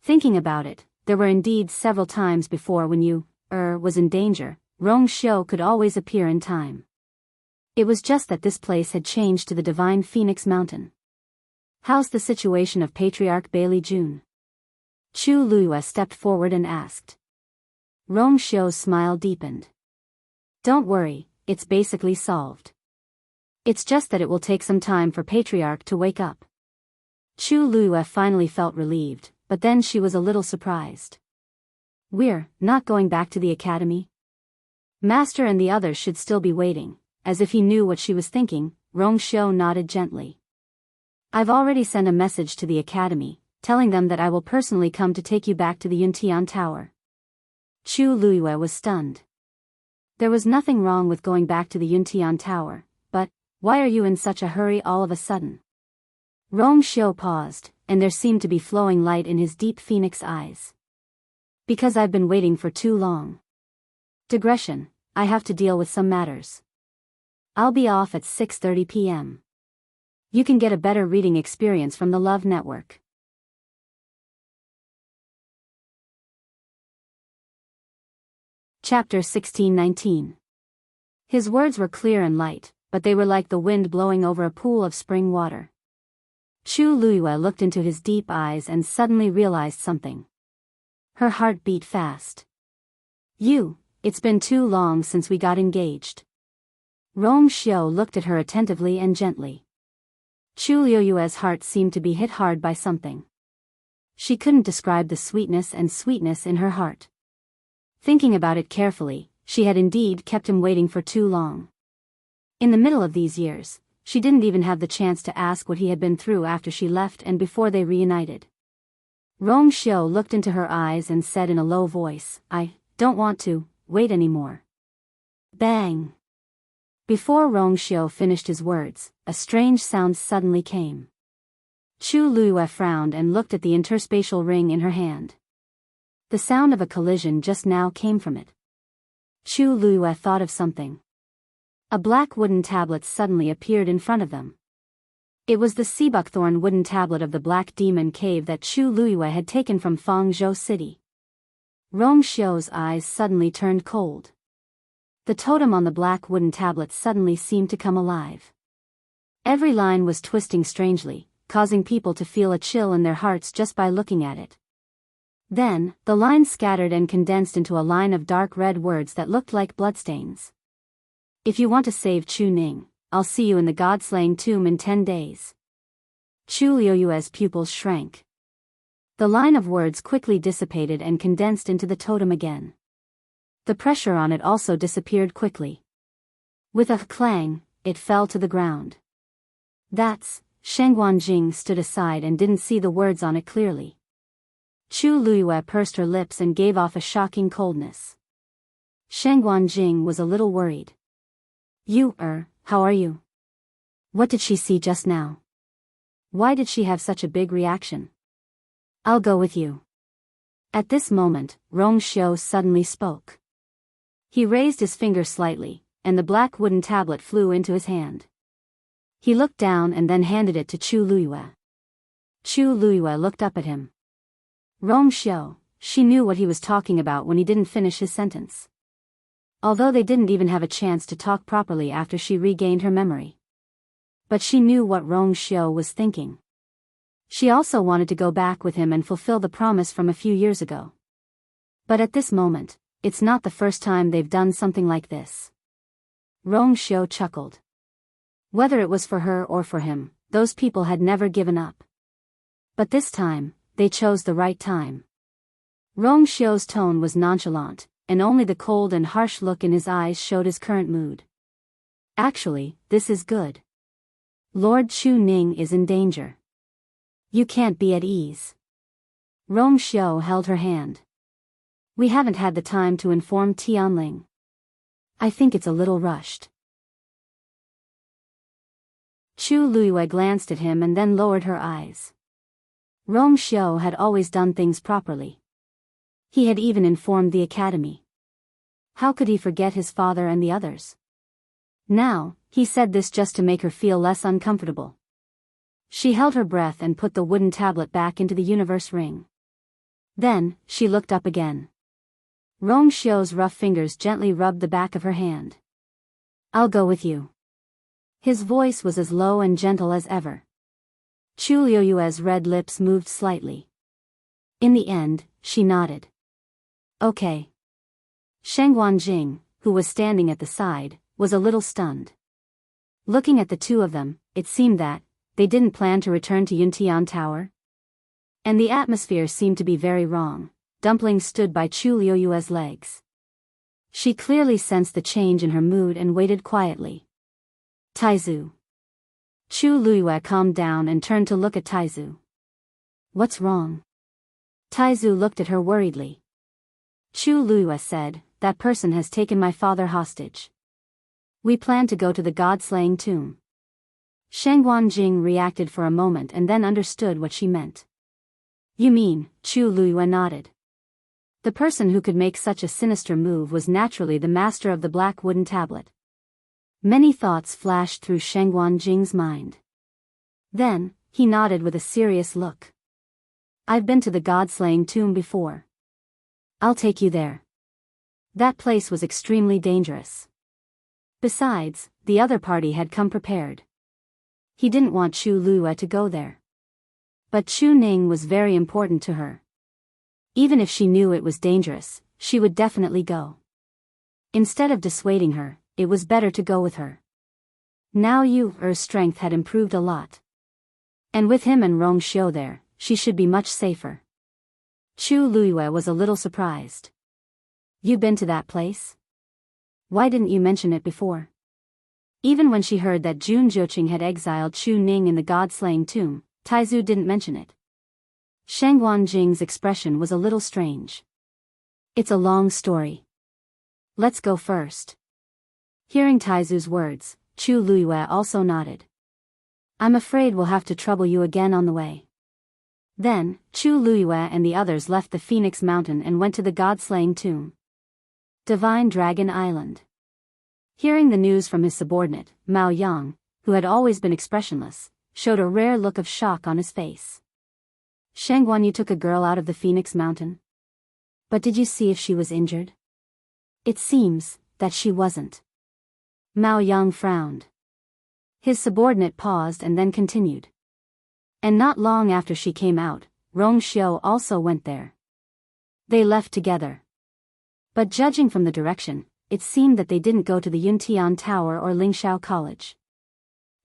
S1: Thinking about it, there were indeed several times before when Yu was in danger, Rongxiu could always appear in time. It was just that this place had changed to the divine Phoenix Mountain. How's the situation of Patriarch Bailey Jun? Chu Luiyue stepped forward and asked. Rong Xiu's smile deepened. Don't worry, it's basically solved. It's just that it will take some time for Patriarch to wake up. Chu Luiyue finally felt relieved, but then she was a little surprised. We're not going back to the academy? Master and the others should still be waiting. As if he knew what she was thinking, Rong Xiu nodded gently. I've already sent a message to the academy, telling them that I will personally come to take you back to the Yuntian Tower. Chu Luiyue was stunned. There was nothing wrong with going back to the Yuntian Tower, but why are you in such a hurry all of a sudden? Rong Xiu paused, and there seemed to be flowing light in his deep phoenix eyes. Because I've been waiting for too long. Digression, I have to deal with some matters. I'll be off at 6:30 p.m. You can get a better reading experience from the Love Network. Chapter 1619. His words were clear and light, but they were like the wind blowing over a pool of spring water. Chu Luiyue looked into his deep eyes and suddenly realized something. Her heart beat fast. It's been too long since we got engaged. Rong Xiu looked at her attentively and gently. Chu Luiyue's heart seemed to be hit hard by something. She couldn't describe the sweetness in her heart. Thinking about it carefully, she had indeed kept him waiting for too long. In the middle of these years, she didn't even have the chance to ask what he had been through after she left and before they reunited. Rong Xiu looked into her eyes and said in a low voice, I don't want to wait anymore. Bang! Before Rong Xiu finished his words, a strange sound suddenly came. Chu Luiyue frowned and looked at the interspatial ring in her hand. The sound of a collision just now came from it. Chu Luiyue thought of something. A black wooden tablet suddenly appeared in front of them. It was the seabuckthorn wooden tablet of the Black Demon Cave that Chu Luiyue had taken from Fangzhou City. Rong Xiu's eyes suddenly turned cold. The totem on the black wooden tablet suddenly seemed to come alive. Every line was twisting strangely, causing people to feel a chill in their hearts just by looking at it. Then, the lines scattered and condensed into a line of dark red words that looked like bloodstains. If you want to save Chu Ning, I'll see you in the God-slaying tomb in 10 days. Chu Luiyue's pupils shrank. The line of words quickly dissipated and condensed into the totem again. The pressure on it also disappeared quickly. With a clang, it fell to the ground. Sheng Guanjing stood aside and didn't see the words on it clearly. Chu Luiyue pursed her lips and gave off a shocking coldness. Sheng Guanjing was a little worried. How are you? What did she see just now? Why did she have such a big reaction? I'll go with you. At this moment, Rong Xiu suddenly spoke. He raised his finger slightly, and the black wooden tablet flew into his hand. He looked down and then handed it to Chu Luiyue. Chu Luiyue looked up at him. Rong Xiu, she knew what he was talking about when he didn't finish his sentence. Although they didn't even have a chance to talk properly after she regained her memory. But she knew what Rong Xiu was thinking. She also wanted to go back with him and fulfill the promise from a few years ago. But at this moment, it's not the first time they've done something like this. Rong Xiu chuckled. Whether it was for her or for him, those people had never given up. But this time, they chose the right time. Rong Xiu's tone was nonchalant, and only the cold and harsh look in his eyes showed his current mood. Actually, this is good. Lord Chu Ning is in danger. You can't be at ease. Rong Xiu held her hand. We haven't had the time to inform Tianling. I think it's a little rushed. Chu Luiyue glanced at him and then lowered her eyes. Rong Xiu had always done things properly. He had even informed the academy. How could he forget his father and the others? Now, he said this just to make her feel less uncomfortable. She held her breath and put the wooden tablet back into the universe ring. Then, she looked up again. Rong Xiu's rough fingers gently rubbed the back of her hand. I'll go with you. His voice was as low and gentle as ever. Chu Liuyue's red lips moved slightly. In the end, she nodded. Okay. Sheng Wanjing, who was standing at the side, was a little stunned. Looking at the two of them, it seemed that they didn't plan to return to Yuntian Tower. And the atmosphere seemed to be very wrong. Dumpling stood by Chu Liuyue's legs. She clearly sensed the change in her mood and waited quietly. Taizu. Chu Liyue calmed down and turned to look at Taizu. What's wrong? Taizu looked at her worriedly. Chu Liyue said, that person has taken my father hostage. We plan to go to the god-slaying tomb. Sheng Wanjing reacted for a moment and then understood what she meant. You mean? Chu Liyue nodded. The person who could make such a sinister move was naturally the master of the black wooden tablet. Many thoughts flashed through Sheng Wanjing's mind. Then, he nodded with a serious look. I've been to the god-slaying tomb before. I'll take you there. That place was extremely dangerous. Besides, the other party had come prepared. He didn't want Chu Liyue to go there. But Chu Ning was very important to her. Even if she knew it was dangerous, she would definitely go. Instead of dissuading her, it was better to go with her. Now Yu's strength had improved a lot. And with him and Rong Xiu there, she should be much safer. Chu Liyue was a little surprised. You been to that place? Why didn't you mention it before? Even when she heard that Jun Zhuoqing had exiled Chu Ning in the god-slaying tomb, Taizu didn't mention it. Sheng Wanjing's expression was a little strange. It's a long story. Let's go first. Hearing Taizu's words, Chu Liyue also nodded. I'm afraid we'll have to trouble you again on the way. Then, Chu Liyue and the others left the Phoenix Mountain and went to the god-slaying tomb. Divine Dragon Island. Hearing the news from his subordinate, Mao Yang, who had always been expressionless, showed a rare look of shock on his face. Sheng Guan, you took a girl out of the Phoenix Mountain? But did you see if she was injured? It seems that she wasn't. Mao Yang frowned. His subordinate paused and then continued. And not long after she came out, Rong Xiu also went there. They left together. But judging from the direction, it seemed that they didn't go to the Yuntian Tower or Lingxiao College.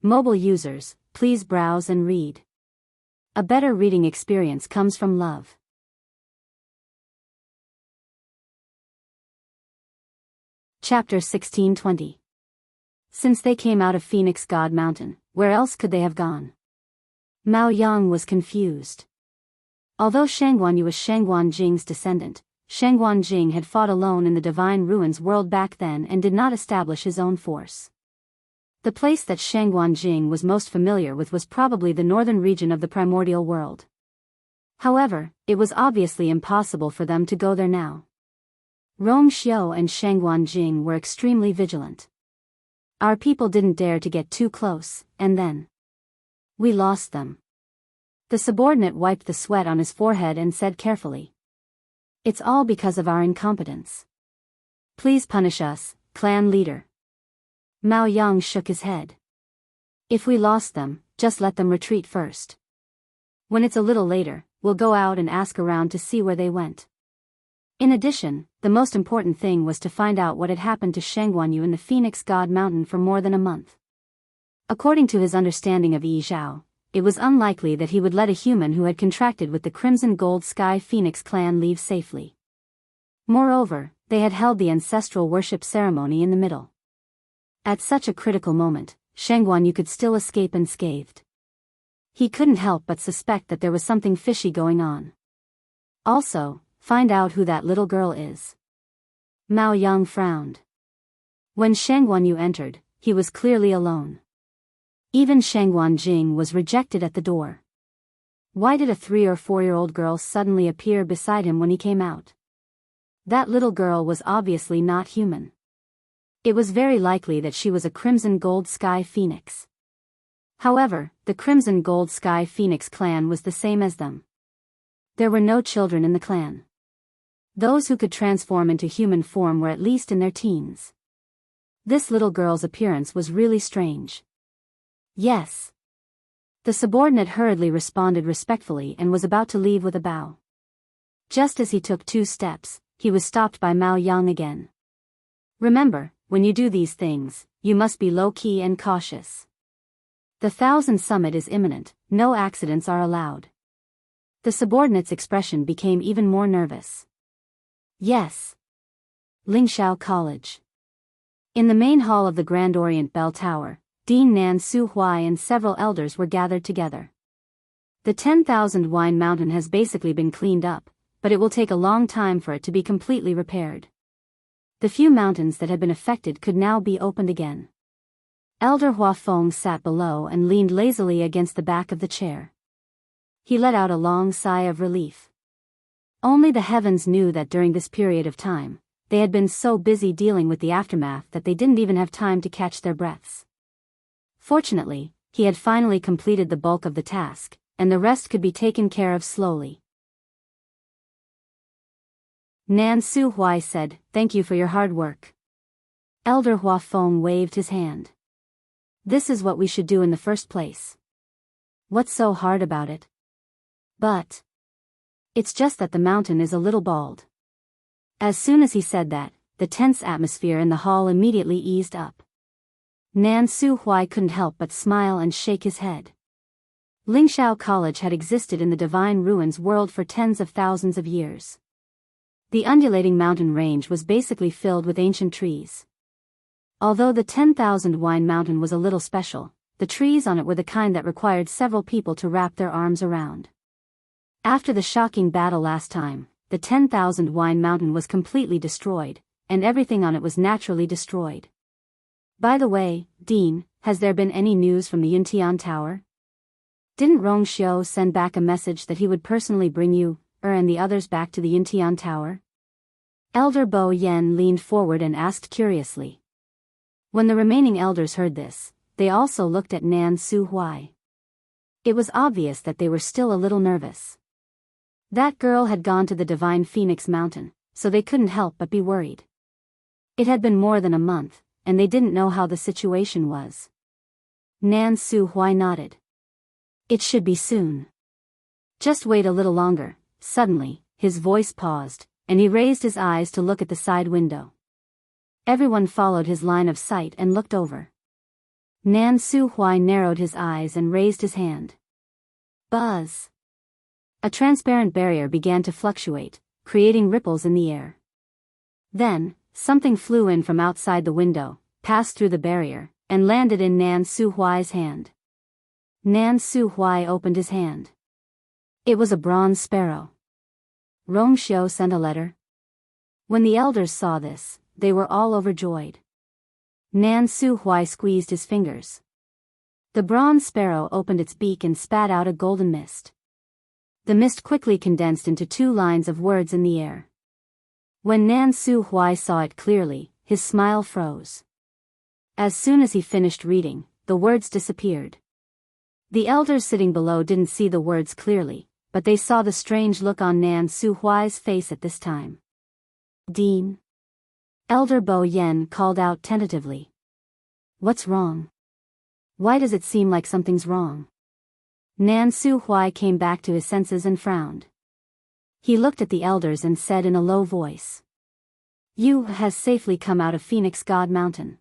S1: Mobile users, please browse and read. A better reading experience comes from love. Chapter 1620. Since they came out of Phoenix God Mountain, where else could they have gone? Mao Yang was confused. Although Sheng Guanyu was Sheng Wanjing's descendant, Sheng Wanjing had fought alone in the Divine Ruins world back then and did not establish his own force. The place that Sheng Wanjing was most familiar with was probably the northern region of the primordial world. However, it was obviously impossible for them to go there now. Rong Xiu and Sheng Wanjing were extremely vigilant. Our people didn't dare to get too close, and then we lost them. The subordinate wiped the sweat on his forehead and said carefully. It's all because of our incompetence. Please punish us, clan leader. Mao Yang shook his head. If we lost them, just let them retreat first. When it's a little later, we'll go out and ask around to see where they went. In addition, the most important thing was to find out what had happened to Sheng Guanyu in the Phoenix God Mountain for more than a month. According to his understanding of Yi Zhao, it was unlikely that he would let a human who had contracted with the Crimson Gold Sky Phoenix clan leave safely. Moreover, they had held the ancestral worship ceremony in the middle. At such a critical moment, Sheng Guanyu could still escape unscathed. He couldn't help but suspect that there was something fishy going on. Also, find out who that little girl is. Mao Yang frowned. When Sheng Guanyu entered, he was clearly alone. Even Sheng Wanjing was rejected at the door. Why did a 3 or 4-year-old girl suddenly appear beside him when he came out? That little girl was obviously not human. It was very likely that she was a Crimson Gold Sky Phoenix. However, the Crimson Gold Sky Phoenix clan was the same as them. There were no children in the clan. Those who could transform into human form were at least in their teens. This little girl's appearance was really strange. Yes. The subordinate hurriedly responded respectfully and was about to leave with a bow. Just as he took 2 steps, he was stopped by Mao Yang again. Remember, when you do these things, you must be low-key and cautious. The 1000 summit is imminent, no accidents are allowed. The subordinate's expression became even more nervous. Yes. Lingxiao College. In the main hall of the Grand Orient Bell Tower, Dean Nan Su Huai and several elders were gathered together. The 10,000 wine mountain has basically been cleaned up, but it will take a long time for it to be completely repaired. The few mountains that had been affected could now be opened again. Elder Hua Feng sat below and leaned lazily against the back of the chair. He let out a long sigh of relief. Only the heavens knew that during this period of time, they had been so busy dealing with the aftermath that they didn't even have time to catch their breaths. Fortunately, he had finally completed the bulk of the task, and the rest could be taken care of slowly. Nan Su Huai said, "Thank you for your hard work." Elder Hua Feng waved his hand. "This is what we should do in the first place. What's so hard about it? But it's just that the mountain is a little bald." As soon as he said that, the tense atmosphere in the hall immediately eased up. Nan Su Huai couldn't help but smile and shake his head. Lingxiao College had existed in the Divine Ruins world for tens of thousands of years. The undulating mountain range was basically filled with ancient trees. Although the 10,000 wine mountain was a little special, the trees on it were the kind that required several people to wrap their arms around. After the shocking battle last time, the 10,000 wine mountain was completely destroyed, and everything on it was naturally destroyed. By the way, Dean, has there been any news from the Yuntian Tower? Didn't Rong Xiu send back a message that he would personally bring you, and the others back to the Yuntian Tower? Elder Bo Yen leaned forward and asked curiously. When the remaining elders heard this, they also looked at Nan Su Huai. It was obvious that they were still a little nervous. That girl had gone to the Divine Phoenix Mountain, so they couldn't help but be worried. It had been more than a month, and they didn't know how the situation was. Nan Su Huai nodded. "It should be soon. Just wait a little longer." Suddenly, his voice paused, and he raised his eyes to look at the side window. Everyone followed his line of sight and looked over. Nan Su Huai narrowed his eyes and raised his hand. Buzz! A transparent barrier began to fluctuate, creating ripples in the air. Then, something flew in from outside the window, passed through the barrier, and landed in Nan Su Huai's hand. Nan Su Huai opened his hand. It was a bronze sparrow. Rong Xiu sent a letter. When the elders saw this, they were all overjoyed. Nan Su Huai squeezed his fingers. The bronze sparrow opened its beak and spat out a golden mist. The mist quickly condensed into 2 lines of words in the air. When Nan Su Huai saw it clearly, his smile froze. As soon as he finished reading, the words disappeared. The elders sitting below didn't see the words clearly, but they saw the strange look on Nan Su Huai's face at this time. "Dean?" Elder Bo Yen called out tentatively. "What's wrong? Why does it seem like something's wrong?" Nan Su Huai came back to his senses and frowned. He looked at the elders and said in a low voice. "You has safely come out of Phoenix God Mountain."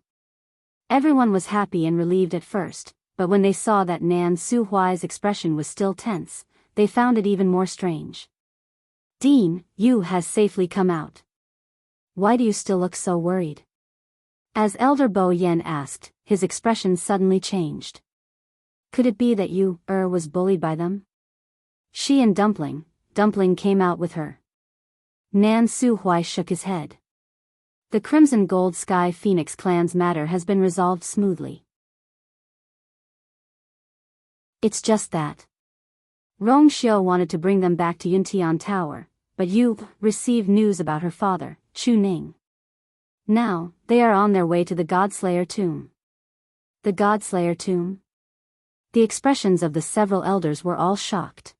S1: Everyone was happy and relieved at first, but when they saw that Nan Su Huai's expression was still tense, they found it even more strange. "Dean, you has safely come out. Why do you still look so worried?" As Elder Bo Yen asked, his expression suddenly changed. "Could it be that you, was bullied by them?" She and Dumpling came out with her. Nan Su Huai shook his head. The Crimson Gold Sky Phoenix clan's matter has been resolved smoothly. It's just that Rong Xiu wanted to bring them back to Yuntian Tower, but you received news about her father, Chu Ning. Now, they are on their way to the Godslayer tomb. The Godslayer tomb? The expressions of the several elders were all shocked.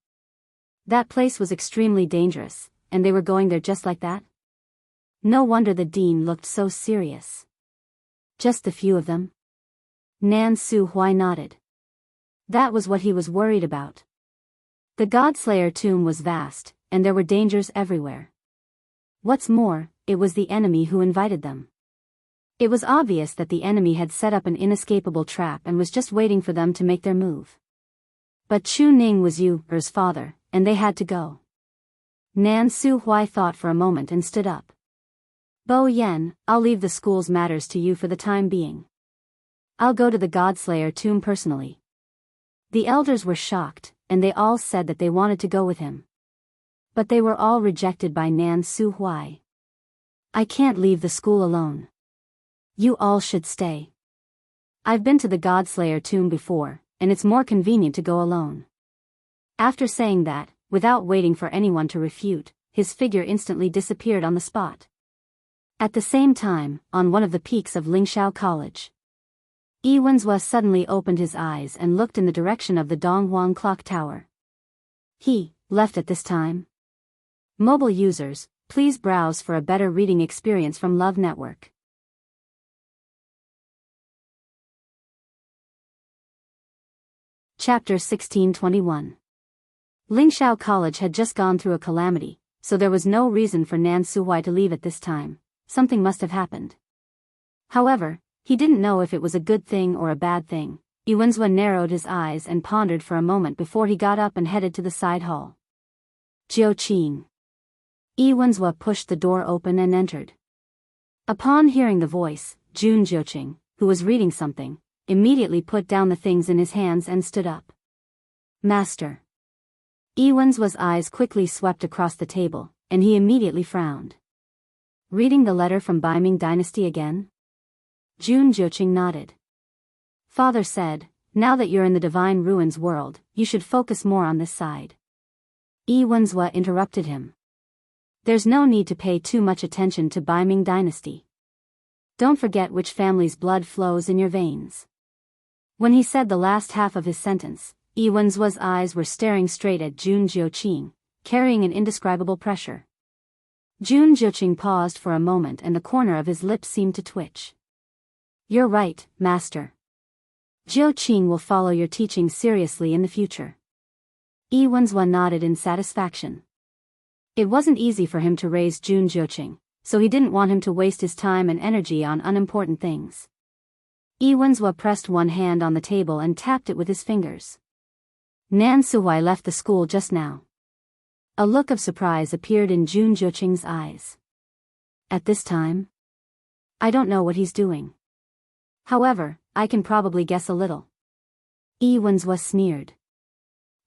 S1: That place was extremely dangerous, and they were going there just like that? No wonder the dean looked so serious. Just the few of them? Nan Su Huai nodded. That was what he was worried about. The Godslayer tomb was vast, and there were dangers everywhere. What's more, it was the enemy who invited them. It was obvious that the enemy had set up an inescapable trap and was just waiting for them to make their move. But Chu Ning was Yu's father, and they had to go. Nan Su Huai thought for a moment and stood up. Bo Yen, I'll leave the school's matters to you for the time being. I'll go to the Godslayer tomb personally. The elders were shocked, and they all said that they wanted to go with him. But they were all rejected by Nan Su Huai. I can't leave the school alone. You all should stay. I've been to the Godslayer tomb before, and it's more convenient to go alone. After saying that, without waiting for anyone to refute, his figure instantly disappeared on the spot. At the same time, on one of the peaks of Lingxiao College, Yi Wenzhua suddenly opened his eyes and looked in the direction of the Donghuang clock tower. He left at this time? Mobile users, please browse for a better reading experience from Love Network. Chapter 1621. Lingxiao College had just gone through a calamity, so there was no reason for Nan Suhuai to leave at this time. Something must have happened. However, he didn't know if it was a good thing or a bad thing. Yi Wenzhua narrowed his eyes and pondered for a moment before he got up and headed to the side hall. Jiao Qing. Yi Wenzhua pushed the door open and entered. Upon hearing the voice, Jun Jiuqing, who was reading something, immediately put down the things in his hands and stood up. Master. Yi Wenzhua's eyes quickly swept across the table, and he immediately frowned. Reading the letter from Biming Dynasty again? Jun Jiuqing nodded. Father said, now that you're in the Divine Ruins world, you should focus more on this side. Yi Wenzhua interrupted him. There's no need to pay too much attention to Biming Dynasty. Don't forget which family's blood flows in your veins. When he said the last half of his sentence, Yi Wenzhua's eyes were staring straight at Jun Jiuqing, carrying an indescribable pressure. Jun Jiuqing paused for a moment and the corner of his lips seemed to twitch. You're right, Master. Jiuqing will follow your teaching seriously in the future. Yi Wenzhua nodded in satisfaction. It wasn't easy for him to raise Jun Jiuqing, so he didn't want him to waste his time and energy on unimportant things. Yi Wenzhua pressed one hand on the table and tapped it with his fingers. Nan Suhuai left the school just now. A look of surprise appeared in Jun Jiuqing's eyes. At this time? I don't know what he's doing. However, I can probably guess a little. Yi Wenzhua sneered.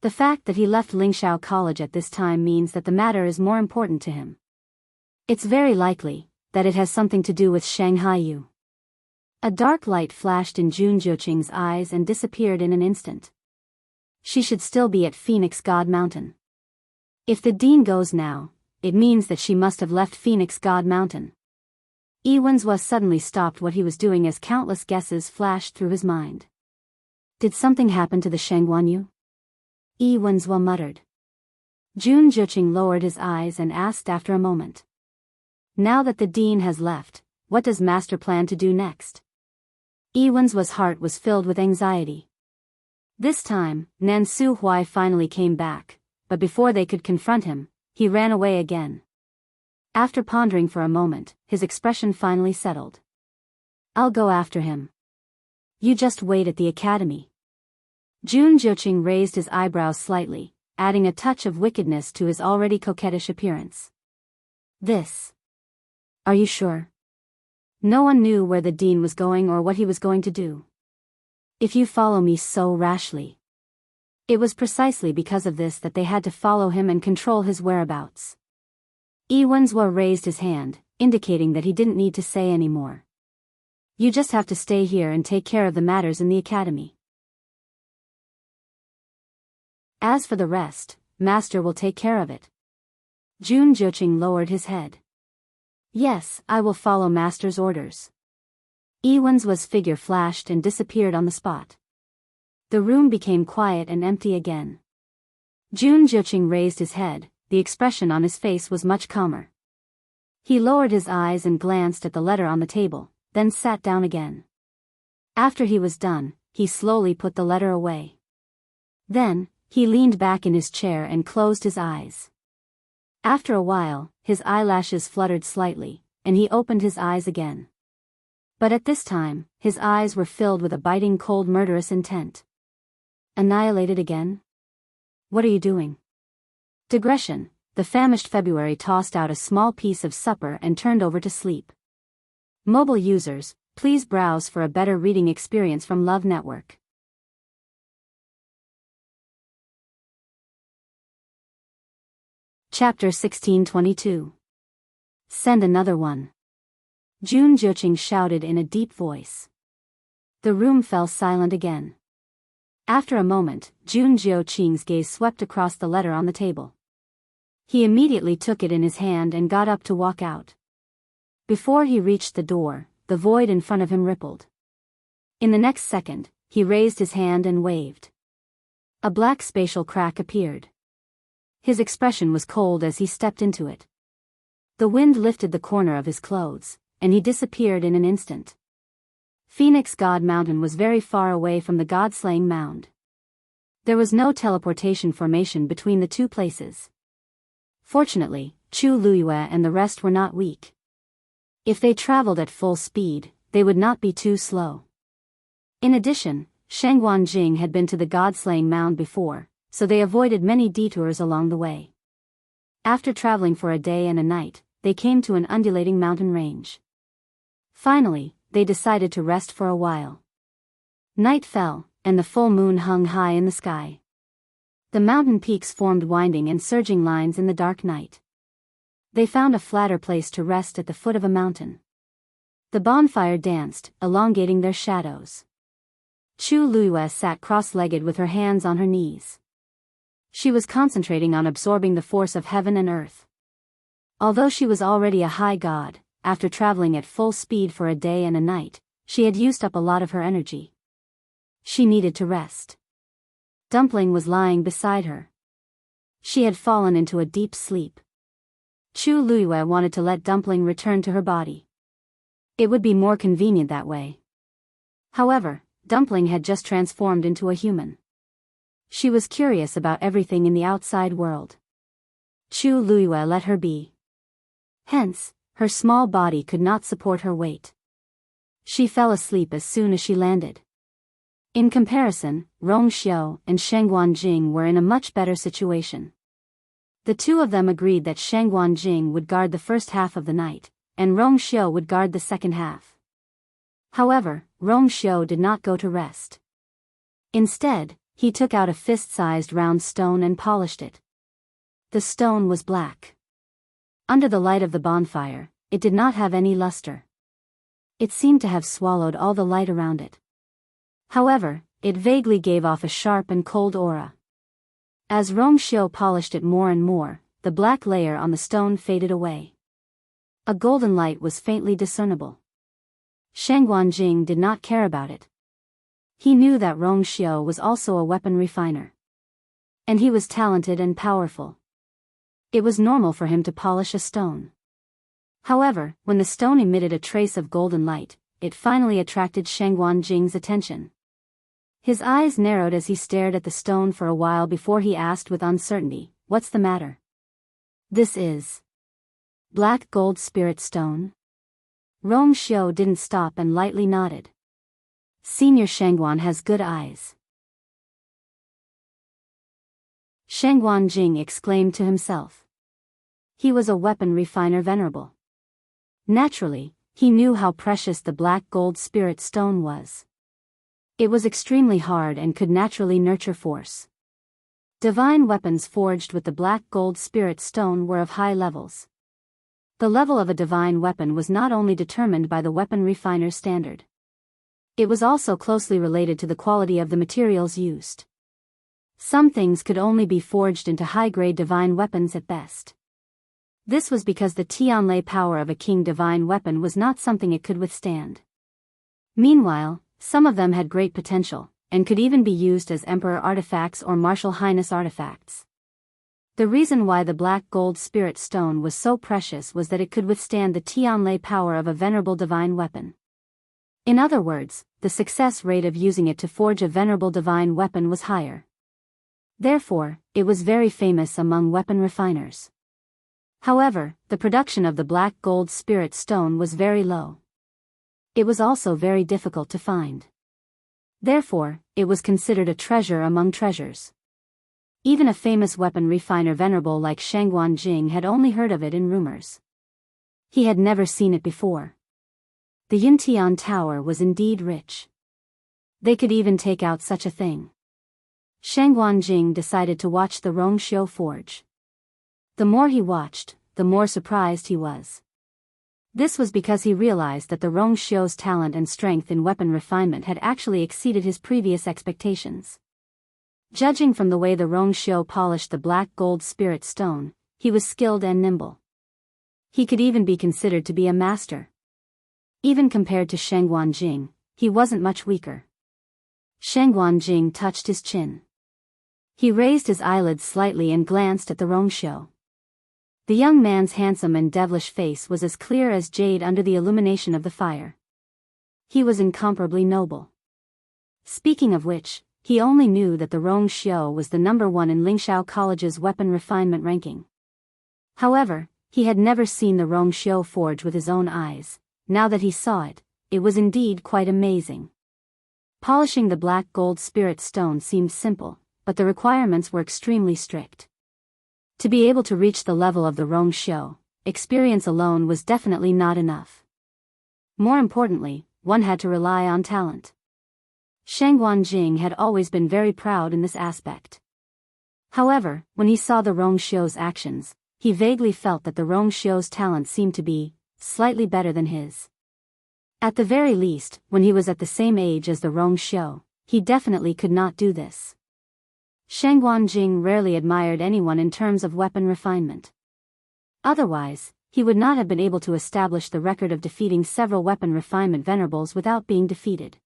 S1: The fact that he left Lingxiao College at this time means that the matter is more important to him. It's very likely that it has something to do with Shanghai Yu. A dark light flashed in Jun Jiuqing's eyes and disappeared in an instant. She should still be at Phoenix God Mountain. If the dean goes now, it means that she must have left Phoenix God Mountain. Yi Wenzhua suddenly stopped what he was doing as countless guesses flashed through his mind. Did something happen to the Shangguanyu? Yi Wenzhua muttered. Jun Jiuqing lowered his eyes and asked after a moment. Now that the dean has left, what does Master plan to do next? Yi Wenzhua's heart was filled with anxiety. This time, Nan Su Huai finally came back, but before they could confront him, he ran away again. After pondering for a moment, his expression finally settled. I'll go after him. You just wait at the academy. Jun Jiuqing raised his eyebrows slightly, adding a touch of wickedness to his already coquettish appearance. This. Are you sure? No one knew where the dean was going or what he was going to do. If you follow me so rashly. It was precisely because of this that they had to follow him and control his whereabouts. Yi Wenzhua raised his hand, indicating that he didn't need to say any more. You just have to stay here and take care of the matters in the academy. As for the rest, Master will take care of it. Jun Jiuqing lowered his head. Yes, I will follow Master's orders. Yi Wenzhua's figure flashed and disappeared on the spot. The room became quiet and empty again. Jun Jiuqing raised his head, the expression on his face was much calmer. He lowered his eyes and glanced at the letter on the table, then sat down again. After he was done, he slowly put the letter away. Then, he leaned back in his chair and closed his eyes. After a while, his eyelashes fluttered slightly, and he opened his eyes again. But at this time, his eyes were filled with a biting cold murderous intent. Annihilated again? What are you doing? Digression. The famished February tossed out a small piece of supper and turned over to sleep. Mobile users, please browse for a better reading experience from Love Network. Chapter 1622. Send another one. Jun Jiuqing shouted in a deep voice. The room fell silent again. After a moment, Jun Jiuqing's gaze swept across the letter on the table. He immediately took it in his hand and got up to walk out. Before he reached the door, the void in front of him rippled. In the next second, he raised his hand and waved. A black spatial crack appeared. His expression was cold as he stepped into it. The wind lifted the corner of his clothes, and he disappeared in an instant. Phoenix God Mountain was very far away from the God-slaying mound. There was no teleportation formation between the two places. Fortunately, Chu Luiyue and the rest were not weak. If they traveled at full speed, they would not be too slow. In addition, Shangguan Jing had been to the God-slaying mound before, so they avoided many detours along the way. After traveling for a day and a night, they came to an undulating mountain range. Finally, they decided to rest for a while. Night fell, and the full moon hung high in the sky. The mountain peaks formed winding and surging lines in the dark night. They found a flatter place to rest at the foot of a mountain. The bonfire danced, elongating their shadows. Chu Luiyue sat cross-legged with her hands on her knees. She was concentrating on absorbing the force of heaven and earth. Although she was already a high god, after traveling at full speed for a day and a night, she had used up a lot of her energy. She needed to rest. Dumpling was lying beside her. She had fallen into a deep sleep. Chu Luiyue wanted to let Dumpling return to her body. It would be more convenient that way. However, Dumpling had just transformed into a human. She was curious about everything in the outside world. Chu Luiyue let her be. Hence, her small body could not support her weight. She fell asleep as soon as she landed. In comparison, Rong Xiu and Shangguan Jing were in a much better situation. The two of them agreed that Shangguan Jing would guard the first half of the night, and Rong Xiu would guard the second half. However, Rong Xiu did not go to rest. Instead, he took out a fist-sized round stone and polished it. The stone was black. Under the light of the bonfire, it did not have any luster. It seemed to have swallowed all the light around it. However, it vaguely gave off a sharp and cold aura. As Rong Xiu polished it more and more, the black layer on the stone faded away. A golden light was faintly discernible. Shangguan Jing did not care about it. He knew that Rong Xiu was also a weapon refiner. And he was talented and powerful. It was normal for him to polish a stone. However, when the stone emitted a trace of golden light, it finally attracted Shangguan Jing's attention. His eyes narrowed as he stared at the stone for a while before he asked with uncertainty, "What's the matter?" "This is black gold spirit stone?" Rong Xiu didn't stop and lightly nodded. "Senior Shangguan has good eyes." Shangguan Jing exclaimed to himself. He was a weapon refiner venerable. Naturally, he knew how precious the black gold spirit stone was. It was extremely hard and could naturally nurture force. Divine weapons forged with the black gold spirit stone were of high levels. The level of a divine weapon was not only determined by the weapon refiner's standard. It was also closely related to the quality of the materials used. Some things could only be forged into high-grade divine weapons at best. This was because the Tianlei power of a king divine weapon was not something it could withstand. Meanwhile, some of them had great potential, and could even be used as emperor artifacts or martial highness artifacts. The reason why the black gold spirit stone was so precious was that it could withstand the Tianlei power of a venerable divine weapon. In other words, the success rate of using it to forge a venerable divine weapon was higher. Therefore, it was very famous among weapon refiners. However, the production of the black gold spirit stone was very low. It was also very difficult to find. Therefore, it was considered a treasure among treasures. Even a famous weapon refiner venerable like Shangguan Jing had only heard of it in rumors. He had never seen it before. The Yuntian Tower was indeed rich. They could even take out such a thing. Shangguan Jing decided to watch the Rongxiu forge. The more he watched, the more surprised he was. This was because he realized that the Rongxiu's talent and strength in weapon refinement had actually exceeded his previous expectations. Judging from the way the Rongxiu polished the black gold spirit stone, he was skilled and nimble. He could even be considered to be a master. Even compared to Shangguan Jing, he wasn't much weaker. Shangguan Jing touched his chin. He raised his eyelids slightly and glanced at the Rongxiu. The young man's handsome and devilish face was as clear as jade under the illumination of the fire. He was incomparably noble. Speaking of which, he only knew that the Rongxiu was the number 1 in Lingxiao College's weapon refinement ranking. However, he had never seen the Rongxiu forge with his own eyes. Now that he saw it, it was indeed quite amazing. Polishing the black gold spirit stone seemed simple, but the requirements were extremely strict. To be able to reach the level of the Rongxiu, experience alone was definitely not enough. More importantly, one had to rely on talent. Shangguan Jing had always been very proud in this aspect. However, when he saw the Rongxiu's actions, he vaguely felt that the Rongxiu's talent seemed to be slightly better than his. At the very least, when he was at the same age as the Rongxiu, he definitely could not do this. Shangguan Jing rarely admired anyone in terms of weapon refinement. Otherwise, he would not have been able to establish the record of defeating several weapon refinement venerables without being defeated.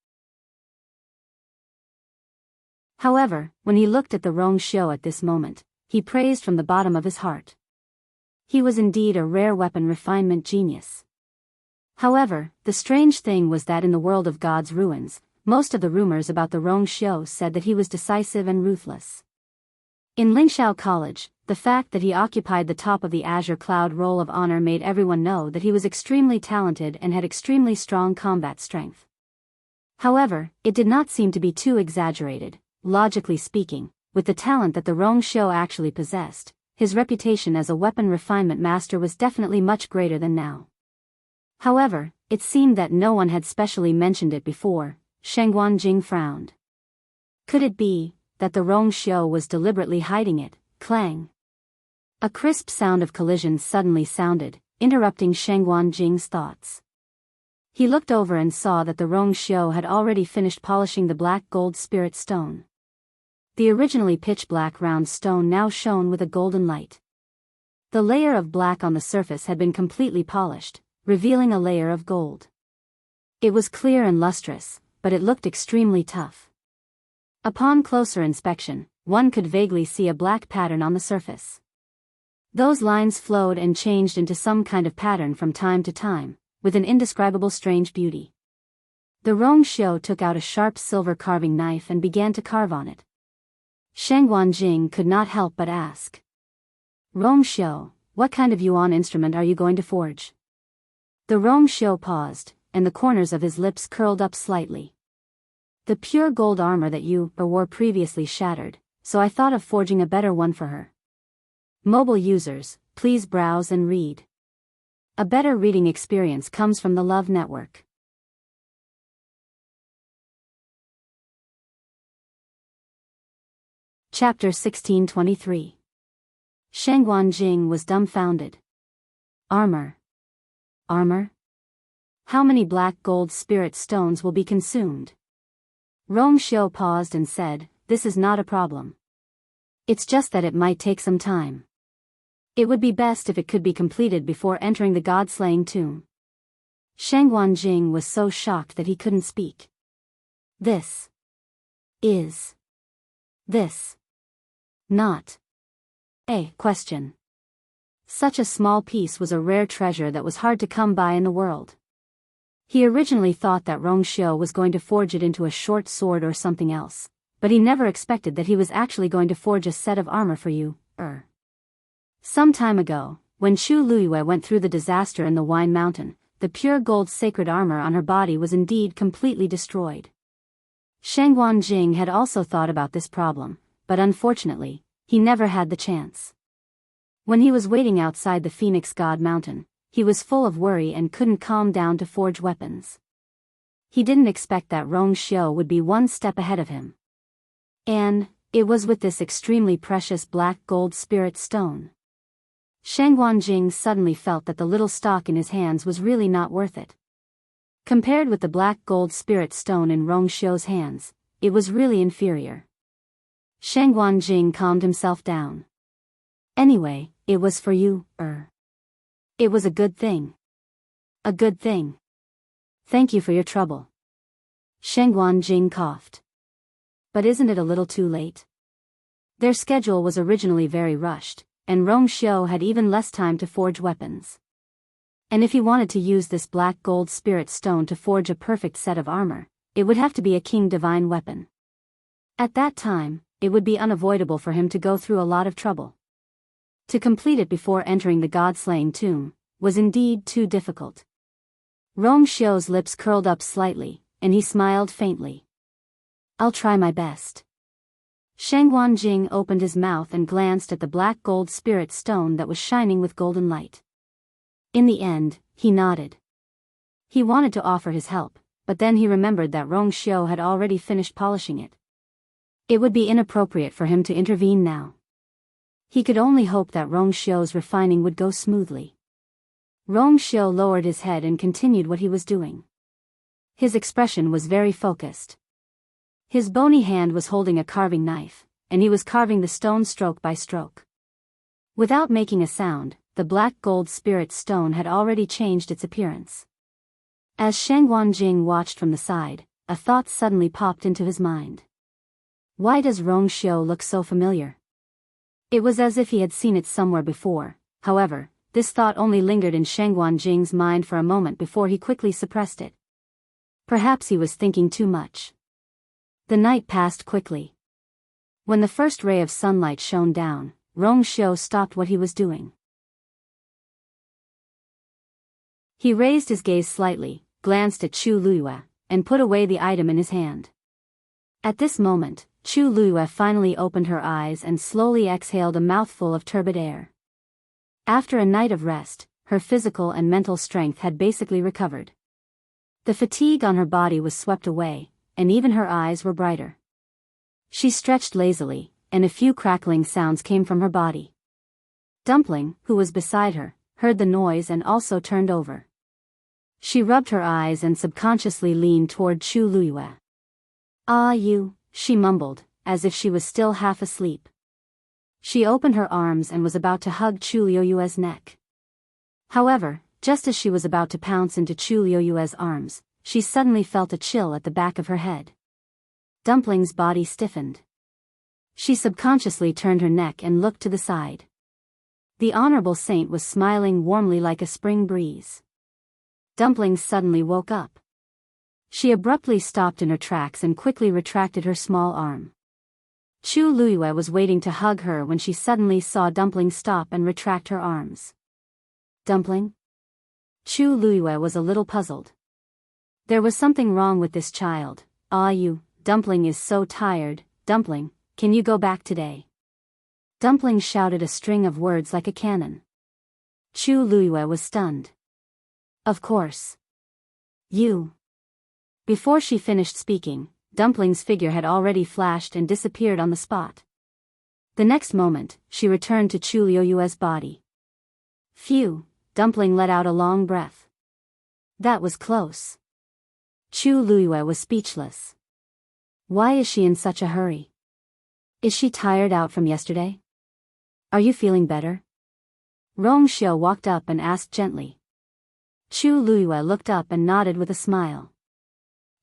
S1: However, when he looked at the Rongxiu at this moment, he praised from the bottom of his heart. He was indeed a rare weapon refinement genius. However, the strange thing was that in the world of God's ruins, most of the rumors about the Rongxiu said that he was decisive and ruthless. In Lingxiao College, the fact that he occupied the top of the Azure Cloud Roll of Honor made everyone know that he was extremely talented and had extremely strong combat strength. However, it did not seem to be too exaggerated. Logically speaking, with the talent that the Rongxiu actually possessed, his reputation as a weapon refinement master was definitely much greater than now. However, it seemed that no one had specially mentioned it before. Shangguan Jing frowned. Could it be that the Rongxiu was deliberately hiding it? Clang. A crisp sound of collision suddenly sounded, interrupting Shangguan Jing's thoughts. He looked over and saw that the Rongxiu had already finished polishing the black gold spirit stone. The originally pitch-black round stone now shone with a golden light. The layer of black on the surface had been completely polished, revealing a layer of gold. It was clear and lustrous, but it looked extremely tough. Upon closer inspection, one could vaguely see a black pattern on the surface. Those lines flowed and changed into some kind of pattern from time to time, with an indescribable strange beauty. The Rongxiu took out a sharp silver carving knife and began to carve on it. Shangguan Jing could not help but ask. Rongxiu, what kind of yuan instrument are you going to forge? The Rongxiu paused, and the corners of his lips curled up slightly. The pure gold armor that you wore previously shattered, so I thought of forging a better one for her. Mobile users, please browse and read. A better reading experience comes from the Love Network. Chapter 1623. Shangguan Jing was dumbfounded. Armor. Armor? How many black gold spirit stones will be consumed? Rongxiu paused and said, this is not a problem. It's just that it might take some time. It would be best if it could be completed before entering the god-slaying tomb. Shangguan Jing was so shocked that he couldn't speak. This not a question. Such a small piece was a rare treasure that was hard to come by in the world. He originally thought that Rongxiu was going to forge it into a short sword or something else, but he never expected that he was actually going to forge a set of armor for you, Some time ago, when Chu Luiyue went through the disaster in the Wine Mountain, the pure gold sacred armor on her body was indeed completely destroyed. Shangguan Jing had also thought about this problem, but unfortunately, he never had the chance. When he was waiting outside the Phoenix God Mountain, he was full of worry and couldn't calm down to forge weapons. He didn't expect that Rong Xiu would be one step ahead of him. And it was with this extremely precious black gold spirit stone. Shangguan Jing suddenly felt that the little stock in his hands was really not worth it. Compared with the black gold spirit stone in Rong Xiu's hands, it was really inferior. Shangguan Jing calmed himself down. Anyway, it was for you, It was a good thing. A good thing. Thank you for your trouble. Shangguan Jing coughed. But isn't it a little too late? Their schedule was originally very rushed, and Rong Xiu had even less time to forge weapons. And if he wanted to use this black gold spirit stone to forge a perfect set of armor, it would have to be a king divine weapon. At that time, it would be unavoidable for him to go through a lot of trouble. To complete it before entering the god-slaying tomb was indeed too difficult. Rong Xiu's lips curled up slightly, and he smiled faintly. I'll try my best. Shangguan Jing opened his mouth and glanced at the black gold spirit stone that was shining with golden light. In the end, he nodded. He wanted to offer his help, but then he remembered that Rong Xiu had already finished polishing it. It would be inappropriate for him to intervene now. He could only hope that Rong Xiu's refining would go smoothly. Rong Xiu lowered his head and continued what he was doing. His expression was very focused. His bony hand was holding a carving knife, and he was carving the stone stroke by stroke. Without making a sound, the black gold spirit stone had already changed its appearance. As Shangguan Jing watched from the side, a thought suddenly popped into his mind. Why does Rong Xiu look so familiar? It was as if he had seen it somewhere before. However, this thought only lingered in Shangguan Jing's mind for a moment before he quickly suppressed it. Perhaps he was thinking too much. The night passed quickly. When the first ray of sunlight shone down, Rong Xiu stopped what he was doing. He raised his gaze slightly, glanced at Chu Luiyue, and put away the item in his hand. At this moment, Chu Luiyue finally opened her eyes and slowly exhaled a mouthful of turbid air. After a night of rest, her physical and mental strength had basically recovered. The fatigue on her body was swept away, and even her eyes were brighter. She stretched lazily, and a few crackling sounds came from her body. Dumpling, who was beside her, heard the noise and also turned over. She rubbed her eyes and subconsciously leaned toward Chu Luiyue. "Ah, you," she mumbled, as if she was still half asleep. She opened her arms and was about to hug Chu Luiyue's neck. However, just as she was about to pounce into Chu Luiyue's arms, she suddenly felt a chill at the back of her head. Dumpling's body stiffened. She subconsciously turned her neck and looked to the side. The Honorable Saint was smiling warmly like a spring breeze. Dumpling suddenly woke up. She abruptly stopped in her tracks and quickly retracted her small arm. Chu Luiyue was waiting to hug her when she suddenly saw Dumpling stop and retract her arms. Dumpling? Chu Luiyue was a little puzzled. There was something wrong with this child. "Ah, you, Dumpling is so tired. Dumpling, can you go back today?" Dumpling shouted a string of words like a cannon. Chu Luiyue was stunned. "Of course. You." Before she finished speaking, Dumpling's figure had already flashed and disappeared on the spot. The next moment, she returned to Chu Luiyue's body. Phew, Dumpling let out a long breath. That was close. Chu Luiyue was speechless. Why is she in such a hurry? Is she tired out from yesterday? Are you feeling better? Rong Xiu walked up and asked gently. Chu Luiyue looked up and nodded with a smile.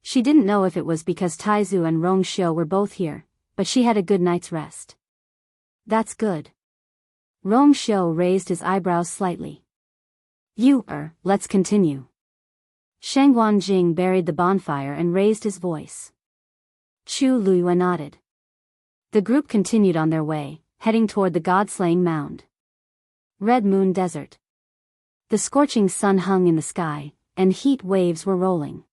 S1: She didn't know if it was because Taizu and Rong Xiu were both here, but she had a good night's rest. That's good. Rong Xiu raised his eyebrows slightly. Let's continue. Shangguan Jing buried the bonfire and raised his voice. Chu Luiyue nodded. The group continued on their way, heading toward the god-slaying mound. Red Moon Desert. The scorching sun hung in the sky, and heat waves were rolling.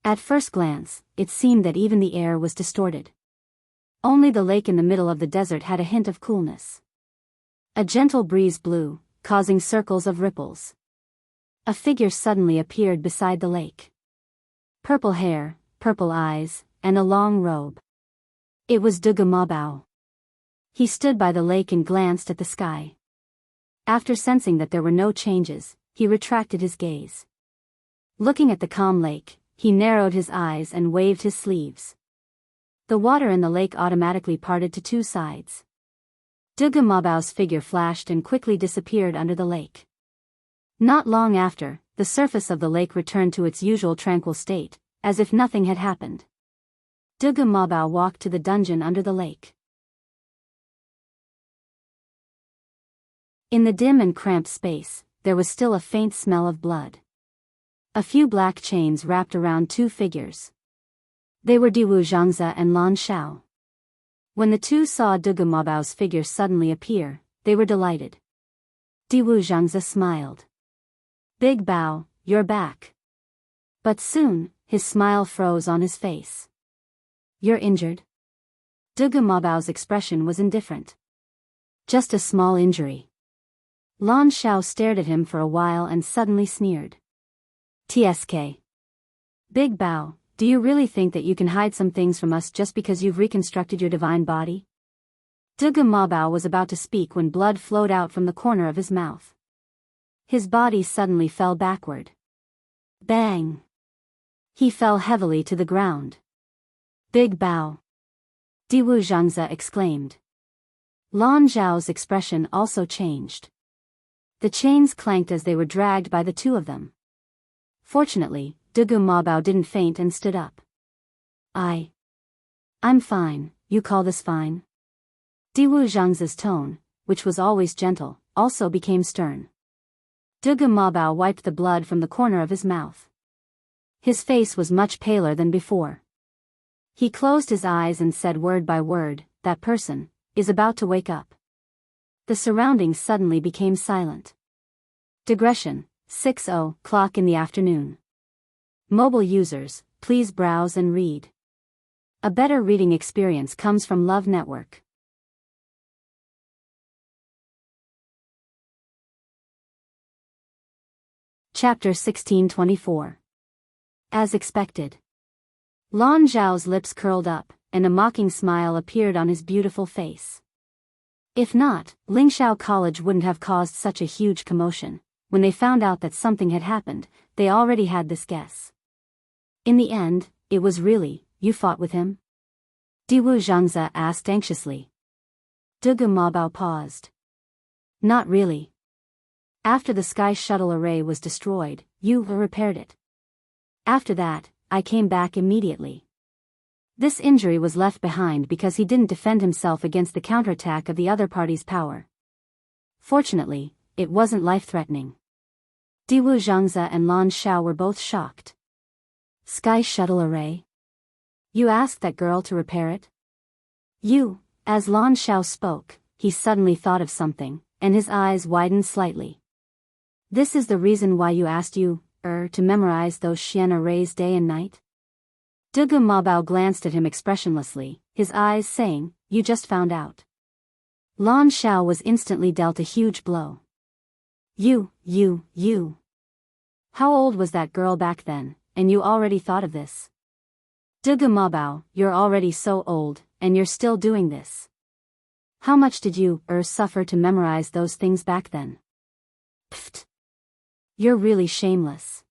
S1: At first glance, it seemed that even the air was distorted. Only the lake in the middle of the desert had a hint of coolness. A gentle breeze blew, causing circles of ripples. A figure suddenly appeared beside the lake. Purple hair, purple eyes, and a long robe. It was Dugumabao. He stood by the lake and glanced at the sky. After sensing that there were no changes, he retracted his gaze. Looking at the calm lake, he narrowed his eyes and waved his sleeves. The water in the lake automatically parted to two sides. Dugumabao's figure flashed and quickly disappeared under the lake. Not long after, the surface of the lake returned to its usual tranquil state, as if nothing had happened. Dugumabao walked to the dungeon under the lake. In the dim and cramped space, there was still a faint smell of blood. A few black chains wrapped around two figures. They were Diwu Zhangze and Lan Xiao. When the two saw Dugumabao's figure suddenly appear, they were delighted. Diwu Zhangze smiled. "Big Bao, you're back." But soon, his smile froze on his face. "You're injured?" Dugumabao's expression was indifferent. "Just a small injury." Lan Xiao stared at him for a while and suddenly sneered. "TSK. Big Bao, do you really think that you can hide some things from us just because you've reconstructed your divine body?" Dugumabao was about to speak when blood flowed out from the corner of his mouth. His body suddenly fell backward. Bang! He fell heavily to the ground. "Big Bao!" Diwu Zhangze exclaimed. Lan Zhao's expression also changed. The chains clanked as they were dragged by the two of them. Fortunately, Dugumabao didn't faint and stood up. I'm fine, you call this fine?" Diwu Zhangze's tone, which was always gentle, also became stern. Dugumabao wiped the blood from the corner of his mouth. His face was much paler than before. He closed his eyes and said word by word, "That person is about to wake up." The surroundings suddenly became silent. Digression, 6:00 in the afternoon. Mobile users, please browse and read. A better reading experience comes from Love Network. Chapter 1624. As expected. Lan Zhao's lips curled up, and a mocking smile appeared on his beautiful face. If not, Lingxiao College wouldn't have caused such a huge commotion. When they found out that something had happened, they already had this guess. In the end, it was really, "You fought with him?" Diwu Zhangze asked anxiously. Dugumabao paused. "Not really. After the sky shuttle array was destroyed, you repaired it. After that, I came back immediately. This injury was left behind because he didn't defend himself against the counterattack of the other party's power. Fortunately, it wasn't life-threatening." Diwu Zhangze and Lan Xiao were both shocked. "Sky shuttle array? You asked that girl to repair it?" As Lan Xiao spoke, he suddenly thought of something, and his eyes widened slightly. "This is the reason why you asked to memorize those Xian arrays day and night?" Dugumabao glanced at him expressionlessly, his eyes saying, "You just found out." Lan Xiao was instantly dealt a huge blow. You. How old was that girl back then, and you already thought of this?" "Dugumabao, you're already so old, and you're still doing this. How much did you, suffer to memorize those things back then?" "Pfft. You're really shameless."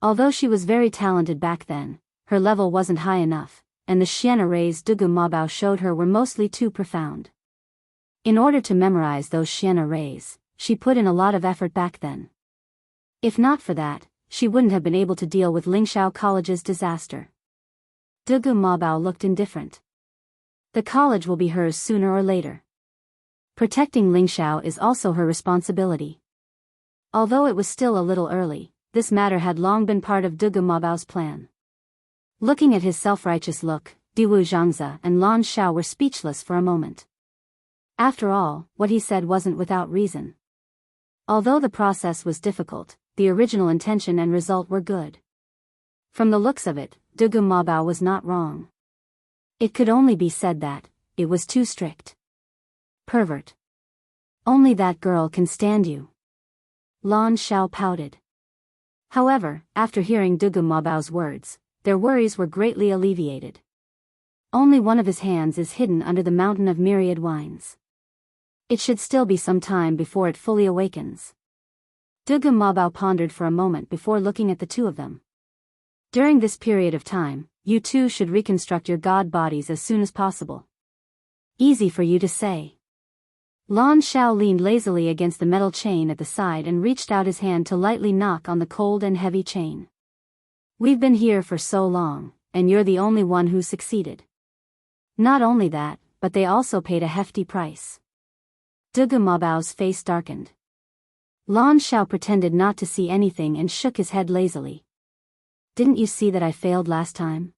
S1: Although she was very talented back then, her level wasn't high enough, and the Xian arrays Dugumabao showed her were mostly too profound. In order to memorize those Xian arrays, she put in a lot of effort back then. If not for that, she wouldn't have been able to deal with Lingxiao College's disaster. Dugumabao looked indifferent. The college will be hers sooner or later. Protecting Lingxiao is also her responsibility. Although it was still a little early, this matter had long been part of Dugumabao's plan. Looking at his self-righteous look, Diwu Zhangze and Lan Xiao were speechless for a moment. After all, what he said wasn't without reason. Although the process was difficult, the original intention and result were good. From the looks of it, Dugu Mabao was not wrong. It could only be said that it was too strict. Pervert. Only that girl can stand you. Lan Xiao pouted. However, after hearing Dugu Mabao's words, their worries were greatly alleviated. Only one of his hands is hidden under the mountain of myriad wines. It should still be some time before it fully awakens. Dugu Mabao pondered for a moment before looking at the two of them. During this period of time, you two should reconstruct your god bodies as soon as possible. Easy for you to say. Lan Xiao leaned lazily against the metal chain at the side and reached out his hand to lightly knock on the cold and heavy chain. We've been here for so long, and you're the only one who succeeded. Not only that, but they also paid a hefty price. Dugu Mabao's face darkened. Lan Xiao pretended not to see anything and shook his head lazily. Didn't you see that I failed last time?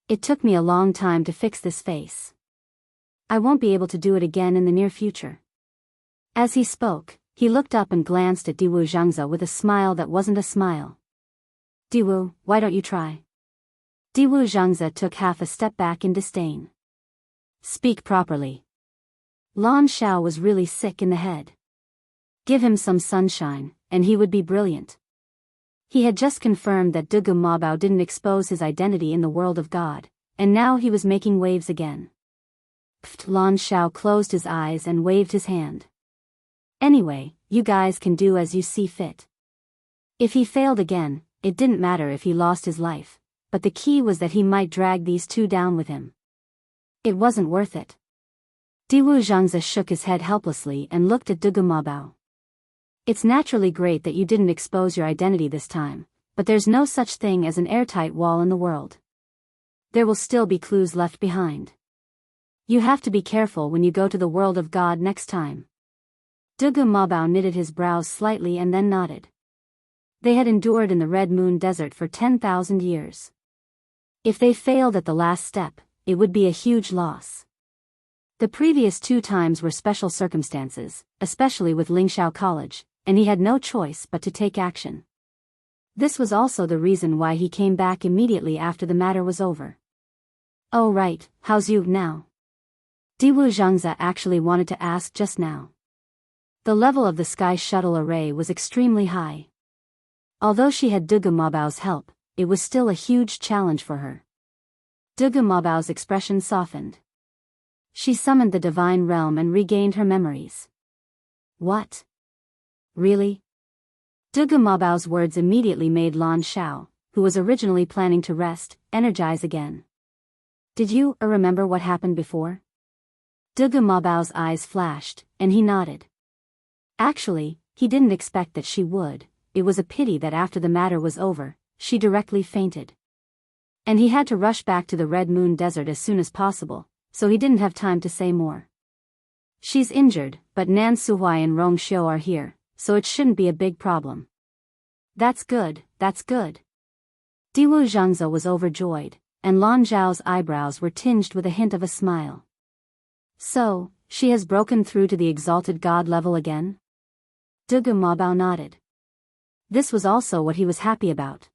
S1: It took me a long time to fix this face. I won't be able to do it again in the near future. As he spoke, he looked up and glanced at Diwu Zhangze with a smile that wasn't a smile. Diwu, why don't you try? Diwu Zhangze took half a step back in disdain. Speak properly. Lan Xiao was really sick in the head. Give him some sunshine, and he would be brilliant. He had just confirmed that Dugu Mabao didn't expose his identity in the world of God, and now he was making waves again. Pfft, Lan Xiao closed his eyes and waved his hand. Anyway, you guys can do as you see fit. If he failed again, it didn't matter if he lost his life, but the key was that he might drag these two down with him. It wasn't worth it. Diwu Zhangze shook his head helplessly and looked at Dugu Mabao. It's naturally great that you didn't expose your identity this time, but there's no such thing as an airtight wall in the world. There will still be clues left behind. You have to be careful when you go to the world of God next time. Dugu Mabao knitted his brows slightly and then nodded. They had endured in the Red Moon Desert for 10,000 years. If they failed at the last step, it would be a huge loss. The previous 2 times were special circumstances, especially with Lingxiao College, and he had no choice but to take action. This was also the reason why he came back immediately after the matter was over. Oh right, how's you now? Diwu Zhangze actually wanted to ask just now. The level of the sky shuttle array was extremely high. Although she had Dugu Mabao's help, it was still a huge challenge for her. Dugu Mabao's expression softened. She summoned the divine realm and regained her memories. What? Really? Dugu Mabao's words immediately made Lan Xiao, who was originally planning to rest, energize again. Did you remember what happened before? Dugu Mabao's eyes flashed, and he nodded. Actually, he didn't expect that she would. It was a pity that after the matter was over, she directly fainted. And he had to rush back to the Red Moon Desert as soon as possible, so he didn't have time to say more. She's injured, but Nan Suhuai and Rong Xiu are here, so it shouldn't be a big problem. That's good, that's good. Diwu Zhangze was overjoyed, and Lan Zhao's eyebrows were tinged with a hint of a smile. So, she has broken through to the exalted god level again? Dugu Mabao nodded. This was also what he was happy about.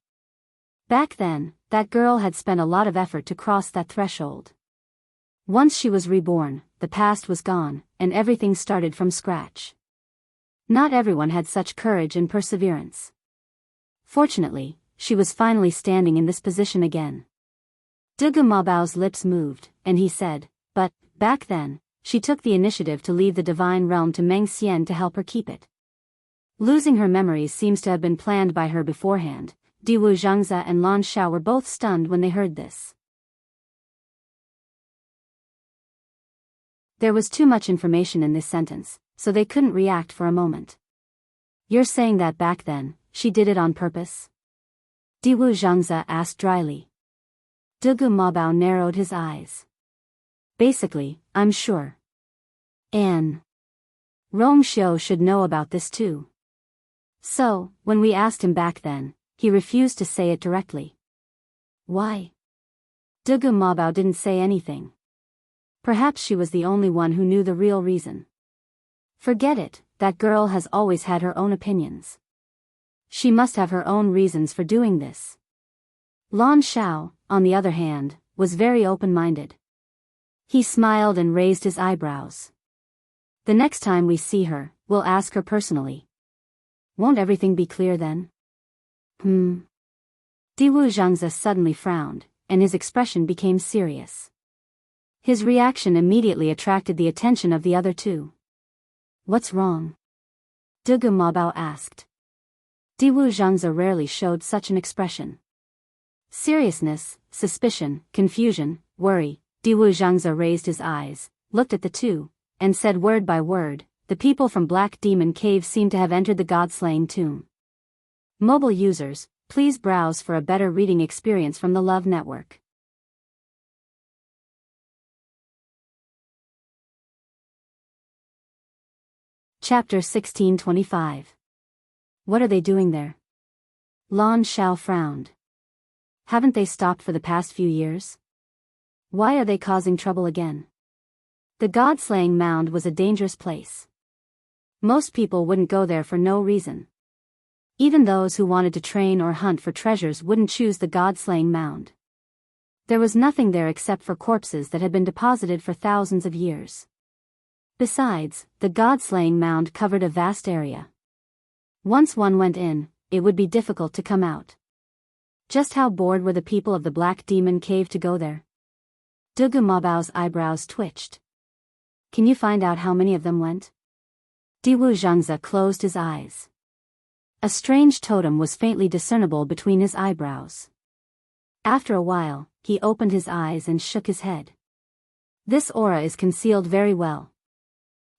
S1: Back then, that girl had spent a lot of effort to cross that threshold. Once she was reborn, the past was gone, and everything started from scratch. Not everyone had such courage and perseverance. Fortunately, she was finally standing in this position again. Dugu Mabao's lips moved, and he said, but, back then, she took the initiative to leave the divine realm to Meng Xian to help her keep it. Losing her memories seems to have been planned by her beforehand. Diwu Zhangze and Lan Xiao were both stunned when they heard this. There was too much information in this sentence, so they couldn't react for a moment. You're saying that back then, she did it on purpose? Diwu Zhangze asked dryly. Dugu Mabao narrowed his eyes. Basically, I'm sure. And Rong Xiu should know about this too. So, when we asked him back then, he refused to say it directly. Why? Dugu Mabao didn't say anything. Perhaps she was the only one who knew the real reason. Forget it, that girl has always had her own opinions. She must have her own reasons for doing this. Lan Shao, on the other hand, was very open-minded. He smiled and raised his eyebrows. The next time we see her, we'll ask her personally. Won't everything be clear then? Diwu Zhangzi suddenly frowned, and his expression became serious. His reaction immediately attracted the attention of the other two. What's wrong? Dugu Mabao asked. Diwu Zhangzi rarely showed such an expression. Seriousness, suspicion, confusion, worry. Diwu Zhangzi raised his eyes, looked at the two, and said word by word, the people from Black Demon Cave seem to have entered the God-slaying tomb. Mobile users, please browse for a better reading experience from the Love Network. Chapter 1625. What are they doing there? Lan Shao frowned. Haven't they stopped for the past few years? Why are they causing trouble again? The God-slaying mound was a dangerous place. Most people wouldn't go there for no reason. Even those who wanted to train or hunt for treasures wouldn't choose the God-slaying mound. There was nothing there except for corpses that had been deposited for thousands of years. Besides, the God-slaying mound covered a vast area. Once one went in, it would be difficult to come out. Just how bored were the people of the Black Demon Cave to go there? Dugu Mabao's eyebrows twitched. Can you find out how many of them went? Diwu Zhangzi closed his eyes. A strange totem was faintly discernible between his eyebrows. After a while, he opened his eyes and shook his head. This aura is concealed very well.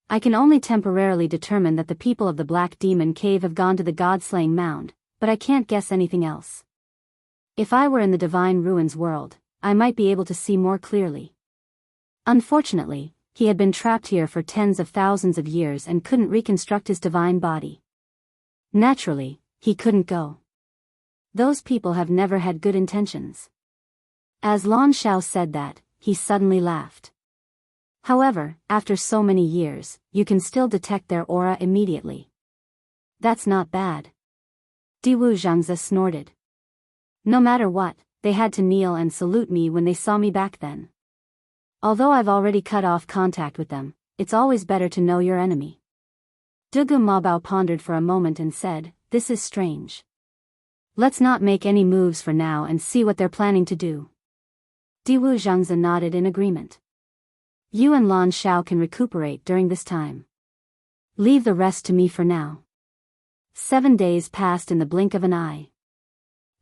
S1: I can only temporarily determine that the people of the Black Demon Cave have gone to the God-slaying mound, but I can't guess anything else. If I were in the Divine Ruins world, I might be able to see more clearly. Unfortunately, he had been trapped here for tens of thousands of years and couldn't reconstruct his divine body. Naturally, he couldn't go. Those people have never had good intentions. As Lan Shao said that, he suddenly laughed. However, after so many years, you can still detect their aura immediately. That's not bad. Diwu Zhangzi snorted. No matter what, they had to kneel and salute me when they saw me back then. Although I've already cut off contact with them, it's always better to know your enemy. Dugu Mabao pondered for a moment and said, this is strange. Let's not make any moves for now and see what they're planning to do. Diwu Zhangzi nodded in agreement. You and Lan Shao can recuperate during this time. Leave the rest to me for now. 7 days passed in the blink of an eye.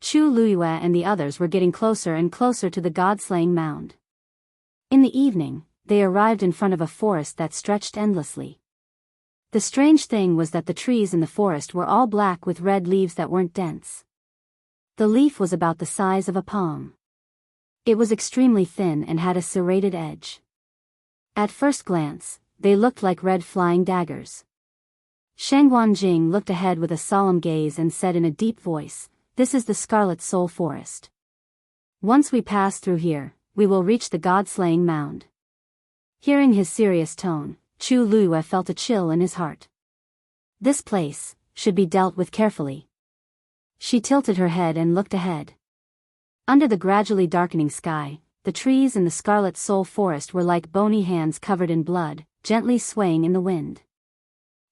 S1: Chu Luiyue and the others were getting closer and closer to the God-slaying mound. In the evening, they arrived in front of a forest that stretched endlessly. The strange thing was that the trees in the forest were all black with red leaves that weren't dense. The leaf was about the size of a palm. It was extremely thin and had a serrated edge. At first glance, they looked like red flying daggers. Shangguan Jing looked ahead with a solemn gaze and said in a deep voice, this is the Scarlet Soul Forest. Once we pass through here, we will reach the God-slaying mound. Hearing his serious tone, Chu Luiyue felt a chill in his heart. This place should be dealt with carefully. She tilted her head and looked ahead. Under the gradually darkening sky, the trees in the Scarlet Soul Forest were like bony hands covered in blood, gently swaying in the wind.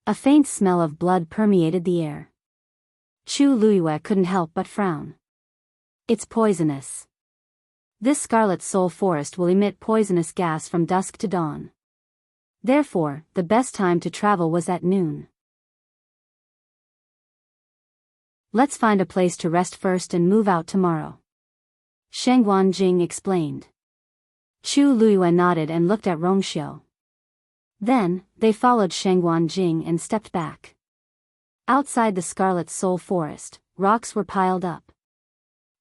S1: A faint smell of blood permeated the air. Chu Luiyue couldn't help but frown. It's poisonous. This Scarlet Soul Forest will emit poisonous gas from dusk to dawn. Therefore, the best time to travel was at noon. Let's find a place to rest first and move out tomorrow. Shangguan Jing explained. Chu Luiyue nodded and looked at Rongxiu. Then, they followed Shangguan Jing and stepped back. Outside the Scarlet Soul Forest, rocks were piled up.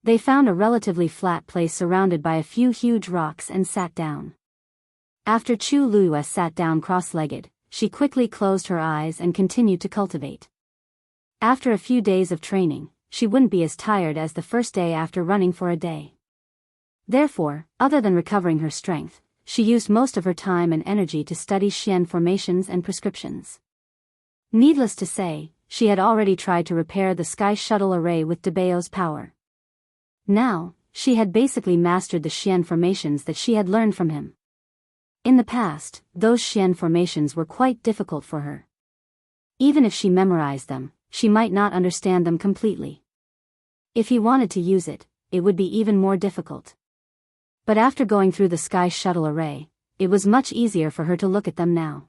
S1: They found a relatively flat place surrounded by a few huge rocks and sat down. After Chu Luiyue sat down cross-legged, she quickly closed her eyes and continued to cultivate. After a few days of training, she wouldn't be as tired as the first day after running for a day. Therefore, other than recovering her strength, she used most of her time and energy to study Xian formations and prescriptions. Needless to say, she had already tried to repair the Sky Shuttle array with Biyao's power. Now, she had basically mastered the Xian formations that she had learned from him. In the past, those Xian formations were quite difficult for her. Even if she memorized them, she might not understand them completely. If he wanted to use it, it would be even more difficult. But after going through the Sky Shuttle array, it was much easier for her to look at them now.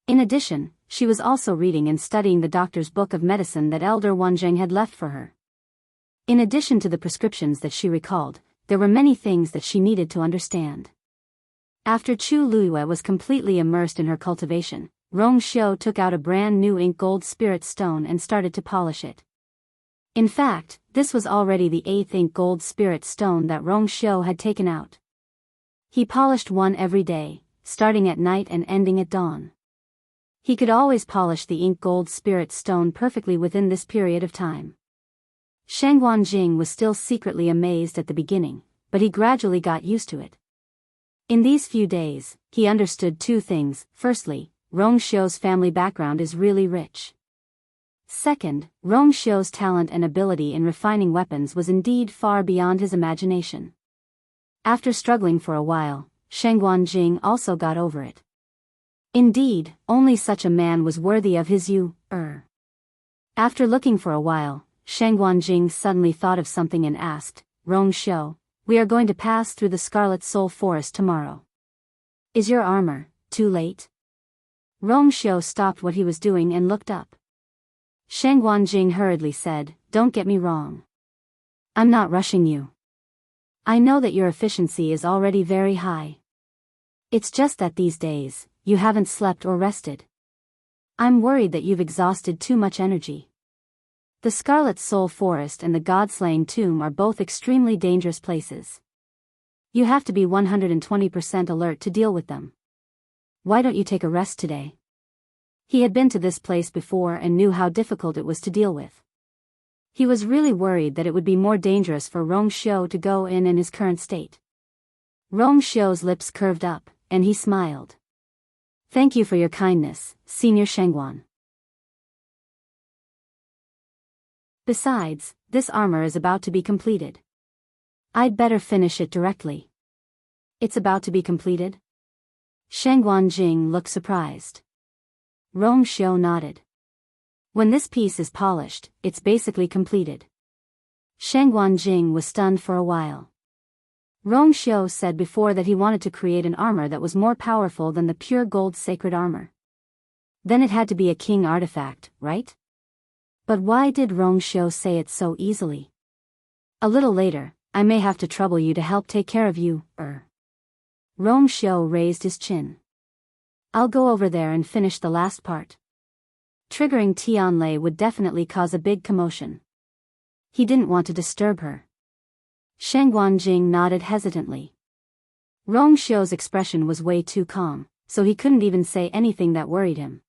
S1: In addition, she was also reading and studying the doctor's book of medicine that Elder Wanzheng had left for her. In addition to the prescriptions that she recalled, there were many things that she needed to understand. After Chu Luiyue was completely immersed in her cultivation, Rong Xiu took out a brand new ink gold spirit stone and started to polish it. In fact, this was already the 8th ink gold spirit stone that Rong Xiu had taken out. He polished one every day, starting at night and ending at dawn. He could always polish the ink gold spirit stone perfectly within this period of time. Shang Guanjing was still secretly amazed at the beginning, but he gradually got used to it. In these few days, he understood two things. Firstly, Rong Xiu's family background is really rich. Second, Rong Xiu's talent and ability in refining weapons was indeed far beyond his imagination. After struggling for a while, Shang Guanjing also got over it. Indeed, only such a man was worthy of his After looking for a while, Shang Guanjing suddenly thought of something and asked, Rong Xiu, we are going to pass through the Scarlet Soul Forest tomorrow. Is your armor too late? Rong Xiu stopped what he was doing and looked up. Shang Guanjing hurriedly said, don't get me wrong. I'm not rushing you. I know that your efficiency is already very high. It's just that these days, you haven't slept or rested. I'm worried that you've exhausted too much energy. The Scarlet Soul Forest and the God-Slaying Tomb are both extremely dangerous places. You have to be 120% alert to deal with them. Why don't you take a rest today? He had been to this place before and knew how difficult it was to deal with. He was really worried that it would be more dangerous for Rong Xiu to go in his current state. Rong Xiu's lips curved up, and he smiled. Thank you for your kindness, Senior Shangguan. Besides, this armor is about to be completed. I'd better finish it directly. It's about to be completed? Shang Guanjing looked surprised. Rong Xiu nodded. When this piece is polished, it's basically completed. Shang Guanjing was stunned for a while. Rong Xiu said before that he wanted to create an armor that was more powerful than the pure gold sacred armor. Then it had to be a king artifact, right? But why did Rong Xiu say it so easily? A little later, I may have to trouble you to help take care of you, Rong Xiu raised his chin. I'll go over there and finish the last part. Triggering Tianlei would definitely cause a big commotion. He didn't want to disturb her. Shang Guanjing nodded hesitantly. Rong Xiu's expression was way too calm, so he couldn't even say anything that worried him.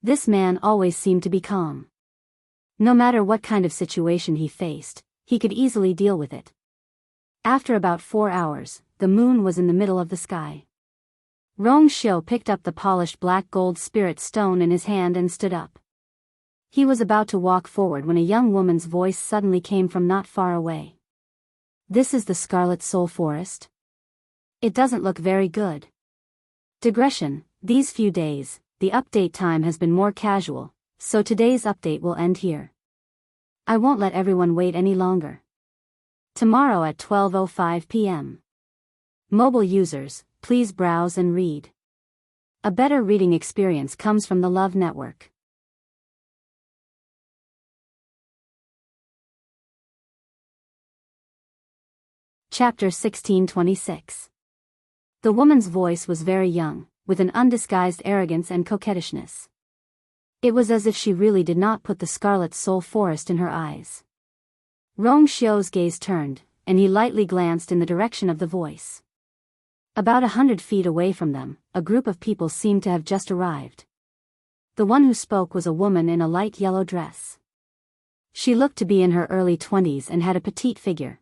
S1: This man always seemed to be calm. No matter what kind of situation he faced, he could easily deal with it. After about 4 hours, the moon was in the middle of the sky. Rong Xiu picked up the polished black gold spirit stone in his hand and stood up. He was about to walk forward when a young woman's voice suddenly came from not far away. This is the Scarlet Soul Forest? It doesn't look very good. Digression, these few days, the update time has been more casual, so today's update will end here. I won't let everyone wait any longer. Tomorrow at 12:05 p.m. Mobile users, please browse and read. A better reading experience comes from the Love Network. Chapter 1626. The woman's voice was very young, with an undisguised arrogance and coquettishness. It was as if she really did not put the Scarlet Soul Forest in her eyes. Rong Xiu's gaze turned, and he lightly glanced in the direction of the voice. About 100 feet away from them, a group of people seemed to have just arrived. The one who spoke was a woman in a light yellow dress. She looked to be in her early 20s and had a petite figure.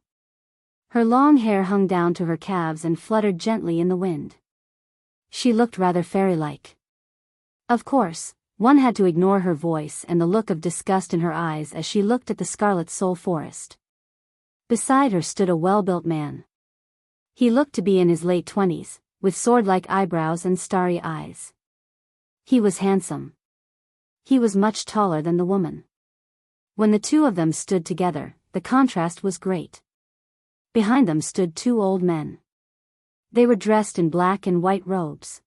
S1: Her long hair hung down to her calves and fluttered gently in the wind. She looked rather fairy-like. Of course, one had to ignore her voice and the look of disgust in her eyes as she looked at the scarlet soul forest. Beside her stood a well-built man. He looked to be in his late 20s, with sword-like eyebrows and starry eyes. He was handsome. He was much taller than the woman. When the two of them stood together, the contrast was great. Behind them stood two old men. They were dressed in black and white robes.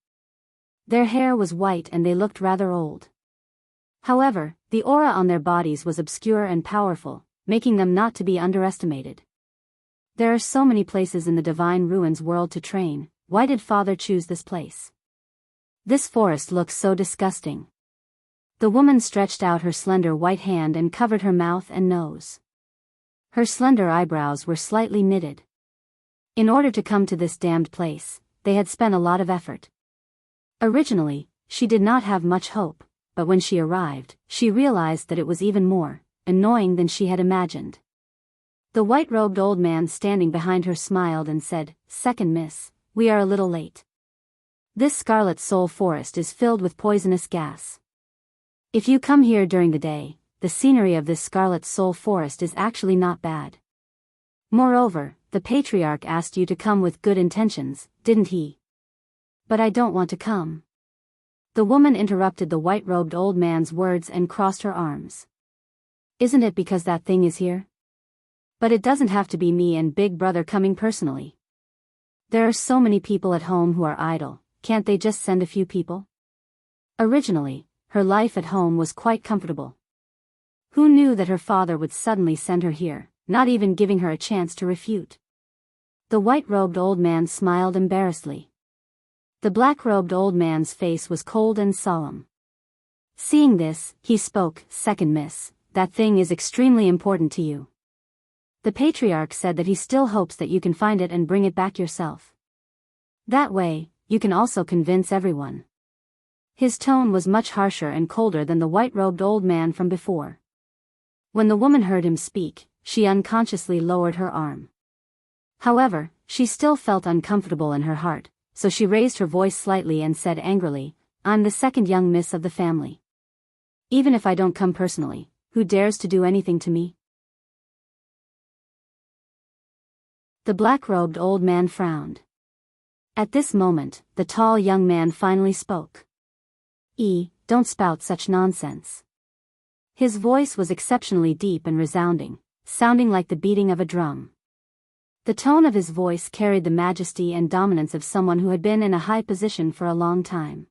S1: Their hair was white and they looked rather old. However, the aura on their bodies was obscure and powerful, making them not to be underestimated. There are so many places in the Divine Ruins world to train, why did Father choose this place? This forest looks so disgusting. The woman stretched out her slender white hand and covered her mouth and nose. Her slender eyebrows were slightly knitted. In order to come to this damned place, they had spent a lot of effort. Originally, she did not have much hope, but when she arrived, she realized that it was even more annoying than she had imagined. The white-robed old man standing behind her smiled and said, "Second miss, we are a little late. This scarlet soul forest is filled with poisonous gas. If you come here during the day, the scenery of this scarlet soul forest is actually not bad. Moreover, the patriarch asked you to come with good intentions, didn't he?" "But I don't want to come." The woman interrupted the white-robed old man's words and crossed her arms. "Isn't it because that thing is here? But it doesn't have to be me and Big Brother coming personally. There are so many people at home who are idle, can't they just send a few people?" Originally, her life at home was quite comfortable. Who knew that her father would suddenly send her here, not even giving her a chance to refute? The white-robed old man smiled embarrassedly. The black-robed old man's face was cold and solemn. Seeing this, he spoke, "Second miss, that thing is extremely important to you. The patriarch said that he still hopes that you can find it and bring it back yourself. That way, you can also convince everyone." His tone was much harsher and colder than the white-robed old man from before. When the woman heard him speak, she unconsciously lowered her arm. However, she still felt uncomfortable in her heart, so she raised her voice slightly and said angrily, "I'm the second young miss of the family. Even if I don't come personally, who dares to do anything to me?" The black-robed old man frowned. At this moment, the tall young man finally spoke. Don't spout such nonsense." His voice was exceptionally deep and resounding, sounding like the beating of a drum. The tone of his voice carried the majesty and dominance of someone who had been in a high position for a long time.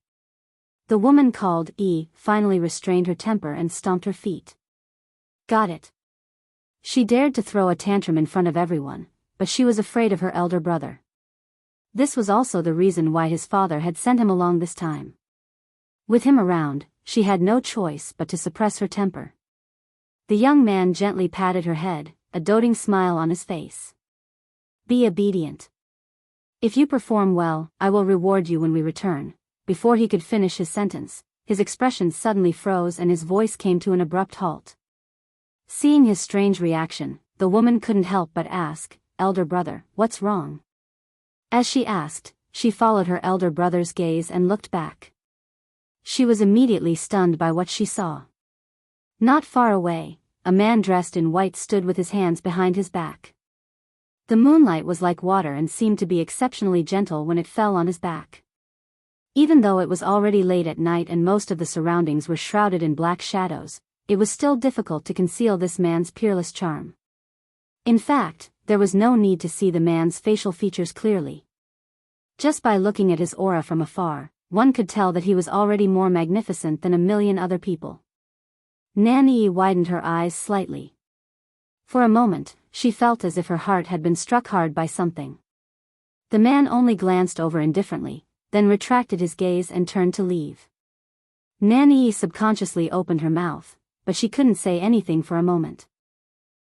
S1: The woman called finally restrained her temper and stomped her feet. Got it. She dared to throw a tantrum in front of everyone, but she was afraid of her elder brother. This was also the reason why his father had sent him along this time. With him around, she had no choice but to suppress her temper. The young man gently patted her head, a doting smile on his face. "Be obedient. If you perform well, I will reward you when we return." Before he could finish his sentence, his expression suddenly froze and his voice came to an abrupt halt. Seeing his strange reaction, the woman couldn't help but ask, "Elder brother, what's wrong?" As she asked, she followed her elder brother's gaze and looked back. She was immediately stunned by what she saw. Not far away, a man dressed in white stood with his hands behind his back. The moonlight was like water and seemed to be exceptionally gentle when it fell on his back. Even though it was already late at night and most of the surroundings were shrouded in black shadows, it was still difficult to conceal this man's peerless charm. In fact, there was no need to see the man's facial features clearly. Just by looking at his aura from afar, one could tell that he was already more magnificent than a million other people. Nanny widened her eyes slightly. For a moment, she felt as if her heart had been struck hard by something. The man only glanced over indifferently, then retracted his gaze and turned to leave. Nanny subconsciously opened her mouth, but she couldn't say anything for a moment.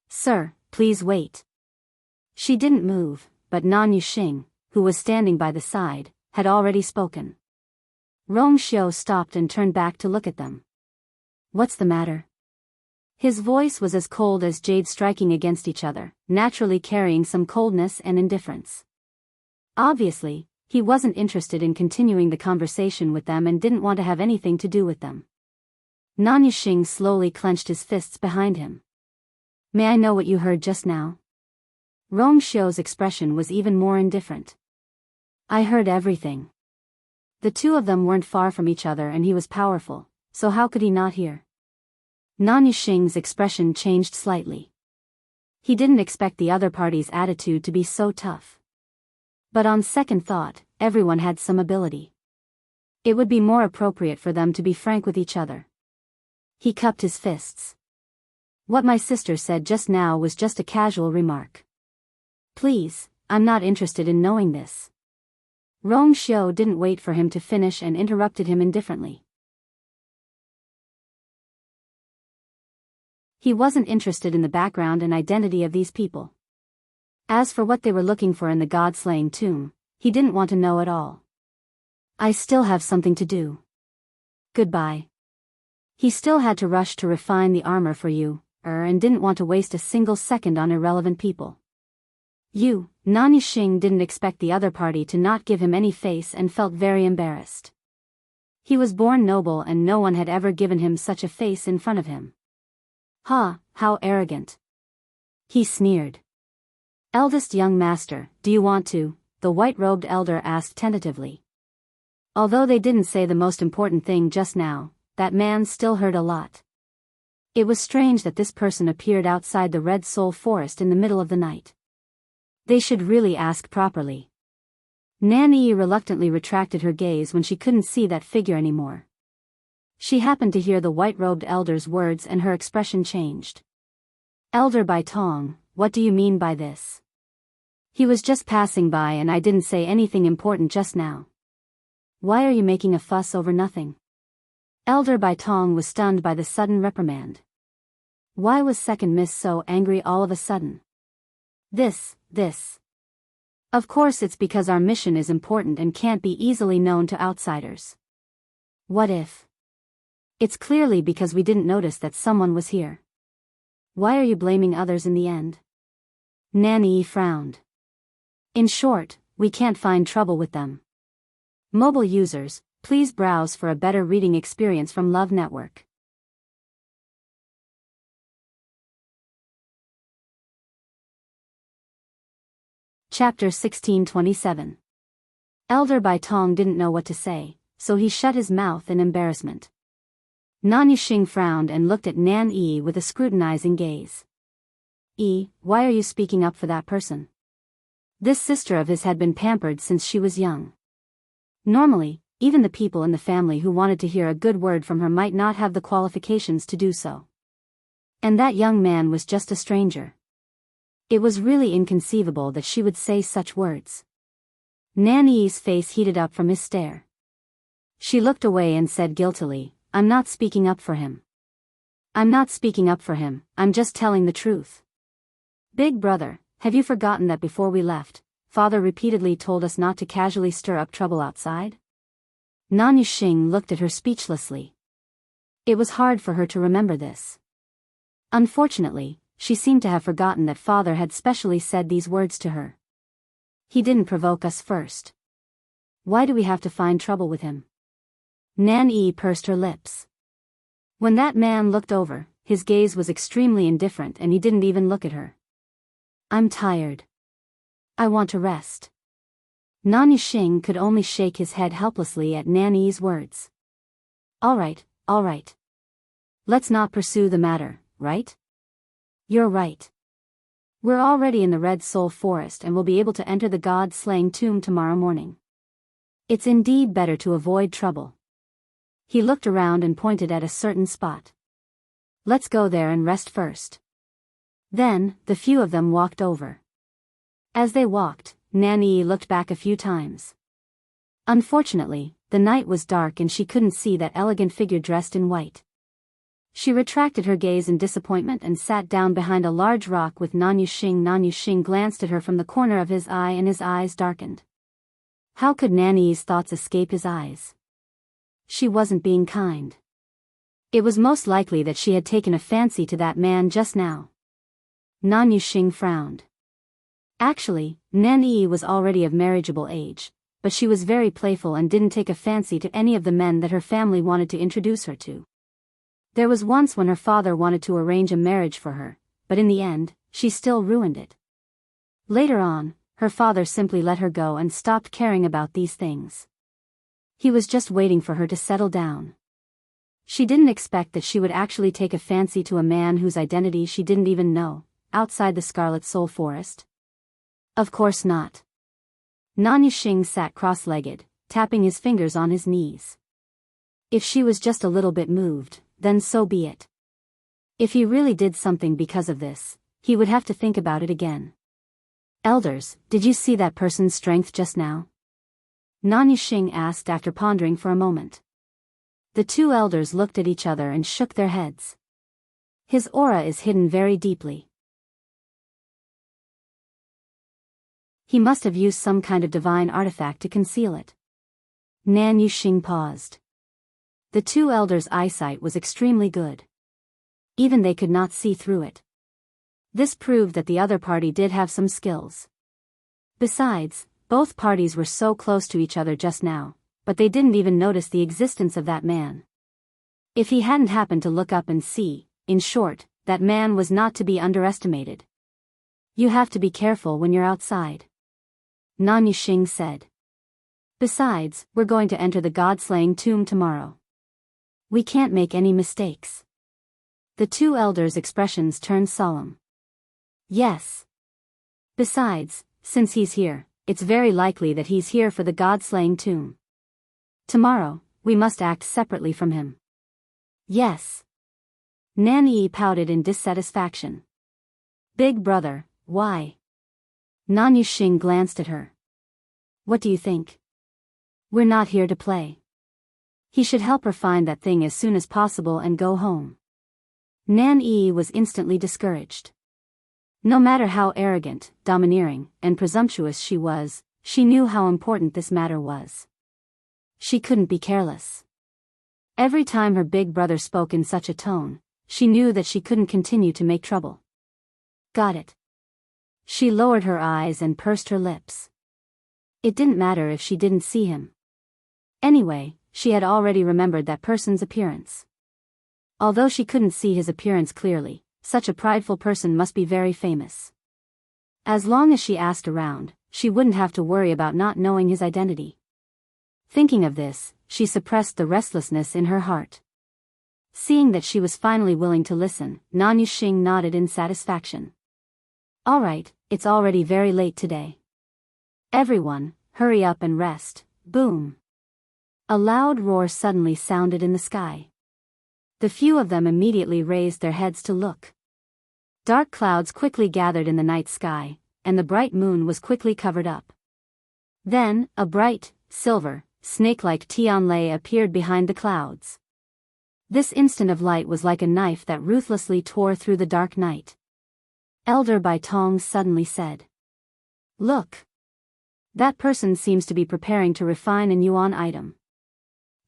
S1: "Sir, please wait." She didn't move, but Nan Yuxing, who was standing by the side, had already spoken. Rong Xiu stopped and turned back to look at them. "What's the matter?" His voice was as cold as jade striking against each other, naturally carrying some coldness and indifference. Obviously, he wasn't interested in continuing the conversation with them and didn't want to have anything to do with them. Nan Yuxing slowly clenched his fists behind him. May I know what you heard just now? Rong Xiu's expression was even more indifferent. I heard everything. The two of them weren't far from each other and he was powerful, so how could he not hear? Nan Yuxing's expression changed slightly. He didn't expect the other party's attitude to be so tough. But on second thought, everyone had some ability. It would be more appropriate for them to be frank with each other. He cupped his fists. What my sister said just now was just a casual remark. Please, I'm not interested in knowing this. Rong Xiu didn't wait for him to finish and interrupted him indifferently. He wasn't interested in the background and identity of these people. As for what they were looking for in the god-slaying tomb, he didn't want to know at all. I still have something to do. Goodbye. He still had to rush to refine the armor for you, and didn't want to waste a single second on irrelevant people. Nan Yuxing didn't expect the other party to not give him any face and felt very embarrassed. He was born noble and no one had ever given him such a face in front of him. Ha, how arrogant. He sneered. Eldest young master, do you want to? The white-robed elder asked tentatively. Although they didn't say the most important thing just now, that man still heard a lot. It was strange that this person appeared outside the Red Soul Forest in the middle of the night. They should really ask properly. Nan Yi reluctantly retracted her gaze when she couldn't see that figure anymore. She happened to hear the white-robed elder's words and her expression changed. Elder Bai Tong, what do you mean by this? He was just passing by and I didn't say anything important just now. Why are you making a fuss over nothing? Elder Bai Tong was stunned by the sudden reprimand. Why was Second Miss so angry all of a sudden? This. Of course it's because our mission is important and can't be easily known to outsiders. What if? It's clearly because we didn't notice that someone was here. Why are you blaming others in the end? Nan Yi frowned. In short, we can't find trouble with them. Mobile users, please browse for a better reading experience from Love Network. Chapter 1627. Elder Bai Tong didn't know what to say, so he shut his mouth in embarrassment. Nan Yuxing frowned and looked at Nan Yi with a scrutinizing gaze. Why are you speaking up for that person? This sister of his had been pampered since she was young. Normally, even the people in the family who wanted to hear a good word from her might not have the qualifications to do so. And that young man was just a stranger. It was really inconceivable that she would say such words. Nan Yi's face heated up from his stare. She looked away and said guiltily, I'm not speaking up for him. I'm not speaking up for him, I'm just telling the truth. Big brother, have you forgotten that before we left, Father repeatedly told us not to casually stir up trouble outside? Nan Yuxing looked at her speechlessly. It was hard for her to remember this. Unfortunately, she seemed to have forgotten that Father had specially said these words to her. He didn't provoke us first. Why do we have to find trouble with him? Nan Yi pursed her lips. When that man looked over, his gaze was extremely indifferent and he didn't even look at her. I'm tired. I want to rest. Nan Yuxing could only shake his head helplessly at Nan Yi's words. All right. Let's not pursue the matter, right? You're right. We're already in the Red Soul Forest and will be able to enter the god-slaying tomb tomorrow morning. It's indeed better to avoid trouble. He looked around and pointed at a certain spot. Let's go there and rest first. Then, the few of them walked over. As they walked, Nan Yi looked back a few times. Unfortunately, the night was dark and she couldn't see that elegant figure dressed in white. She retracted her gaze in disappointment and sat down behind a large rock with Nan Yuxing. Nan Yuxing glanced at her from the corner of his eye and his eyes darkened. How could Nan Yi's thoughts escape his eyes? She wasn't being kind. It was most likely that she had taken a fancy to that man just now. Nan Yuxing frowned. Actually, Nan Yi was already of marriageable age, but she was very playful and didn't take a fancy to any of the men that her family wanted to introduce her to. There was once when her father wanted to arrange a marriage for her, but in the end, she still ruined it. Later on, her father simply let her go and stopped caring about these things. He was just waiting for her to settle down. She didn't expect that she would actually take a fancy to a man whose identity she didn't even know, outside the Scarlet Soul Forest. Of course not. Nan Yuxing sat cross-legged, tapping his fingers on his knees. If she was just a little bit moved, then so be it. If he really did something because of this, he would have to think about it again. Elders, did you see that person's strength just now? Nan Yuxing asked after pondering for a moment. The two elders looked at each other and shook their heads. His aura is hidden very deeply. He must have used some kind of divine artifact to conceal it. Nan Yuxing paused. The two elders' eyesight was extremely good. Even they could not see through it. This proved that the other party did have some skills. Besides, both parties were so close to each other just now, but they didn't even notice the existence of that man. If he hadn't happened to look up and see, in short, that man was not to be underestimated. You have to be careful when you're outside. Nan Yuxing said. Besides, we're going to enter the god-slaying tomb tomorrow. We can't make any mistakes. The two elders' expressions turned solemn. Yes. Besides, since he's here, it's very likely that he's here for the god-slaying tomb. Tomorrow, we must act separately from him. Yes. Nan Yi pouted in dissatisfaction. Big brother, why? Nan Yuxing glanced at her. What do you think? We're not here to play. He should help her find that thing as soon as possible and go home. Nan Yi was instantly discouraged. No matter how arrogant, domineering, and presumptuous she was, she knew how important this matter was. She couldn't be careless. Every time her big brother spoke in such a tone, she knew that she couldn't continue to make trouble. Got it. She lowered her eyes and pursed her lips. It didn't matter if she didn't see him. Anyway, she had already remembered that person's appearance. Although she couldn't see his appearance clearly, such a prideful person must be very famous. As long as she asked around, she wouldn't have to worry about not knowing his identity. Thinking of this, she suppressed the restlessness in her heart. Seeing that she was finally willing to listen, Nan Yuxing nodded in satisfaction. All right, it's already very late today. Everyone, hurry up and rest. Boom. A loud roar suddenly sounded in the sky. The few of them immediately raised their heads to look. Dark clouds quickly gathered in the night sky, and the bright moon was quickly covered up. Then, a bright, silver, snake-like Tianlei appeared behind the clouds. This instant of light was like a knife that ruthlessly tore through the dark night. Elder Bai Tong suddenly said. Look. That person seems to be preparing to refine a yuan item.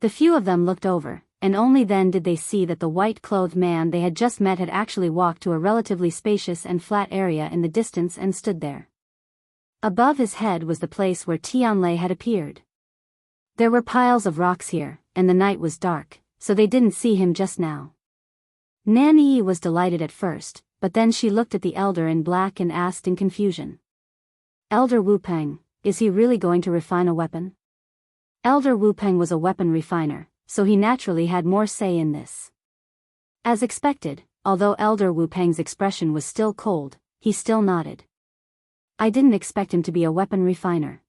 S1: The few of them looked over, and only then did they see that the white-clothed man they had just met had actually walked to a relatively spacious and flat area in the distance and stood there. Above his head was the place where Tianlei had appeared. There were piles of rocks here, and the night was dark, so they didn't see him just now. Nan Yi was delighted at first, but then she looked at the elder in black and asked in confusion. Elder Wu Peng, is he really going to refine a weapon? Elder Wu Peng was a weapon refiner, so he naturally had more say in this. As expected, although Elder Wu Peng's expression was still cold, he still nodded. I didn't expect him to be a weapon refiner.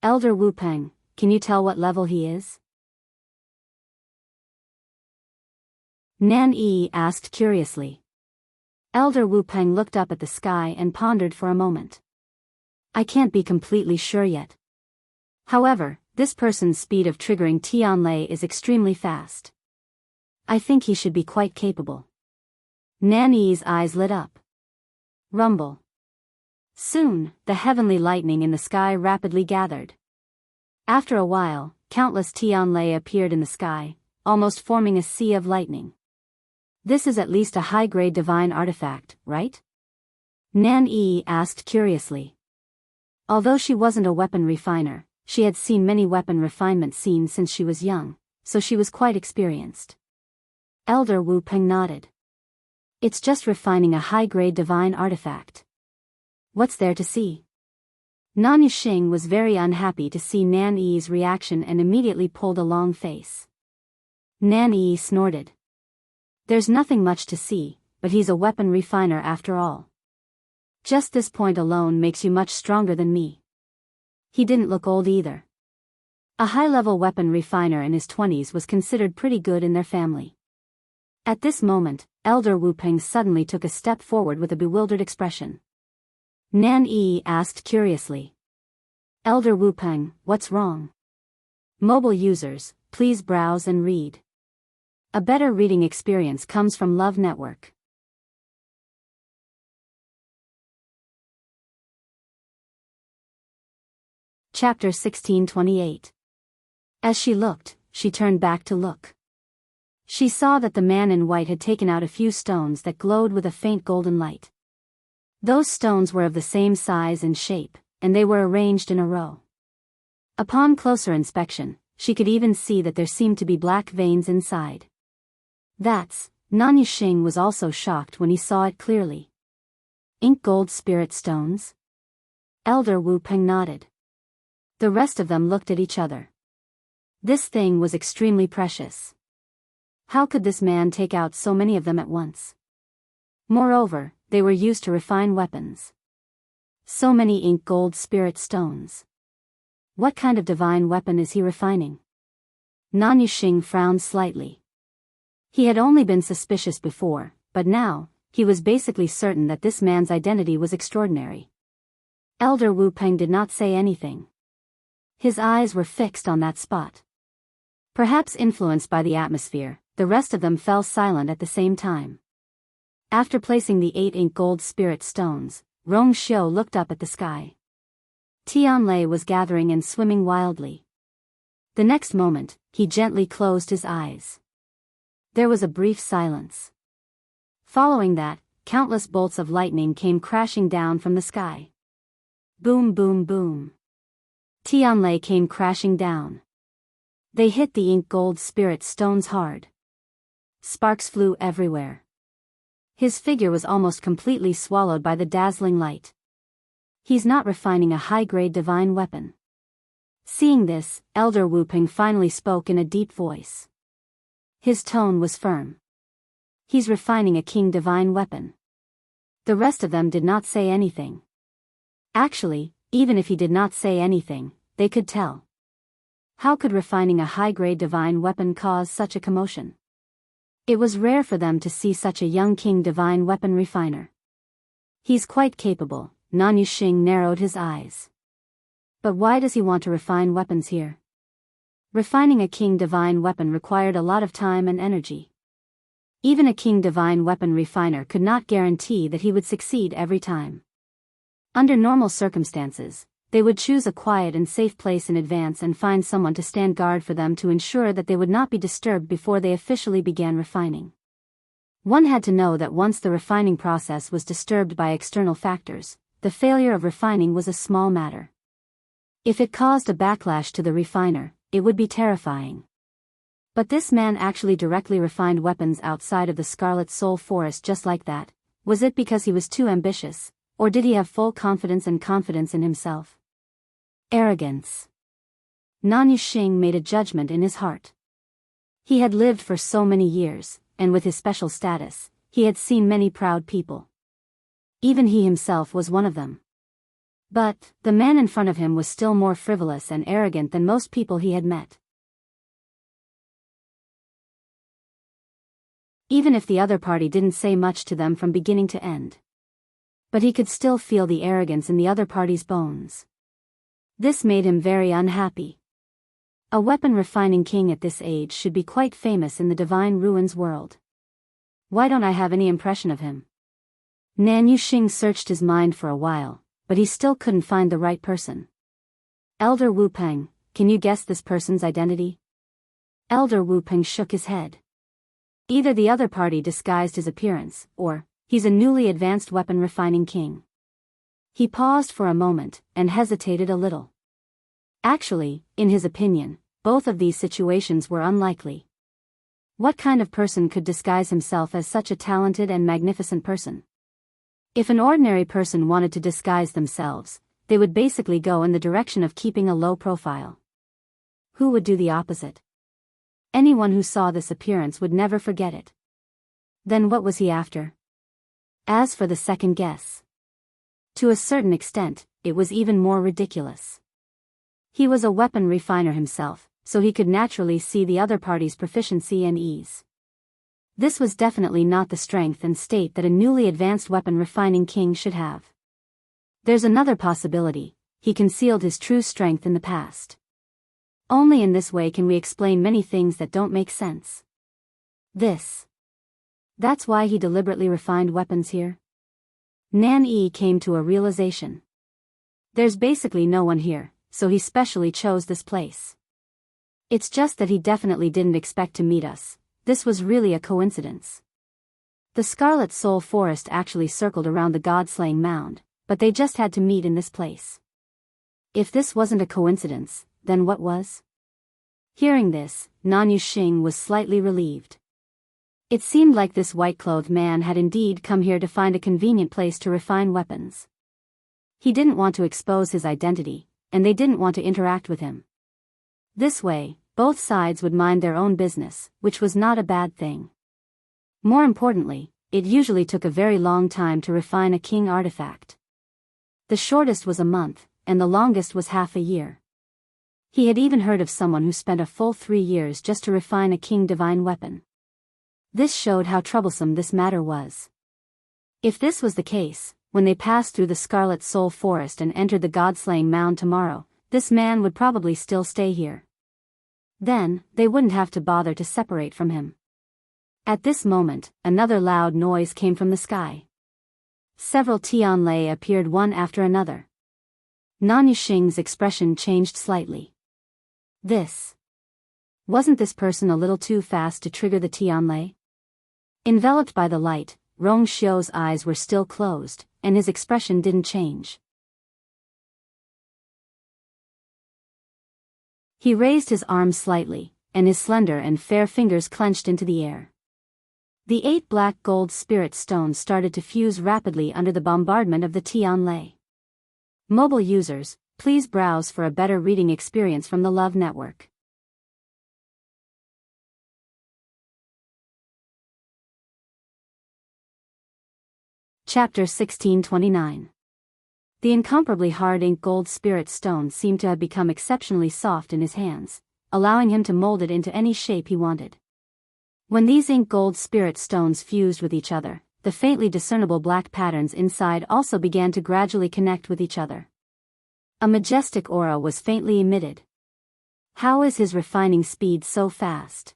S1: Elder Wu Peng, can you tell what level he is? Nan Yi asked curiously. Elder Wu Peng looked up at the sky and pondered for a moment. I can't be completely sure yet. However, this person's speed of triggering Tianlei is extremely fast. I think he should be quite capable. Nan Yi's eyes lit up. Rumble. Soon, the heavenly lightning in the sky rapidly gathered. After a while, countless Tianlei appeared in the sky, almost forming a sea of lightning. This is at least a high-grade divine artifact, right? Nan Yi asked curiously. Although she wasn't a weapon refiner, she had seen many weapon refinement scenes since she was young, so she was quite experienced. Elder Wu Peng nodded. It's just refining a high-grade divine artifact. What's there to see? Nan Yuxing was very unhappy to see Nan Yi's reaction and immediately pulled a long face. Nan Yi snorted. There's nothing much to see, but he's a weapon refiner after all. Just this point alone makes you much stronger than me. He didn't look old either. A high-level weapon refiner in his 20s was considered pretty good in their family. At this moment, Elder Wu Peng suddenly took a step forward with a bewildered expression. Nan Yi asked curiously. Elder Wu Peng, what's wrong? Mobile users, please browse and read. A better reading experience comes from Love Network. Chapter 1628. As she looked, she turned back to look. She saw that the man in white had taken out a few stones that glowed with a faint golden light. Those stones were of the same size and shape, and they were arranged in a row. Upon closer inspection, she could even see that there seemed to be black veins inside. Nan Yuxing was also shocked when he saw it clearly. Ink gold spirit stones? Elder Wu Peng nodded. The rest of them looked at each other. This thing was extremely precious. How could this man take out so many of them at once? Moreover, they were used to refine weapons. So many ink gold spirit stones. What kind of divine weapon is he refining? Nan Yuxing frowned slightly. He had only been suspicious before, but now, he was basically certain that this man's identity was extraordinary. Elder Wu Peng did not say anything. His eyes were fixed on that spot. Perhaps influenced by the atmosphere, the rest of them fell silent at the same time. After placing the 8 ink gold spirit stones, Rong Xiu looked up at the sky. Tianlei was gathering and swimming wildly. The next moment, he gently closed his eyes. There was a brief silence. Following that, countless bolts of lightning came crashing down from the sky. Boom boom boom. Tianlei came crashing down. They hit the ink gold spirit stones hard. Sparks flew everywhere. His figure was almost completely swallowed by the dazzling light. He's not refining a high-grade divine weapon. Seeing this, Elder Wu Peng finally spoke in a deep voice. His tone was firm. He's refining a king divine weapon. The rest of them did not say anything. Actually, even if he did not say anything, they could tell. How could refining a high-grade divine weapon cause such a commotion? It was rare for them to see such a young king divine weapon refiner. He's quite capable, Nan Yuxing narrowed his eyes. But why does he want to refine weapons here? Refining a king divine weapon required a lot of time and energy. Even a king divine weapon refiner could not guarantee that he would succeed every time. Under normal circumstances, they would choose a quiet and safe place in advance and find someone to stand guard for them to ensure that they would not be disturbed before they officially began refining. One had to know that once the refining process was disturbed by external factors, the failure of refining was a small matter. If it caused a backlash to the refiner, it would be terrifying. But this man actually directly refined weapons outside of the Scarlet Soul Forest just like that. Was it because he was too ambitious, or did he have full confidence in himself? Arrogance. Nan Yuxing made a judgment in his heart. He had lived for so many years, and with his special status, he had seen many proud people. Even he himself was one of them. But, the man in front of him was still more frivolous and arrogant than most people he had met. Even if the other party didn't say much to them from beginning to end. But he could still feel the arrogance in the other party's bones. This made him very unhappy. A weapon refining king at this age should be quite famous in the Divine Ruins world. Why don't I have any impression of him? Nan Yuxing searched his mind for a while, but he still couldn't find the right person. Elder Wu Peng, can you guess this person's identity? Elder Wu Peng shook his head. Either the other party disguised his appearance, or he's a newly advanced weapon refining king. He paused for a moment, and hesitated a little. Actually, in his opinion, both of these situations were unlikely. What kind of person could disguise himself as such a talented and magnificent person? If an ordinary person wanted to disguise themselves, they would basically go in the direction of keeping a low profile. Who would do the opposite? Anyone who saw this appearance would never forget it. Then what was he after? As for the second guess, to a certain extent, it was even more ridiculous. He was a weapon refiner himself, so he could naturally see the other party's proficiency and ease. This was definitely not the strength and state that a newly advanced weapon refining king should have. There's another possibility: he concealed his true strength in the past. Only in this way can we explain many things that don't make sense. That's why he deliberately refined weapons here? Nan Yi came to a realization. There's basically no one here, so he specially chose this place. It's just that he definitely didn't expect to meet us. This was really a coincidence. The Scarlet Soul Forest actually circled around the God-slaying mound, but they just had to meet in this place. If this wasn't a coincidence, then what was? Hearing this, Nan Yuxing was slightly relieved. It seemed like this white-clothed man had indeed come here to find a convenient place to refine weapons. He didn't want to expose his identity, and they didn't want to interact with him. This way, both sides would mind their own business, which was not a bad thing. More importantly, it usually took a very long time to refine a king artifact. The shortest was a month, and the longest was half a year. He had even heard of someone who spent a full 3 years just to refine a king divine weapon. This showed how troublesome this matter was. If this was the case, when they passed through the Scarlet Soul Forest and entered the God-slaying mound tomorrow, this man would probably still stay here. Then, they wouldn't have to bother to separate from him. At this moment, another loud noise came from the sky. Several Tianlei appeared one after another. Nan Yuxing's expression changed slightly. Wasn't this person a little too fast to trigger the Tianlei? Enveloped by the light, Rong Xiu's eyes were still closed, and his expression didn't change. He raised his arms slightly, and his slender and fair fingers clenched into the air. The 8 black gold spirit stones started to fuse rapidly under the bombardment of the Tianlei. Mobile users, please browse for a better reading experience from the Love Network. Chapter 1629. The incomparably hard ink gold spirit stone seemed to have become exceptionally soft in his hands, allowing him to mold it into any shape he wanted. When these ink gold spirit stones fused with each other, the faintly discernible black patterns inside also began to gradually connect with each other. A majestic aura was faintly emitted. How is his refining speed so fast?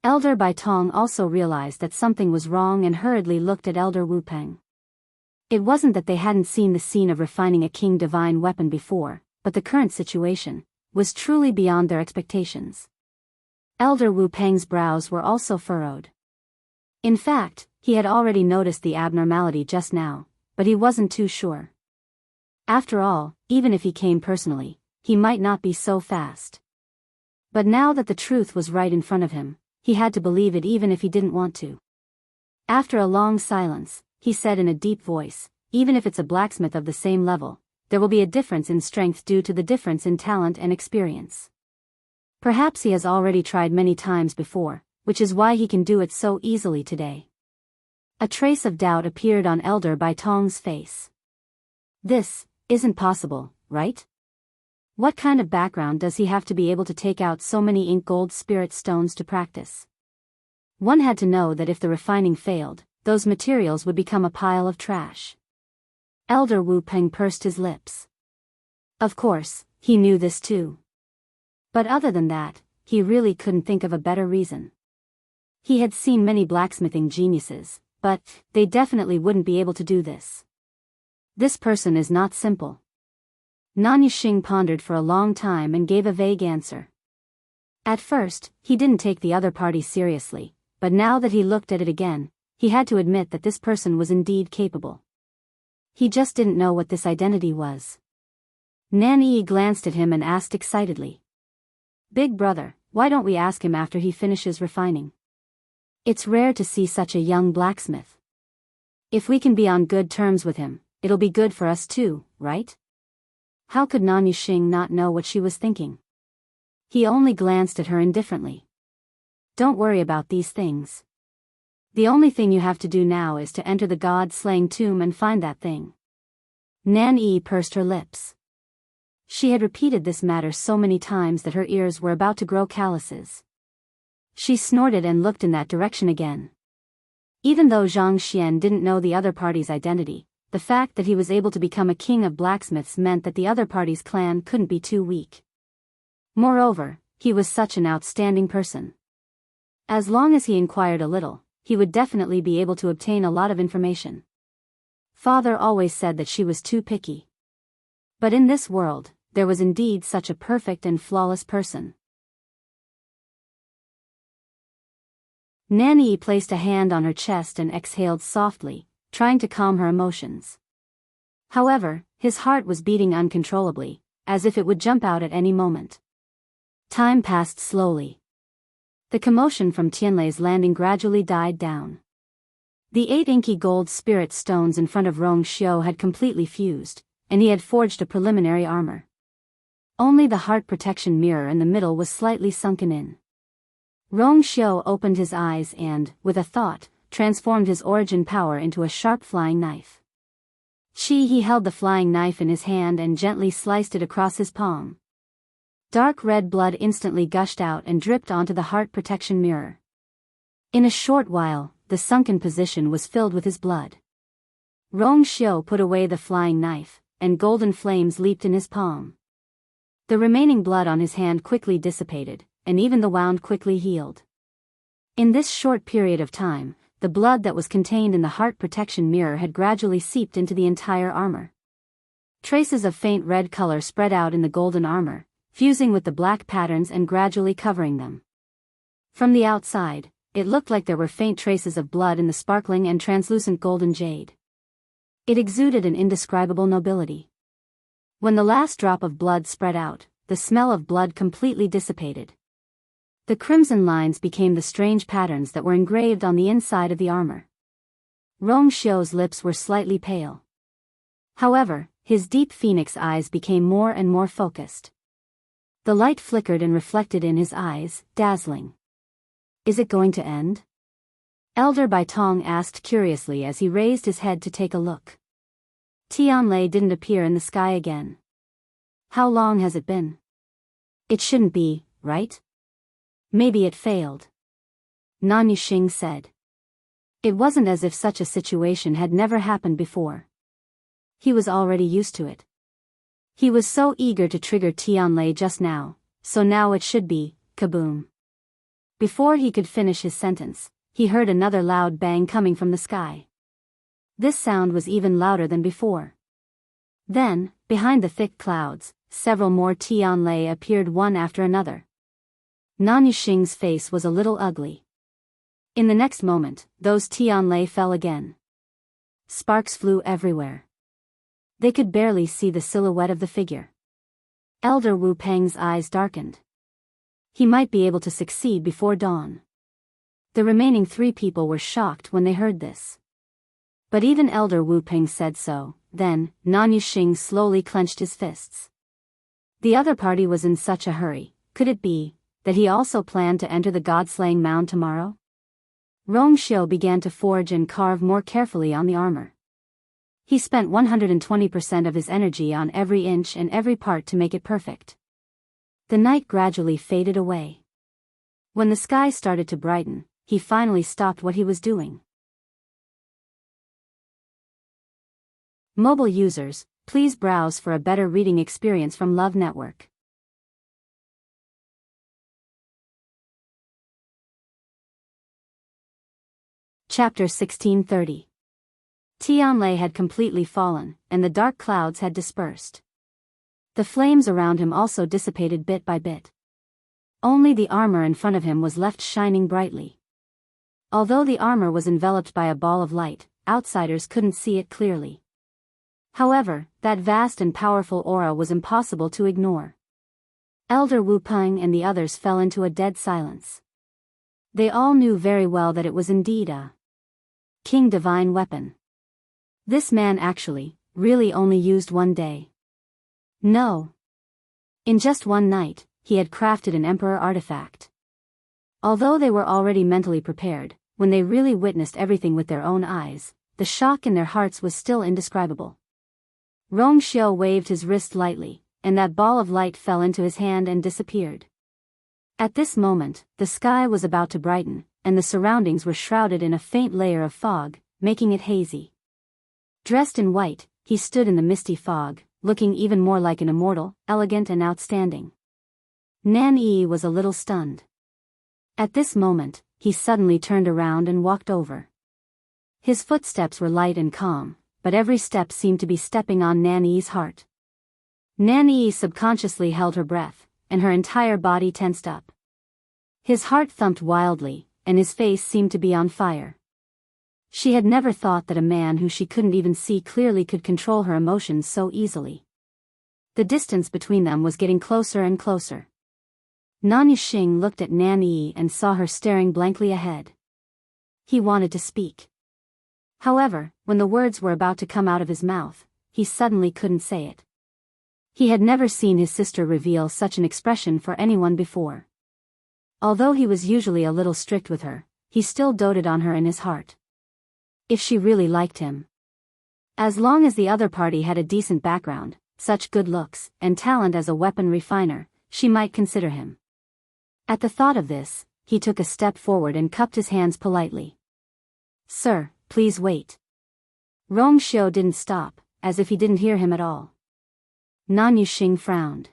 S1: Elder Bai Tong also realized that something was wrong and hurriedly looked at Elder Wu Peng. It wasn't that they hadn't seen the scene of refining a king divine weapon before, but the current situation was truly beyond their expectations. Elder Wu Peng's brows were also furrowed. In fact, he had already noticed the abnormality just now, but he wasn't too sure. After all, even if he came personally, he might not be so fast. But now that the truth was right in front of him, he had to believe it even if he didn't want to. After a long silence, he said in a deep voice, "Even if it's a blacksmith of the same level, there will be a difference in strength due to the difference in talent and experience. Perhaps he has already tried many times before, which is why he can do it so easily today." A trace of doubt appeared on Elder Bai Tong's face. This isn't possible, right? What kind of background does he have to be able to take out so many ink gold spirit stones to practice? One had to know that if the refining failed, those materials would become a pile of trash. Elder Wu Peng pursed his lips. Of course, he knew this too. But other than that, he really couldn't think of a better reason. He had seen many blacksmithing geniuses, but they definitely wouldn't be able to do this. This person is not simple. Nan Yuxing pondered for a long time and gave a vague answer. At first, he didn't take the other party seriously, but now that he looked at it again, he had to admit that this person was indeed capable. He just didn't know what this identity was. Nanyi glanced at him and asked excitedly. "Big brother, why don't we ask him after he finishes refining? It's rare to see such a young blacksmith. If we can be on good terms with him, it'll be good for us too, right?" How could Nan Yuxing not know what she was thinking? He only glanced at her indifferently. "Don't worry about these things. The only thing you have to do now is to enter the god-slaying tomb and find that thing." Nan Yi pursed her lips. She had repeated this matter so many times that her ears were about to grow calluses. She snorted and looked in that direction again. Even though Zhang Xian didn't know the other party's identity, the fact that he was able to become a king of blacksmiths meant that the other party's clan couldn't be too weak. Moreover, he was such an outstanding person. As long as he inquired a little, he would definitely be able to obtain a lot of information. Father always said that she was too picky. But in this world, there was indeed such a perfect and flawless person. Nanny placed a hand on her chest and exhaled softly, trying to calm her emotions. However, his heart was beating uncontrollably, as if it would jump out at any moment. Time passed slowly. The commotion from Tianlei's landing gradually died down. The 8 inky gold spirit stones in front of Rong Xiu had completely fused, and he had forged a preliminary armor. Only the heart protection mirror in the middle was slightly sunken in. Rong Xiu opened his eyes and, with a thought, transformed his origin power into a sharp flying knife. He held the flying knife in his hand and gently sliced it across his palm. Dark red blood instantly gushed out and dripped onto the heart protection mirror. In a short while, the sunken position was filled with his blood. Rong Xiu put away the flying knife, and golden flames leaped in his palm. The remaining blood on his hand quickly dissipated, and even the wound quickly healed. In this short period of time, the blood that was contained in the heart protection mirror had gradually seeped into the entire armor. Traces of faint red color spread out in the golden armor, fusing with the black patterns and gradually covering them. From the outside, it looked like there were faint traces of blood in the sparkling and translucent golden jade. It exuded an indescribable nobility. When the last drop of blood spread out, the smell of blood completely dissipated. The crimson lines became the strange patterns that were engraved on the inside of the armor. Rong Xiu's lips were slightly pale. However, his deep phoenix eyes became more and more focused. The light flickered and reflected in his eyes, dazzling. "Is it going to end?" Elder Baitong asked curiously as he raised his head to take a look. Tianlei didn't appear in the sky again. "How long has it been?" "It shouldn't be, right? Maybe it failed," Nan Yuxing said. It wasn't as if such a situation had never happened before. He was already used to it. He was so eager to trigger Tianlei just now, so now it should be, kaboom. Before he could finish his sentence, he heard another loud bang coming from the sky. This sound was even louder than before. Then, behind the thick clouds, several more Tianlei appeared one after another. Nan Yuxing's face was a little ugly. In the next moment, those Tianlei fell again. Sparks flew everywhere. They could barely see the silhouette of the figure. Elder Wu Peng's eyes darkened. He might be able to succeed before dawn. The remaining 3 people were shocked when they heard this. But even Elder Wu Peng said so. Then, Nan Yuxing slowly clenched his fists. The other party was in such a hurry. Could it be that he also planned to enter the god-slaying mound tomorrow? Rong Xiu began to forge and carve more carefully on the armor. He spent 120% of his energy on every inch and every part to make it perfect. The night gradually faded away. When the sky started to brighten, he finally stopped what he was doing. Mobile users, please browse for a better reading experience from Love Network. Chapter 1630. Tianlei had completely fallen, and the dark clouds had dispersed. The flames around him also dissipated bit by bit. Only the armor in front of him was left shining brightly. Although the armor was enveloped by a ball of light, outsiders couldn't see it clearly. However, that vast and powerful aura was impossible to ignore. Elder Wu Peng and the others fell into a dead silence. They all knew very well that it was indeed a King Divine weapon. This man actually, really only used one day. No. In just one night, he had crafted an emperor artifact. Although they were already mentally prepared, when they really witnessed everything with their own eyes, the shock in their hearts was still indescribable. Rong Xiu waved his wrist lightly, and that ball of light fell into his hand and disappeared. At this moment, the sky was about to brighten, and the surroundings were shrouded in a faint layer of fog, making it hazy. Dressed in white, he stood in the misty fog, looking even more like an immortal, elegant and outstanding. Nan Yi was a little stunned. At this moment, he suddenly turned around and walked over. His footsteps were light and calm, but every step seemed to be stepping on Nan Yi's heart. Nan Yi subconsciously held her breath, and her entire body tensed up. His heart thumped wildly, and his face seemed to be on fire. She had never thought that a man who she couldn't even see clearly could control her emotions so easily. The distance between them was getting closer and closer. Nan Yuxing looked at Nan Yi and saw her staring blankly ahead. He wanted to speak. However, when the words were about to come out of his mouth, he suddenly couldn't say it. He had never seen his sister reveal such an expression for anyone before. Although he was usually a little strict with her, he still doted on her in his heart. If she really liked him. As long as the other party had a decent background, such good looks, and talent as a weapon refiner, she might consider him. At the thought of this, he took a step forward and cupped his hands politely. "Sir, please wait." Rong Xiu didn't stop, as if he didn't hear him at all. Nan Yuxing frowned.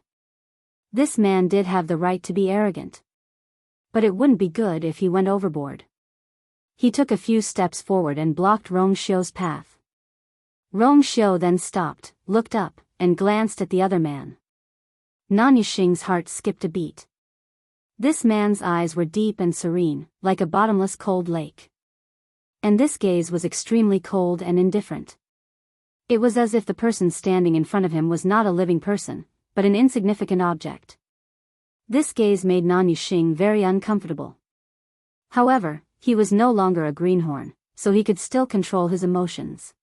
S1: This man did have the right to be arrogant. But it wouldn't be good if he went overboard. He took a few steps forward and blocked Rong Xiu's path. Rong Xiu then stopped, looked up, and glanced at the other man. Nan Yuxing's heart skipped a beat. This man's eyes were deep and serene, like a bottomless cold lake. And this gaze was extremely cold and indifferent. It was as if the person standing in front of him was not a living person, but an insignificant object. This gaze made Nan Yuxing very uncomfortable. However, he was no longer a greenhorn, so he could still control his emotions.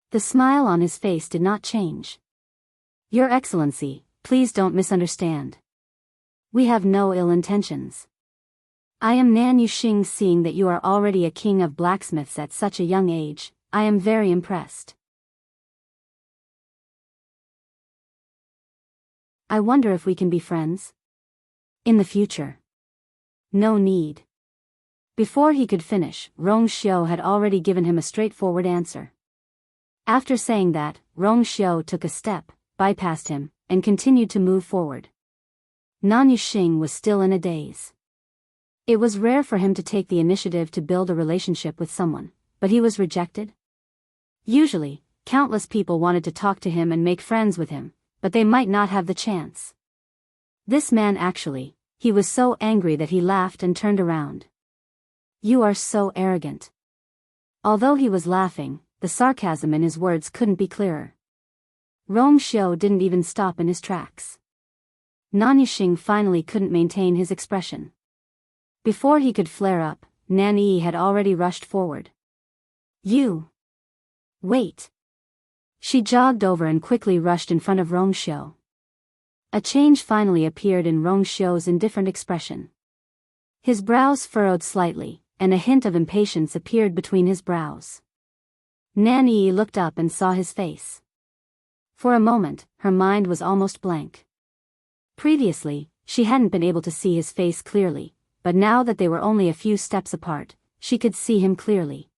S1: The smile on his face did not change. "Your Excellency, please don't misunderstand. We have no ill intentions. I am Nan Yuxing. Seeing that you are already a king of blacksmiths at such a young age, I am very impressed. I wonder if we can be friends? In the future." "No need." Before he could finish, Rong Xiu had already given him a straightforward answer. After saying that, Rong Xiu took a step, bypassed him, and continued to move forward. Nan Yuxing was still in a daze. It was rare for him to take the initiative to build a relationship with someone, but he was rejected. Usually, countless people wanted to talk to him and make friends with him, but they might not have the chance. This man actually, he was so angry that he laughed and turned around. "You are so arrogant." Although he was laughing, the sarcasm in his words couldn't be clearer. Rong Xiu didn't even stop in his tracks. Nan Yuxing finally couldn't maintain his expression. Before he could flare up, Nan Yi had already rushed forward. "You! Wait!" She jogged over and quickly rushed in front of Rong Xiu. A change finally appeared in Rong Xiu's indifferent expression. His brows furrowed slightly, and a hint of impatience appeared between his brows. Nan Yi looked up and saw his face. For a moment, her mind was almost blank. Previously, she hadn't been able to see his face clearly, but now that they were only a few steps apart, she could see him clearly.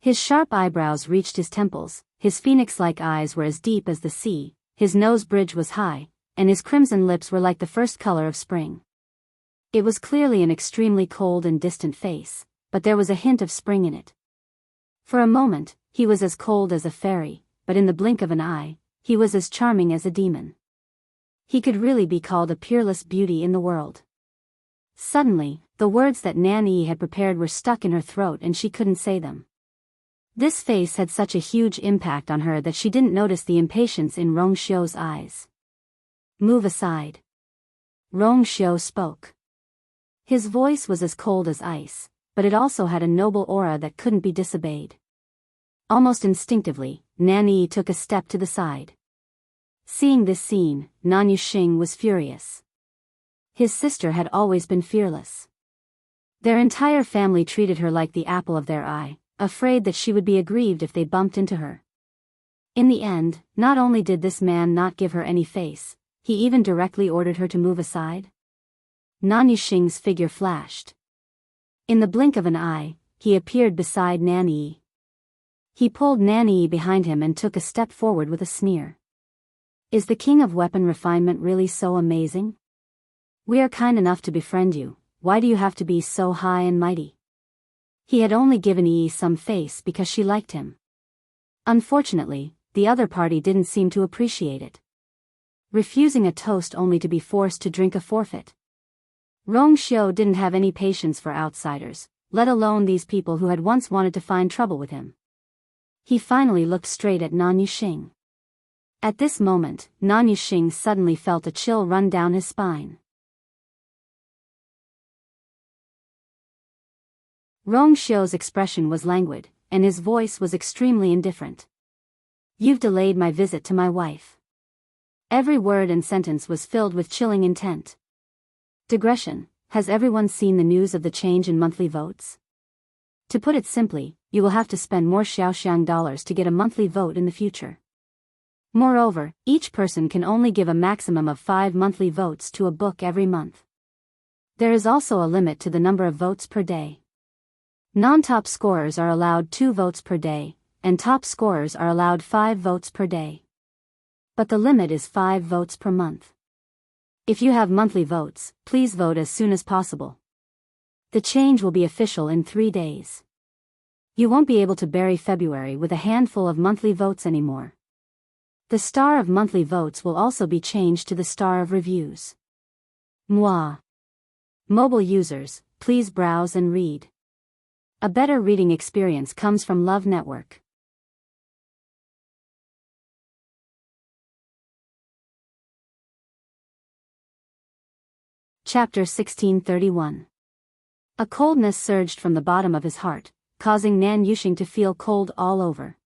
S1: His sharp eyebrows reached his temples, his phoenix-like eyes were as deep as the sea, his nose bridge was high, and his crimson lips were like the first color of spring. It was clearly an extremely cold and distant face, but there was a hint of spring in it. For a moment, he was as cold as a fairy, but in the blink of an eye, he was as charming as a demon. He could really be called a peerless beauty in the world. Suddenly, the words that Nan had prepared were stuck in her throat and she couldn't say them. This face had such a huge impact on her that she didn't notice the impatience in Rong Xiu's eyes. Move aside. Rong Xiu spoke. His voice was as cold as ice, but it also had a noble aura that couldn't be disobeyed. Almost instinctively, Nan Yi took a step to the side. Seeing this scene, Nan Yuxing was furious. His sister had always been fearless. Their entire family treated her like the apple of their eye, afraid that she would be aggrieved if they bumped into her. In the end, not only did this man not give her any face, he even directly ordered her to move aside. Nan Yuxing's figure flashed. In the blink of an eye, he appeared beside Nan Yi. He pulled Nan Yi behind him and took a step forward with a sneer. Is the king of weapon refinement really so amazing? We are kind enough to befriend you, why do you have to be so high and mighty? He had only given Yi some face because she liked him. Unfortunately, the other party didn't seem to appreciate it. Refusing a toast only to be forced to drink a forfeit. Rong Xiu didn't have any patience for outsiders, let alone these people who had once wanted to find trouble with him. He finally looked straight at Nan Yuxing. At this moment, Nan Yuxing suddenly felt a chill run down his spine. Rong Xiu's expression was languid, and his voice was extremely indifferent. You've delayed my visit to my wife. Every word and sentence was filled with chilling intent. Digression, has everyone seen the news of the change in monthly votes? To put it simply, you will have to spend more Xiaoxiang dollars to get a monthly vote in the future. Moreover, each person can only give a maximum of 5 monthly votes to a book every month. There is also a limit to the number of votes per day. Non-top scorers are allowed 2 votes per day, and top scorers are allowed 5 votes per day. But the limit is 5 votes per month. If you have monthly votes, please vote as soon as possible. The change will be official in 3 days. You won't be able to bury February with a handful of monthly votes anymore. The star of monthly votes will also be changed to the star of reviews. Moi. Mobile users, please browse and read. A better reading experience comes from Love Network. Chapter 1631. A coldness surged from the bottom of his heart, causing Nan Yuxing to feel cold all over.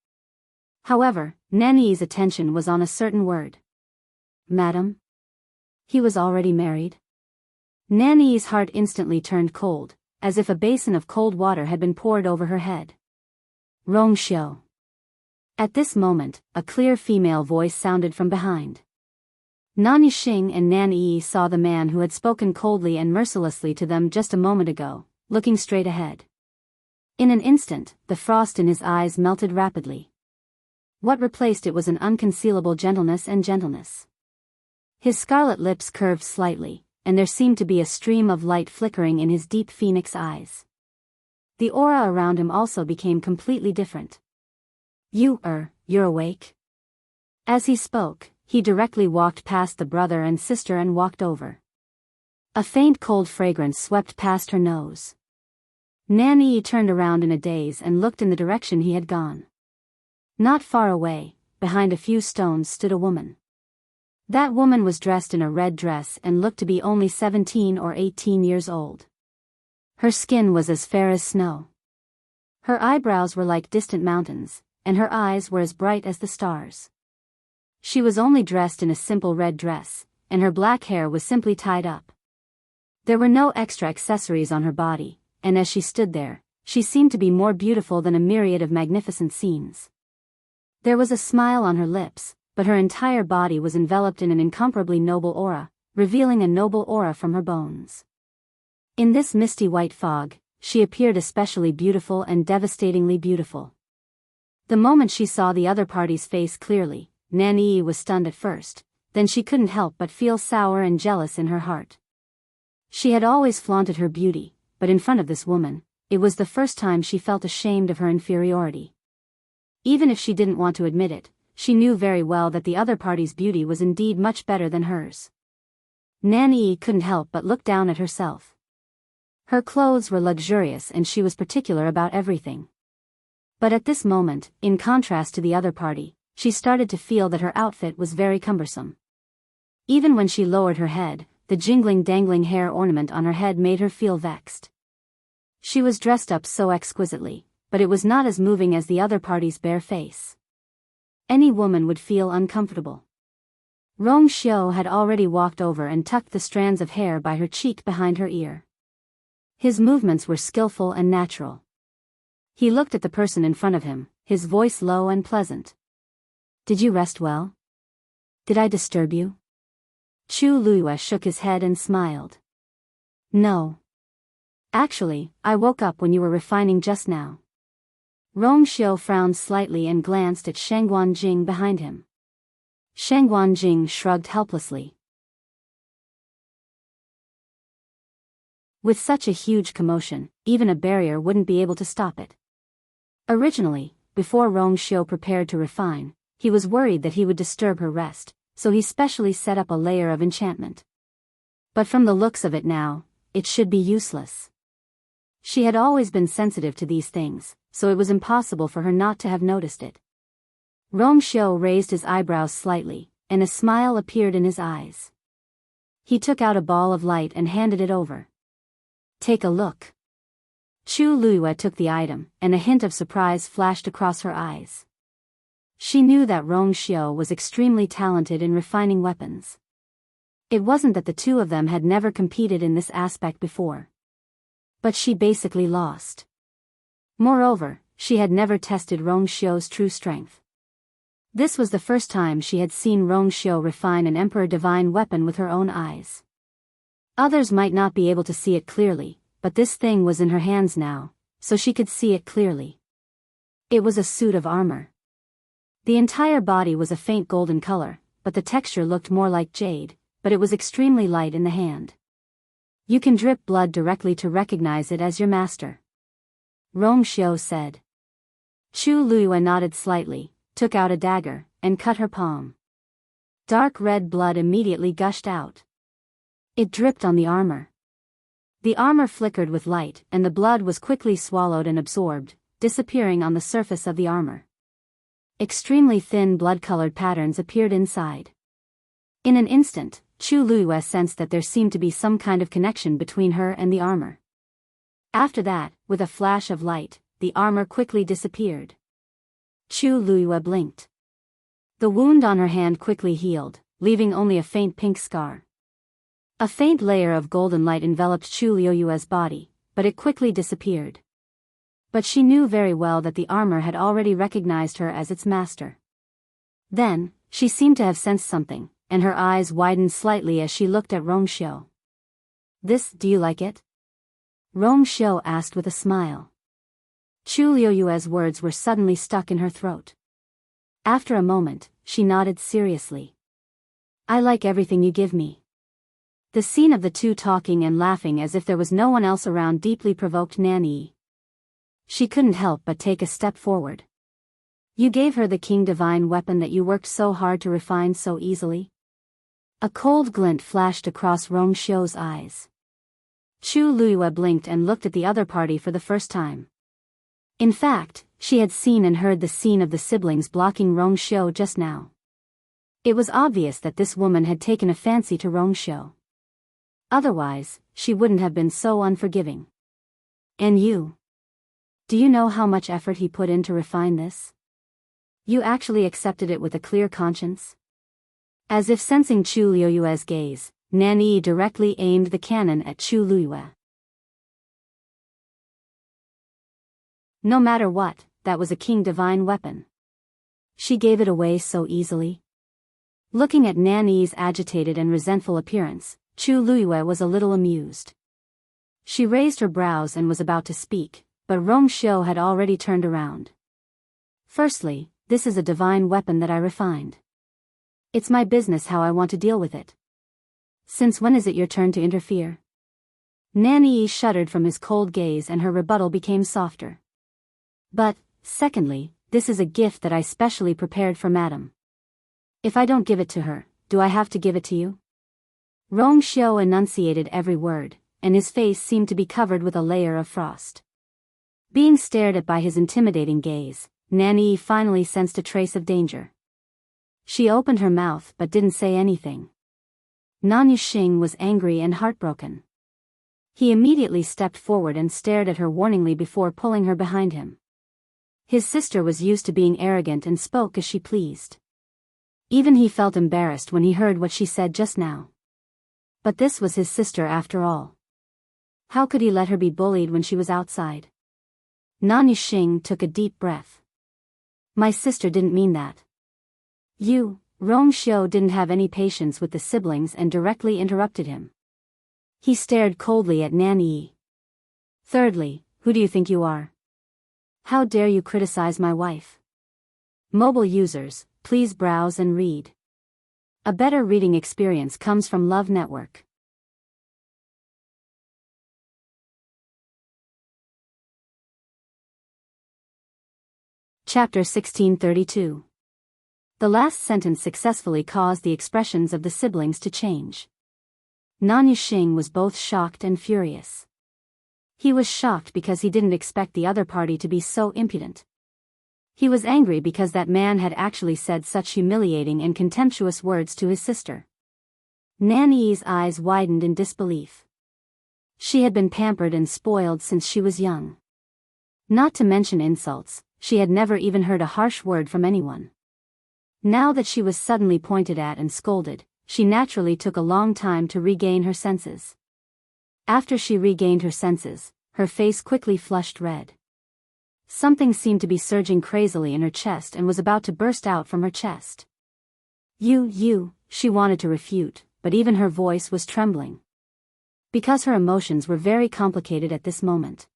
S1: However, Nan Yi's attention was on a certain word. Madam? He was already married? Nan Yi's heart instantly turned cold, as if a basin of cold water had been poured over her head. Rong Xiu. At this moment, a clear female voice sounded from behind. Nan Yuxing and Nan Yi saw the man who had spoken coldly and mercilessly to them just a moment ago, looking straight ahead. In an instant, the frost in his eyes melted rapidly. What replaced it was an unconcealable gentleness and gentleness. His scarlet lips curved slightly, and there seemed to be a stream of light flickering in his deep phoenix eyes. The aura around him also became completely different. You're awake? As he spoke, he directly walked past the brother and sister and walked over. A faint cold fragrance swept past her nose. Nan Yi turned around in a daze and looked in the direction he had gone. Not far away, behind a few stones stood a woman. That woman was dressed in a red dress and looked to be only 17 or 18 years old. Her skin was as fair as snow. Her eyebrows were like distant mountains, and her eyes were as bright as the stars. She was only dressed in a simple red dress, and her black hair was simply tied up. There were no extra accessories on her body, and as she stood there, she seemed to be more beautiful than a myriad of magnificent scenes. There was a smile on her lips, but her entire body was enveloped in an incomparably noble aura, revealing a noble aura from her bones. In this misty white fog, she appeared especially beautiful and devastatingly beautiful. The moment she saw the other party's face clearly, Nan Yi was stunned at first, then she couldn't help but feel sour and jealous in her heart. She had always flaunted her beauty, but in front of this woman, it was the first time she felt ashamed of her inferiority. Even if she didn't want to admit it, she knew very well that the other party's beauty was indeed much better than hers. Nan Yi couldn't help but look down at herself. Her clothes were luxurious and she was particular about everything. But at this moment, in contrast to the other party, she started to feel that her outfit was very cumbersome. Even when she lowered her head, the jingling dangling hair ornament on her head made her feel vexed. She was dressed up so exquisitely, but it was not as moving as the other party's bare face. Any woman would feel uncomfortable. Rong Xiu had already walked over and tucked the strands of hair by her cheek behind her ear. His movements were skillful and natural. He looked at the person in front of him, his voice low and pleasant. "Did you rest well? Did I disturb you?" Chu Luiyue shook his head and smiled. "No. Actually, I woke up when you were refining just now." Rong Xiu frowned slightly and glanced at Sheng Guanjing behind him. Sheng Guanjing shrugged helplessly. With such a huge commotion, even a barrier wouldn't be able to stop it. Originally, before Rong Xiu prepared to refine, he was worried that he would disturb her rest, so he specially set up a layer of enchantment. But from the looks of it now, it should be useless. She had always been sensitive to these things, so it was impossible for her not to have noticed it. Rong Xiu raised his eyebrows slightly, and a smile appeared in his eyes. He took out a ball of light and handed it over. "Take a look." Chu Luiyue took the item, and a hint of surprise flashed across her eyes. She knew that Rong Xiu was extremely talented in refining weapons. It wasn't that the two of them had never competed in this aspect before. But she basically lost. Moreover, she had never tested Rong Xiu's true strength. This was the first time she had seen Rong Xiu refine an Emperor Divine weapon with her own eyes. Others might not be able to see it clearly, but this thing was in her hands now, so she could see it clearly. It was a suit of armor. The entire body was a faint golden color, but the texture looked more like jade, but it was extremely light in the hand. "You can drip blood directly to recognize it as your master," Rong Xiu said. Chu Luiyue nodded slightly, took out a dagger, and cut her palm. Dark red blood immediately gushed out. It dripped on the armor. The armor flickered with light, and the blood was quickly swallowed and absorbed, disappearing on the surface of the armor. Extremely thin blood-colored patterns appeared inside. In an instant, Chu Luiyue sensed that there seemed to be some kind of connection between her and the armor. After that, with a flash of light, the armor quickly disappeared. Chu Luiyue blinked. The wound on her hand quickly healed, leaving only a faint pink scar. A faint layer of golden light enveloped Chu Luiyue's body, but it quickly disappeared. But she knew very well that the armor had already recognized her as its master. Then, she seemed to have sensed something, and her eyes widened slightly as she looked at Rong Xiu. Do you like it?" Rong Xiu asked with a smile. Chu Luiyue's words were suddenly stuck in her throat. After a moment, she nodded seriously. "I like everything you give me." The scene of the two talking and laughing as if there was no one else around deeply provoked Nanyi. She couldn't help but take a step forward. "You gave her the King Divine weapon that you worked so hard to refine so easily?" A cold glint flashed across Rong Xiu's eyes. Chu Luiyue blinked and looked at the other party for the first time. In fact, she had seen and heard the scene of the siblings blocking Rong Xiu just now. It was obvious that this woman had taken a fancy to Rong Xiu. Otherwise, she wouldn't have been so unforgiving. "And you? Do you know how much effort he put in to refine this? You actually accepted it with a clear conscience?" As if sensing Chu Luiyue's gaze, Nanyi directly aimed the cannon at Chu Luiyue. No matter what, that was a King Divine weapon. She gave it away so easily. Looking at Nanyi's agitated and resentful appearance, Chu Luiyue was a little amused. She raised her brows and was about to speak, but Rong Xiu had already turned around. "Firstly, this is a divine weapon that I refined. It's my business how I want to deal with it. Since when is it your turn to interfere?" Nanyi shuddered from his cold gaze and her rebuttal became softer. "But, secondly, this is a gift that I specially prepared for Madam. If I don't give it to her, do I have to give it to you?" Rong Xiu enunciated every word, and his face seemed to be covered with a layer of frost. Being stared at by his intimidating gaze, Nanny finally sensed a trace of danger. She opened her mouth but didn't say anything. Nan Yuxing was angry and heartbroken. He immediately stepped forward and stared at her warningly before pulling her behind him. His sister was used to being arrogant and spoke as she pleased. Even he felt embarrassed when he heard what she said just now. But this was his sister after all. How could he let her be bullied when she was outside? Nan Yuxing took a deep breath. My sister didn't mean that. Rong Xiu didn't have any patience with the siblings and directly interrupted him. He stared coldly at Nan Yi. Thirdly, who do you think you are? How dare you criticize my wife? Mobile users, please browse and read. A better reading experience comes from Love Network. Chapter 1632. The last sentence successfully caused the expressions of the siblings to change. Nan Yuxing was both shocked and furious. He was shocked because he didn't expect the other party to be so impudent. He was angry because that man had actually said such humiliating and contemptuous words to his sister. Nan Yi's eyes widened in disbelief. She had been pampered and spoiled since she was young. Not to mention insults, she had never even heard a harsh word from anyone. Now that she was suddenly pointed at and scolded, she naturally took a long time to regain her senses. After she regained her senses, her face quickly flushed red. Something seemed to be surging crazily in her chest and was about to burst out from her chest. She wanted to refute, but even her voice was trembling. Because her emotions were very complicated at this moment.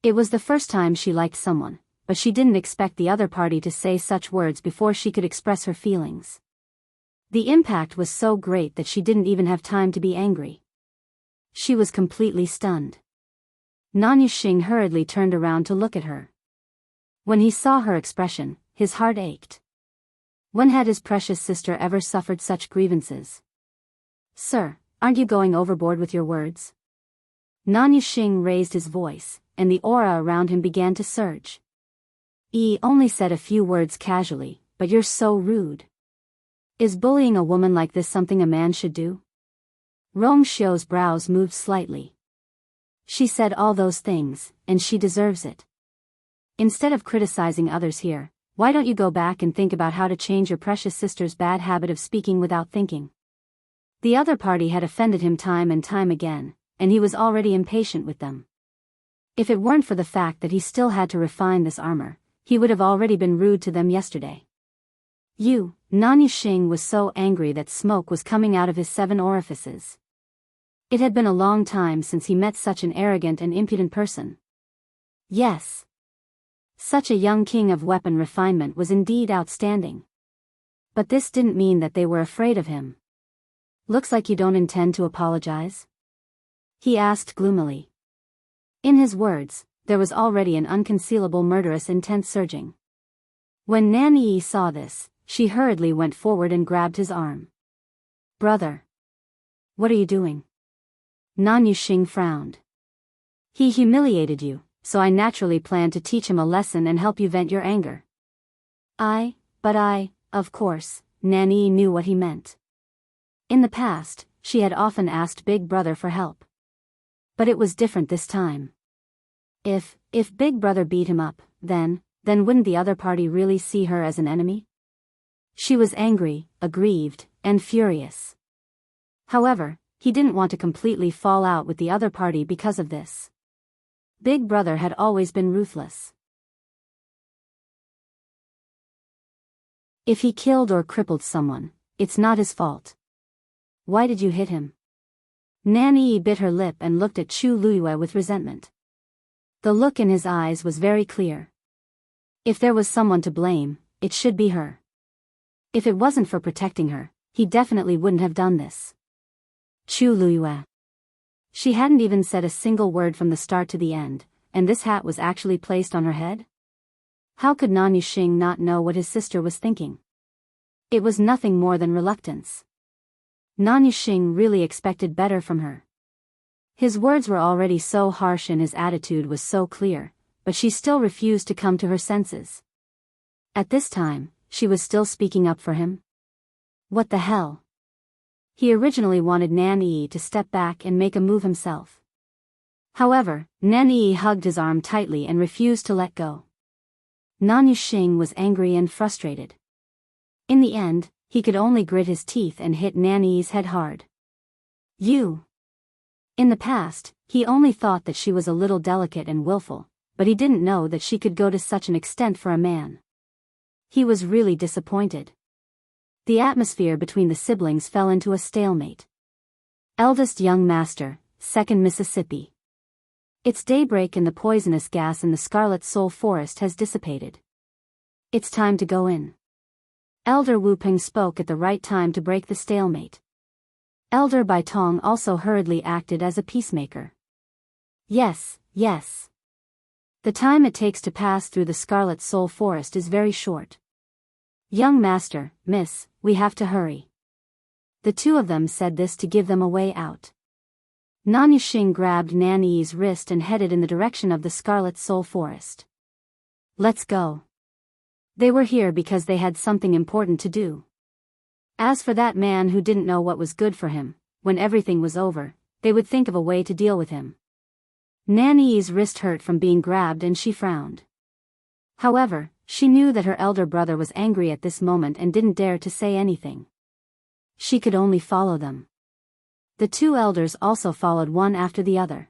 S1: It was the first time she liked someone, but she didn't expect the other party to say such words before she could express her feelings. The impact was so great that she didn't even have time to be angry. She was completely stunned. Nan Yuxing hurriedly turned around to look at her. When he saw her expression, his heart ached. When had his precious sister ever suffered such grievances? Sir, aren't you going overboard with your words? Nan Yuxing raised his voice, and the aura around him began to surge. He only said a few words casually, but you're so rude. Is bullying a woman like this something a man should do? Rong Xiu's brows moved slightly. She said all those things, and she deserves it. Instead of criticizing others here, why don't you go back and think about how to change your precious sister's bad habit of speaking without thinking? The other party had offended him time and time again, and he was already impatient with them. If it weren't for the fact that he still had to refine this armor, he would have already been rude to them yesterday. Nan Yuxing was so angry that smoke was coming out of his 7 orifices. It had been a long time since he met such an arrogant and impudent person. Yes. Such a young king of weapon refinement was indeed outstanding. But this didn't mean that they were afraid of him. Looks like you don't intend to apologize? He asked gloomily. In his words, there was already an unconcealable murderous intent surging. When Nan Yi saw this, she hurriedly went forward and grabbed his arm. Brother. What are you doing? Nan Yuxing frowned. He humiliated you, so I naturally planned to teach him a lesson and help you vent your anger. Of course, Nan Yi knew what he meant. In the past, she had often asked Big Brother for help. But it was different this time. If Big Brother beat him up, then wouldn't the other party really see her as an enemy? She was angry, aggrieved, and furious. However, he didn't want to completely fall out with the other party because of this. Big Brother had always been ruthless. If he killed or crippled someone, it's not his fault. Why did you hit him? Nan Yi bit her lip and looked at Chu Luiyue with resentment. The look in his eyes was very clear. If there was someone to blame, it should be her. If it wasn't for protecting her, he definitely wouldn't have done this. Chu Luiyue. She hadn't even said a single word from the start to the end, and this hat was actually placed on her head? How could Nan Yuxing not know what his sister was thinking? It was nothing more than reluctance. Nan Yuxing really expected better from her. His words were already so harsh and his attitude was so clear, but she still refused to come to her senses. At this time, she was still speaking up for him? What the hell? He originally wanted Nan Yi to step back and make a move himself. However, Nan Yi hugged his arm tightly and refused to let go. Nan Yuxing was angry and frustrated. In the end, he could only grit his teeth and hit Nan Yi's head hard. You. In the past, he only thought that she was a little delicate and willful, but he didn't know that she could go to such an extent for a man. He was really disappointed. The atmosphere between the siblings fell into a stalemate. Eldest young master, second Mississippi. It's daybreak and the poisonous gas in the Scarlet Soul Forest has dissipated. It's time to go in. Elder Wu Ping spoke at the right time to break the stalemate. Elder Bai Tong also hurriedly acted as a peacemaker. Yes, yes. The time it takes to pass through the Scarlet Soul Forest is very short. Young master, miss, we have to hurry. The two of them said this to give them a way out. Nan Yuxing grabbed Nan Yi's wrist and headed in the direction of the Scarlet Soul Forest. Let's go. They were here because they had something important to do. As for that man who didn't know what was good for him, when everything was over, they would think of a way to deal with him. Nan Yi's wrist hurt from being grabbed and she frowned. However, she knew that her elder brother was angry at this moment and didn't dare to say anything. She could only follow them. The two elders also followed one after the other.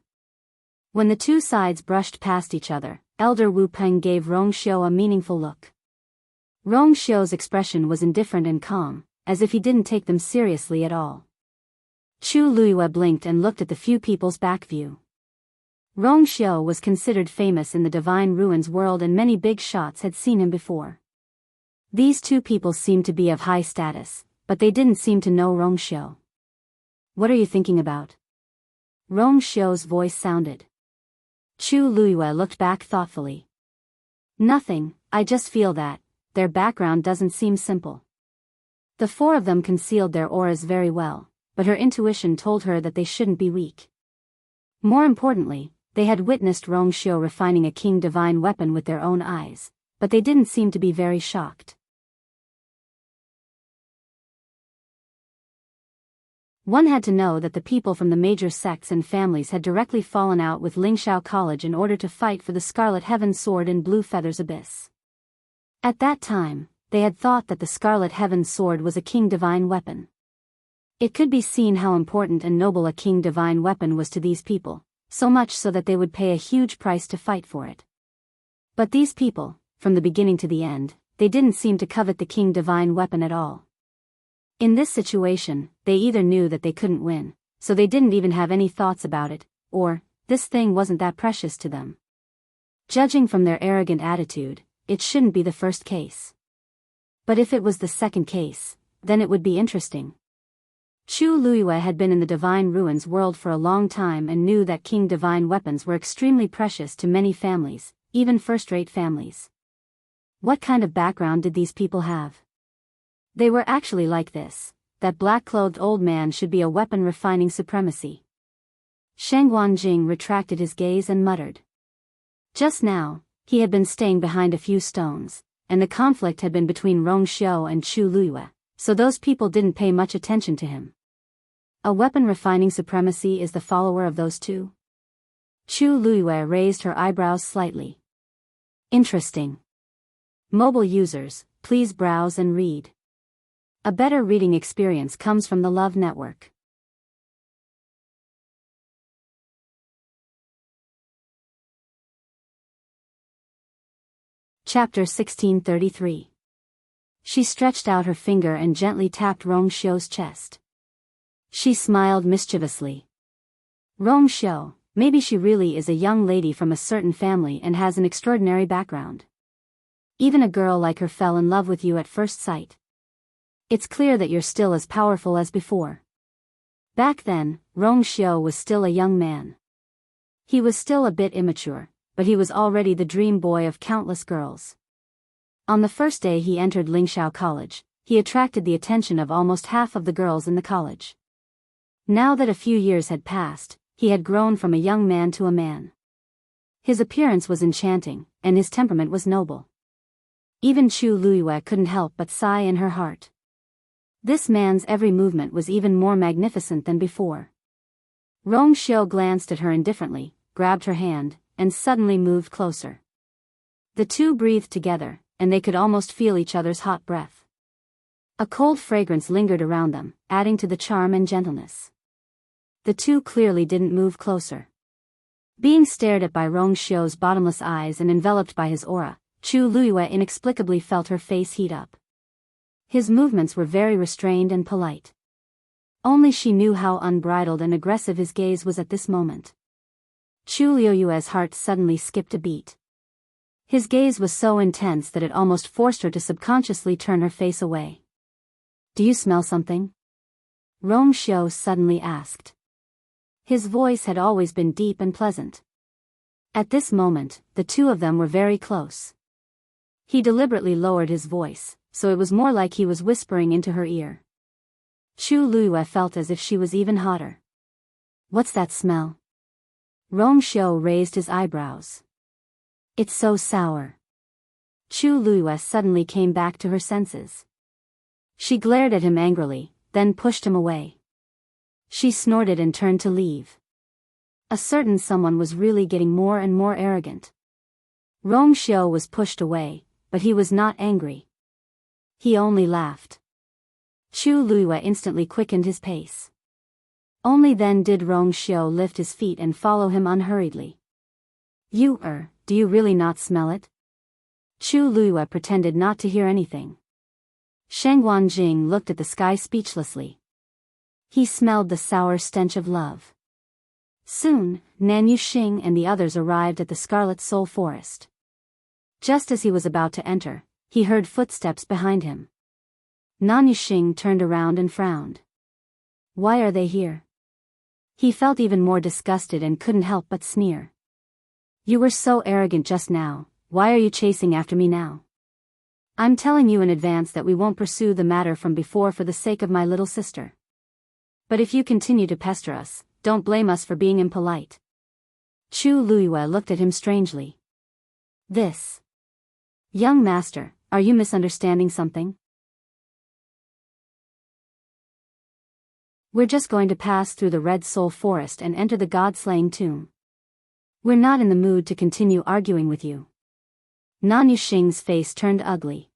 S1: When the two sides brushed past each other, Elder Wu Peng gave Rong Xiu a meaningful look. Rong Xiu's expression was indifferent and calm, as if he didn't take them seriously at all. Chu Luiyue blinked and looked at the few people's back view. Rong Xiu was considered famous in the Divine Ruins world and many big shots had seen him before. These two people seemed to be of high status, but they didn't seem to know Rong Xiu. What are you thinking about? Rong Xiu's voice sounded. Chu Luiyue looked back thoughtfully. Nothing, I just feel that their background doesn't seem simple. The four of them concealed their auras very well, but her intuition told her that they shouldn't be weak. More importantly, they had witnessed Rong Xiu refining a king divine weapon with their own eyes, but they didn't seem to be very shocked. One had to know that the people from the major sects and families had directly fallen out with Lingxiao College in order to fight for the Scarlet Heaven Sword in Blue Feather's Abyss. At that time, they had thought that the Scarlet Heaven Sword was a king divine weapon. It could be seen how important and noble a king divine weapon was to these people, so much so that they would pay a huge price to fight for it. But these people, from the beginning to the end, they didn't seem to covet the king divine weapon at all. In this situation, they either knew that they couldn't win, so they didn't even have any thoughts about it, or, this thing wasn't that precious to them. Judging from their arrogant attitude, it shouldn't be the first case. But if it was the second case, then it would be interesting. Chu Luiyue had been in the Divine Ruins world for a long time and knew that king divine weapons were extremely precious to many families, even first-rate families. What kind of background did these people have? They were actually like this, that black-clothed old man should be a weapon refining supremacy. Sheng Guanjing retracted his gaze and muttered. Just now, he had been staying behind a few stones, and the conflict had been between Rong Xiu and Chu Luiyue, so those people didn't pay much attention to him. A weapon refining supremacy is the follower of those two? Chu Luiyue raised her eyebrows slightly. Interesting. Mobile users, please browse and read. A better reading experience comes from the Love Network. Chapter 1633. She stretched out her finger and gently tapped Rong Xiu's chest. She smiled mischievously. Rong Xiu, maybe she really is a young lady from a certain family and has an extraordinary background. Even a girl like her fell in love with you at first sight. It's clear that you're still as powerful as before. Back then, Rong Xiu was still a young man. He was still a bit immature, but he was already the dream boy of countless girls. On the first day he entered Lingxiao College, he attracted the attention of almost half of the girls in the college. Now that a few years had passed, he had grown from a young man to a man. His appearance was enchanting, and his temperament was noble. Even Chu Luiyue couldn't help but sigh in her heart. This man's every movement was even more magnificent than before. Rong Xiu glanced at her indifferently, grabbed her hand, and suddenly moved closer. The two breathed together, and they could almost feel each other's hot breath. A cold fragrance lingered around them, adding to the charm and gentleness. The two clearly didn't move closer. Being stared at by Rong Xiu's bottomless eyes and enveloped by his aura, Chu Luiyue inexplicably felt her face heat up. His movements were very restrained and polite. Only she knew how unbridled and aggressive his gaze was at this moment. Chu Luiyue's heart suddenly skipped a beat. His gaze was so intense that it almost forced her to subconsciously turn her face away. "Do you smell something?" Rong Xiu suddenly asked. His voice had always been deep and pleasant. At this moment, the two of them were very close. He deliberately lowered his voice, so it was more like he was whispering into her ear. Chu Luiyue felt as if she was even hotter. "What's that smell?" Rong Xiu raised his eyebrows. "It's so sour." Chu Luiyue suddenly came back to her senses. She glared at him angrily, then pushed him away. She snorted and turned to leave. A certain someone was really getting more and more arrogant. Rong Xiu was pushed away, but he was not angry. He only laughed. Chu Luiyue instantly quickened his pace. Only then did Rong Xiu lift his feet and follow him unhurriedly. Do you really not smell it?" Chu Luiyue pretended not to hear anything. Sheng Wanjing looked at the sky speechlessly. He smelled the sour stench of love. Soon, Nan Yuxing and the others arrived at the Scarlet Soul Forest. Just as he was about to enter, he heard footsteps behind him. Nan Yuxing turned around and frowned. "Why are they here?" He felt even more disgusted and couldn't help but sneer. "You were so arrogant just now, why are you chasing after me now? I'm telling you in advance that we won't pursue the matter from before for the sake of my little sister. But if you continue to pester us, don't blame us for being impolite." Chu Luiyue looked at him strangely. "This. Young master, are you misunderstanding something?" "We're just going to pass through the Red Soul Forest and enter the God-slaying tomb. We're not in the mood to continue arguing with you." Nan Yuxing's face turned ugly.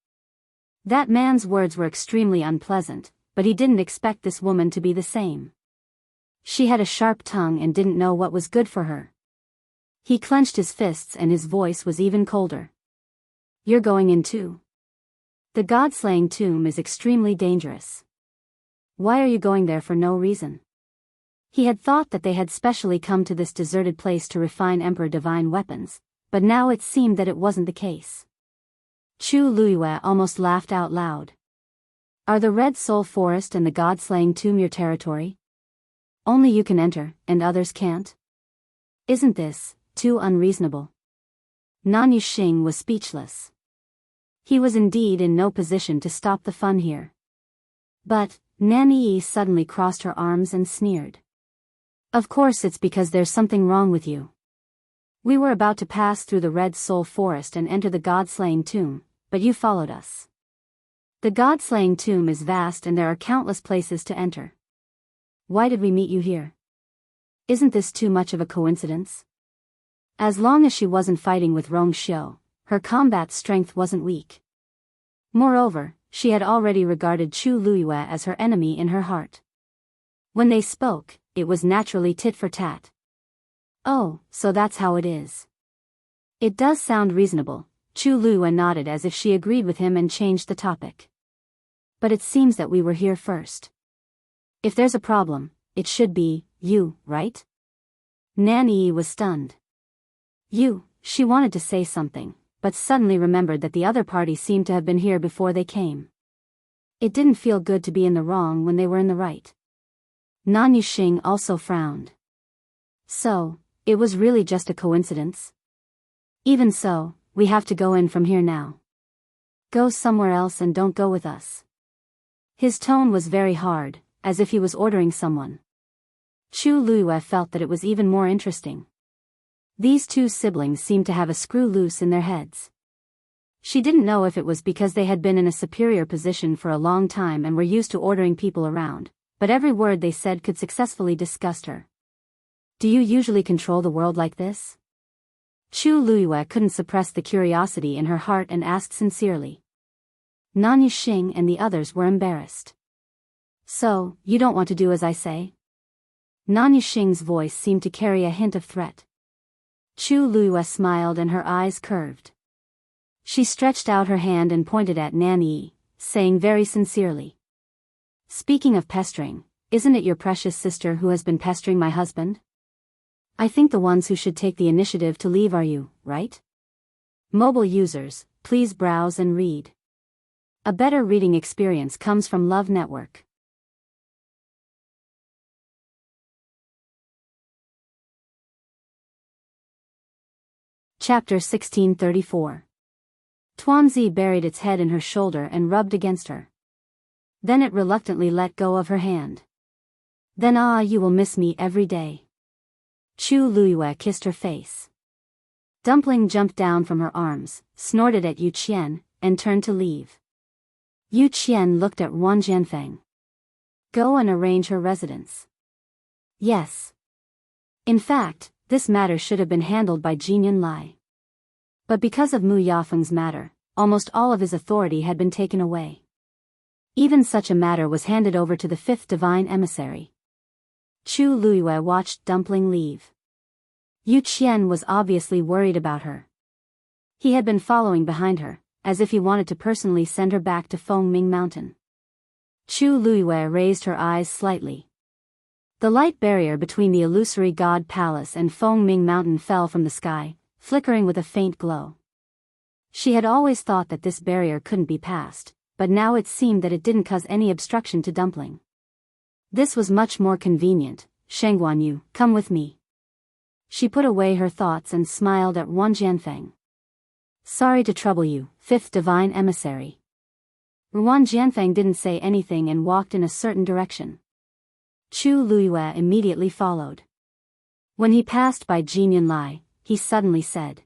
S1: That man's words were extremely unpleasant, but he didn't expect this woman to be the same. She had a sharp tongue and didn't know what was good for her. He clenched his fists and his voice was even colder. "You're going in too. The God-slaying tomb is extremely dangerous. Why are you going there for no reason?" He had thought that they had specially come to this deserted place to refine Emperor Divine weapons, but now it seemed that it wasn't the case. Chu Luiyue almost laughed out loud. "Are the Red Soul Forest and the God-slaying tomb your territory? Only you can enter, and others can't? Isn't this too unreasonable?" Nan Yuxing was speechless. He was indeed in no position to stop the fun here. But Nan Yi suddenly crossed her arms and sneered. "Of course it's because there's something wrong with you. We were about to pass through the Red Soul Forest and enter the God-slaying tomb, but you followed us. The God-slaying tomb is vast and there are countless places to enter. Why did we meet you here? Isn't this too much of a coincidence?" As long as she wasn't fighting with Rong Xiu, her combat strength wasn't weak. Moreover, she had already regarded Chu Luiyue as her enemy in her heart. When they spoke, it was naturally tit for tat. "Oh, so that's how it is." "It does sound reasonable," Chu Luiyue nodded as if she agreed with him and changed the topic. "But it seems that we were here first. If there's a problem, it should be you, right?" Nan Yi was stunned. She wanted to say something, but suddenly remembered that the other party seemed to have been here before they came. It didn't feel good to be in the wrong when they were in the right. Nan Yuxing also frowned. "So, it was really just a coincidence? Even so, we have to go in from here now. Go somewhere else and don't go with us." His tone was very hard, as if he was ordering someone. Chu Luiyue felt that it was even more interesting. These two siblings seemed to have a screw loose in their heads. She didn't know if it was because they had been in a superior position for a long time and were used to ordering people around, but every word they said could successfully disgust her. Do you usually control the world like this? Chu Luiyue couldn't suppress the curiosity in her heart and asked sincerely. Nan Yuxing and the others were embarrassed. So, you don't want to do as I say? Nan Yuxing's voice seemed to carry a hint of threat. Chu Luiyue smiled and her eyes curved. She stretched out her hand and pointed at Nan Yi, saying very sincerely. Speaking of pestering, isn't it your precious sister who has been pestering my husband? I think the ones who should take the initiative to leave are you, right? Mobile users, please browse and read. A better reading experience comes from Love Network. Chapter 1634. Tuanzi buried its head in her shoulder and rubbed against her. Then it reluctantly let go of her hand. Then you will miss me every day. Chu Luiyue kissed her face. Dumpling jumped down from her arms, snorted at Yu Qian, and turned to leave. Yu Qian looked at Wan Jianfeng. Go and arrange her residence. Yes. In fact, this matter should have been handled by Jin Lai. But because of Mu Yafeng's matter, almost all of his authority had been taken away. Even such a matter was handed over to the fifth divine emissary. Chu Luiyue watched Dumpling leave. Yu Qian was obviously worried about her. He had been following behind her, as if he wanted to personally send her back to Fengming Mountain. Chu Luiyue raised her eyes slightly. The light barrier between the illusory god palace and Fengming Mountain fell from the sky, flickering with a faint glow. She had always thought that this barrier couldn't be passed, but now it seemed that it didn't cause any obstruction to Dumpling. This was much more convenient. Shengguanyu, come with me. She put away her thoughts and smiled at Wan Jianfeng. Sorry to trouble you, fifth divine emissary. Wan Jianfeng didn't say anything and walked in a certain direction. Chu Luiyue immediately followed. When he passed by Jin Lai, he suddenly said,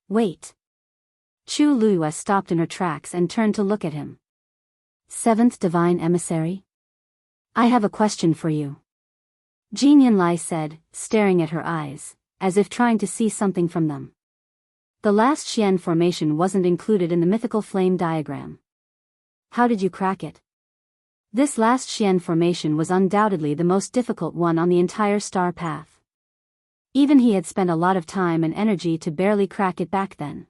S1: Wait. Chu Luiyue stopped in her tracks and turned to look at him. Seventh divine emissary? I have a question for you. Jin Lai said, staring at her eyes, as if trying to see something from them. The last Xian formation wasn't included in the mythical flame diagram. How did you crack it? This last Xian formation was undoubtedly the most difficult one on the entire star path. Even he had spent a lot of time and energy to barely crack it back then.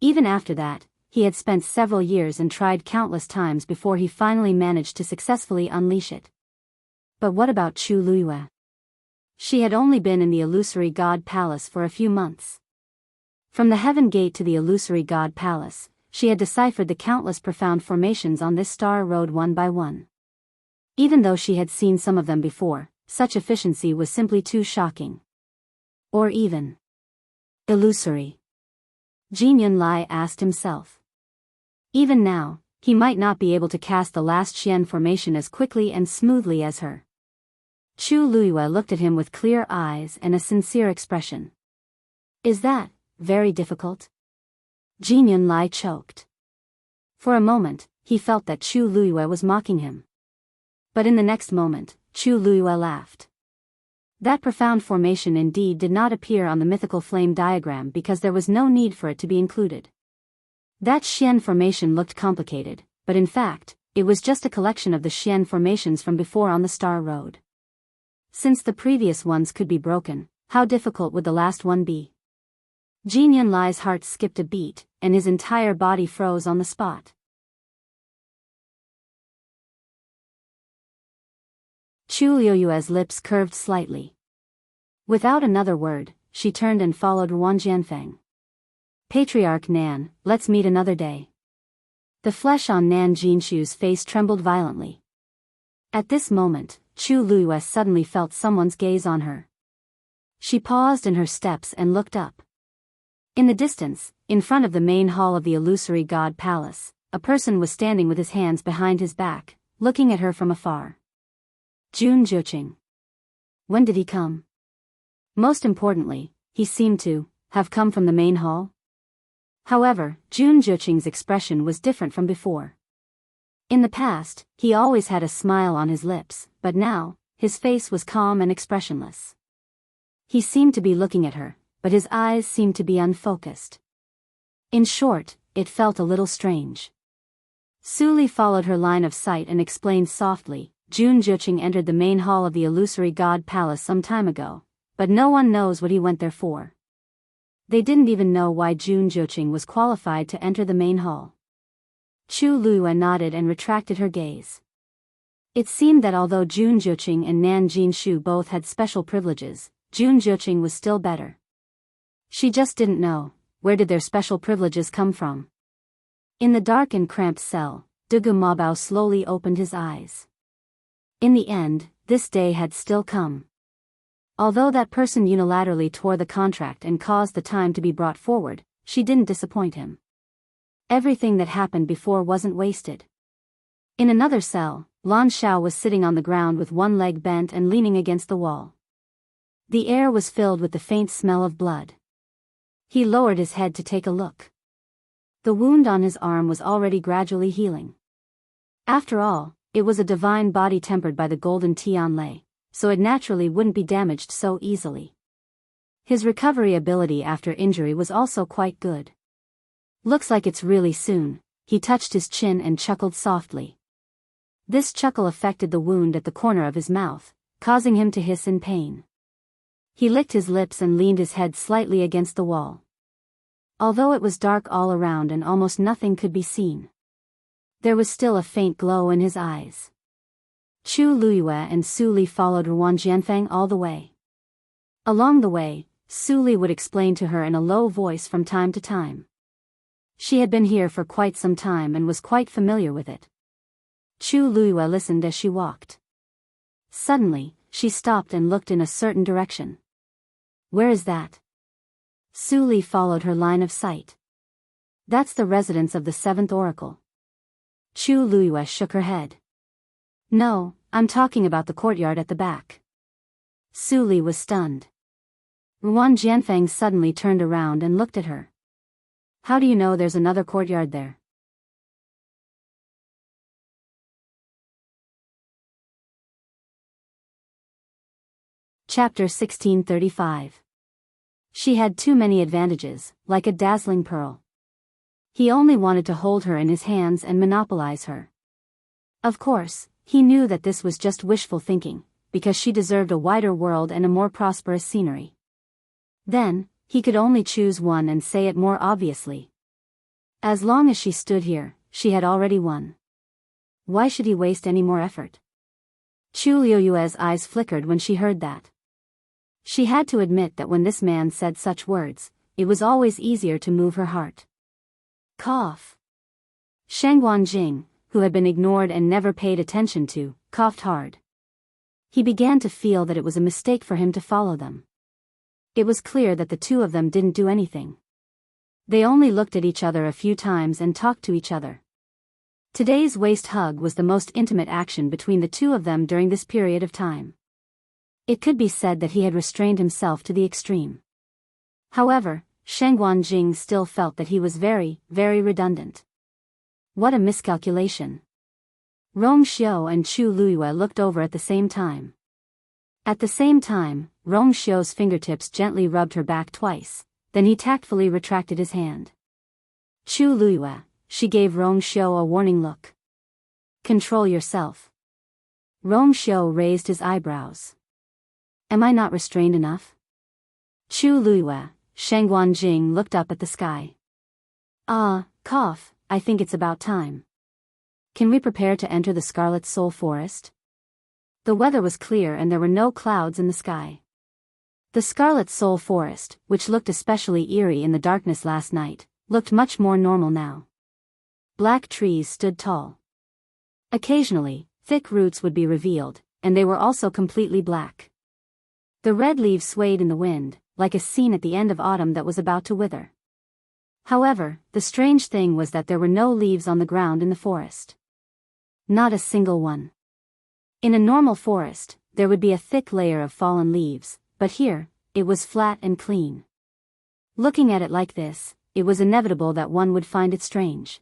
S1: Even after that, he had spent several years and tried countless times before he finally managed to successfully unleash it. But what about Chu Luiyue? She had only been in the illusory god palace for a few months. From the heaven gate to the illusory god palace, she had deciphered the countless profound formations on this star road one by one. Even though she had seen some of them before, such efficiency was simply too shocking. Or even illusory. Jin Lai asked himself. Even now, he might not be able to cast the last Xian formation as quickly and smoothly as her. Chu Luiyue looked at him with clear eyes and a sincere expression. Is that very difficult? Jin Lai choked. For a moment, he felt that Chu Luiyue was mocking him. But in the next moment, Chu Luiyue laughed. That profound formation indeed did not appear on the mythical flame diagram because there was no need for it to be included. That Xian formation looked complicated, but in fact, it was just a collection of the Xian formations from before on the star road. Since the previous ones could be broken, how difficult would the last one be? Jin Lai's heart skipped a beat, and his entire body froze on the spot. Chu Luiyue's lips curved slightly. Without another word, she turned and followed Wan Jianfeng. Patriarch Nan, let's meet another day. The flesh on Nan Jinshu's face trembled violently. At this moment, Chu Luiyue suddenly felt someone's gaze on her. She paused in her steps and looked up. In the distance, in front of the main hall of the illusory god palace, a person was standing with his hands behind his back, looking at her from afar. Jun Zhuqing. When did he come? Most importantly, he seemed to have come from the main hall. However, Jun Zhuqing's expression was different from before. In the past, he always had a smile on his lips, but now, his face was calm and expressionless. He seemed to be looking at her, but his eyes seemed to be unfocused. In short, it felt a little strange. Su Li followed her line of sight and explained softly, Jun Zhuqing entered the main hall of the illusory god palace some time ago, but no one knows what he went there for. They didn't even know why Jun Zhuqing was qualified to enter the main hall. Chu Luiyue nodded and retracted her gaze. It seemed that although Jun Zhuqing and Nan Jinshu both had special privileges, Jun Zhuqing was still better. She just didn't know, where did their special privileges come from? In the dark and cramped cell, Dugu Mabao slowly opened his eyes. In the end, this day had still come. Although that person unilaterally tore the contract and caused the time to be brought forward, she didn't disappoint him. Everything that happened before wasn't wasted. In another cell, Lan Xiao was sitting on the ground with one leg bent and leaning against the wall. The air was filled with the faint smell of blood. He lowered his head to take a look. The wound on his arm was already gradually healing. After all, it was a divine body tempered by the golden Tianlei, so it naturally wouldn't be damaged so easily. His recovery ability after injury was also quite good. Looks like it's really soon, he touched his chin and chuckled softly. This chuckle affected the wound at the corner of his mouth, causing him to hiss in pain. He licked his lips and leaned his head slightly against the wall. Although it was dark all around and almost nothing could be seen, there was still a faint glow in his eyes. Chu Luiyue and Su Li followed Ruan Jianfeng all the way. Along the way, Su Li would explain to her in a low voice from time to time. She had been here for quite some time and was quite familiar with it. Chu Luiyue listened as she walked. Suddenly, she stopped and looked in a certain direction. Where is that? Su Li followed her line of sight. That's the residence of the seventh oracle. Chu Luiyue shook her head. No, I'm talking about the courtyard at the back. Su Li was stunned. Ruan Jianfeng suddenly turned around and looked at her. How do you know there's another courtyard there? Chapter 1635. She had too many advantages, like a dazzling pearl. He only wanted to hold her in his hands and monopolize her. Of course, he knew that this was just wishful thinking, because she deserved a wider world and a more prosperous scenery. Then, he could only choose one and say it more obviously. As long as she stood here, she had already won. Why should he waste any more effort? Chu Liuyue's eyes flickered when she heard that. She had to admit that when this man said such words, it was always easier to move her heart. Cough. Shangguan Jing, who had been ignored and never paid attention to, coughed hard. He began to feel that it was a mistake for him to follow them. It was clear that the two of them didn't do anything. They only looked at each other a few times and talked to each other. Today's waist hug was the most intimate action between the two of them during this period of time. It could be said that he had restrained himself to the extreme. However, Shangguan Jing still felt that he was very, very redundant. What a miscalculation. Rong Xiu and Chu Luiyue looked over at the same time. At the same time, Rong Xiu's fingertips gently rubbed her back twice, then he tactfully retracted his hand. Chu Luiyue, she gave Rong Xiu a warning look. Control yourself. Rong Xiu raised his eyebrows. Am I not restrained enough? Chu Luiyue, Shangguan Jing looked up at the sky. Cough, I think it's about time. Can we prepare to enter the Scarlet Soul Forest? The weather was clear and there were no clouds in the sky. The Scarlet Soul Forest, which looked especially eerie in the darkness last night, looked much more normal now. Black trees stood tall. Occasionally, thick roots would be revealed, and they were also completely black. The red leaves swayed in the wind, like a scene at the end of autumn that was about to wither. However, the strange thing was that there were no leaves on the ground in the forest. Not a single one. In a normal forest, there would be a thick layer of fallen leaves, but here, it was flat and clean. Looking at it like this, it was inevitable that one would find it strange.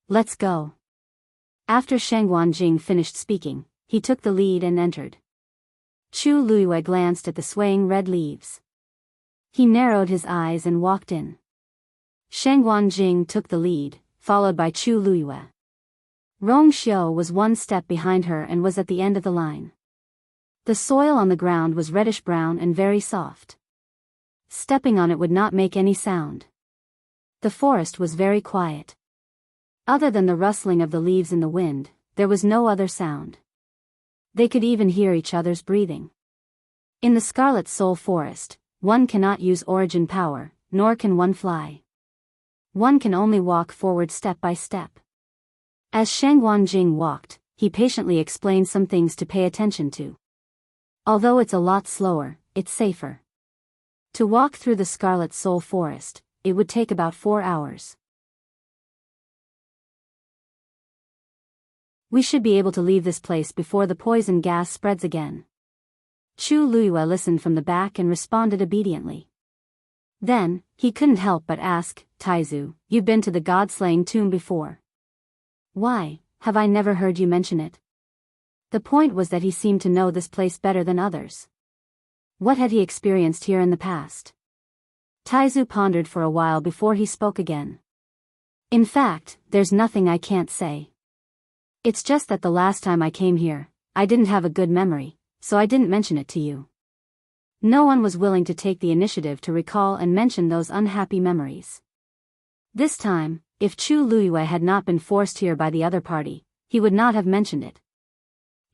S1: Let's go. After Shang Guanjing finished speaking, he took the lead and entered. Chu Luiyue glanced at the swaying red leaves. He narrowed his eyes and walked in. Shang Guanjing took the lead, followed by Chu Luiyue. Rong Xiu was one step behind her and was at the end of the line. The soil on the ground was reddish-brown and very soft. Stepping on it would not make any sound. The forest was very quiet. Other than the rustling of the leaves in the wind, there was no other sound. They could even hear each other's breathing. In the Scarlet Soul Forest, one cannot use origin power, nor can one fly. One can only walk forward step by step. As Shang Guanjing walked, he patiently explained some things to pay attention to. Although it's a lot slower, it's safer. To walk through the Scarlet Soul Forest, it would take about 4 hours. We should be able to leave this place before the poison gas spreads again. Chu Luiyue listened from the back and responded obediently. Then, he couldn't help but ask, Taizu, you've been to the God-slaying tomb before. Why, have I never heard you mention it? The point was that he seemed to know this place better than others. What had he experienced here in the past? Taizu pondered for a while before he spoke again. In fact, there's nothing I can't say. It's just that the last time I came here, I didn't have a good memory, so I didn't mention it to you. No one was willing to take the initiative to recall and mention those unhappy memories. This time, if Chu Luiyue had not been forced here by the other party, he would not have mentioned it.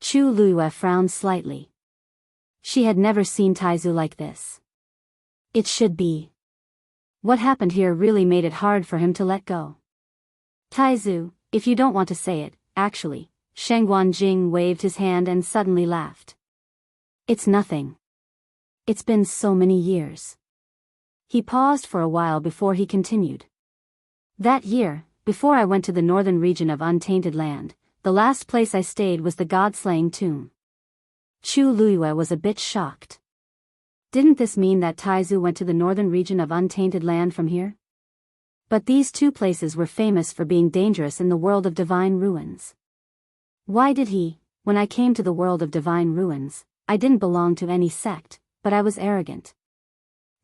S1: Chu Luiyue frowned slightly. She had never seen Taizu like this. It should be. What happened here really made it hard for him to let go. Taizu, if you don't want to say it, actually, Shang Guanjing waved his hand and suddenly laughed. It's nothing. It's been so many years. He paused for a while before he continued. That year, before I went to the northern region of Untainted Land, the last place I stayed was the God-slaying tomb. Chu Luiyue was a bit shocked. Didn't this mean that Taizu went to the northern region of Untainted Land from here? But these two places were famous for being dangerous in the world of divine ruins. Why did he? When I came to the world of divine ruins, I didn't belong to any sect, but I was arrogant.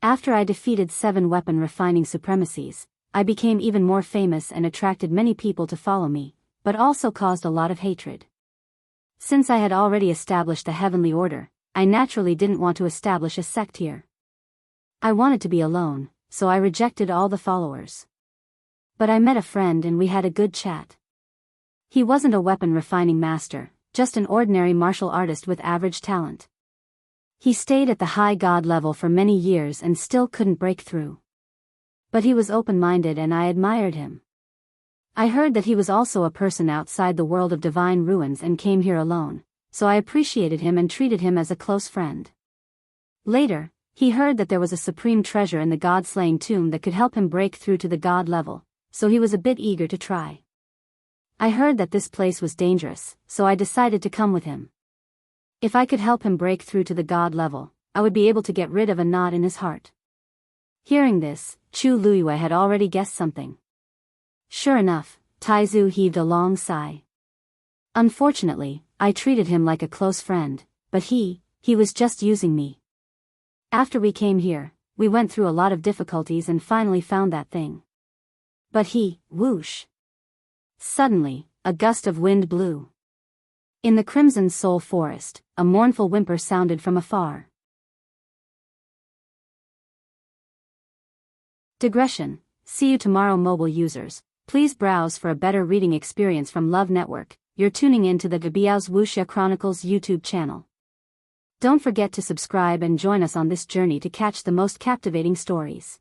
S1: After I defeated 7 weapon refining supremacies, I became even more famous and attracted many people to follow me, but also caused a lot of hatred. Since I had already established the heavenly order, I naturally didn't want to establish a sect here. I wanted to be alone, so I rejected all the followers. But I met a friend and we had a good chat. He wasn't a weapon refining master, just an ordinary martial artist with average talent. He stayed at the high god level for many years and still couldn't break through. But he was open-minded and I admired him. I heard that he was also a person outside the world of divine ruins and came here alone, so I appreciated him and treated him as a close friend. Later, he heard that there was a supreme treasure in the god-slaying tomb that could help him break through to the god level, so he was a bit eager to try. I heard that this place was dangerous, so I decided to come with him. If I could help him break through to the god level, I would be able to get rid of a knot in his heart. Hearing this, Chu Luiyue had already guessed something. Sure enough, Taizu heaved a long sigh. Unfortunately, I treated him like a close friend, but he was just using me. After we came here, we went through a lot of difficulties and finally found that thing. But whoosh. Suddenly, a gust of wind blew. In the Crimson Soul Forest, a mournful whimper sounded from afar. Digression. See you tomorrow, mobile users. Please browse for a better reading experience from Love Network. You're tuning in to the Biyao's Wuxia Chronicles YouTube channel. Don't forget to subscribe and join us on this journey to catch the most captivating stories.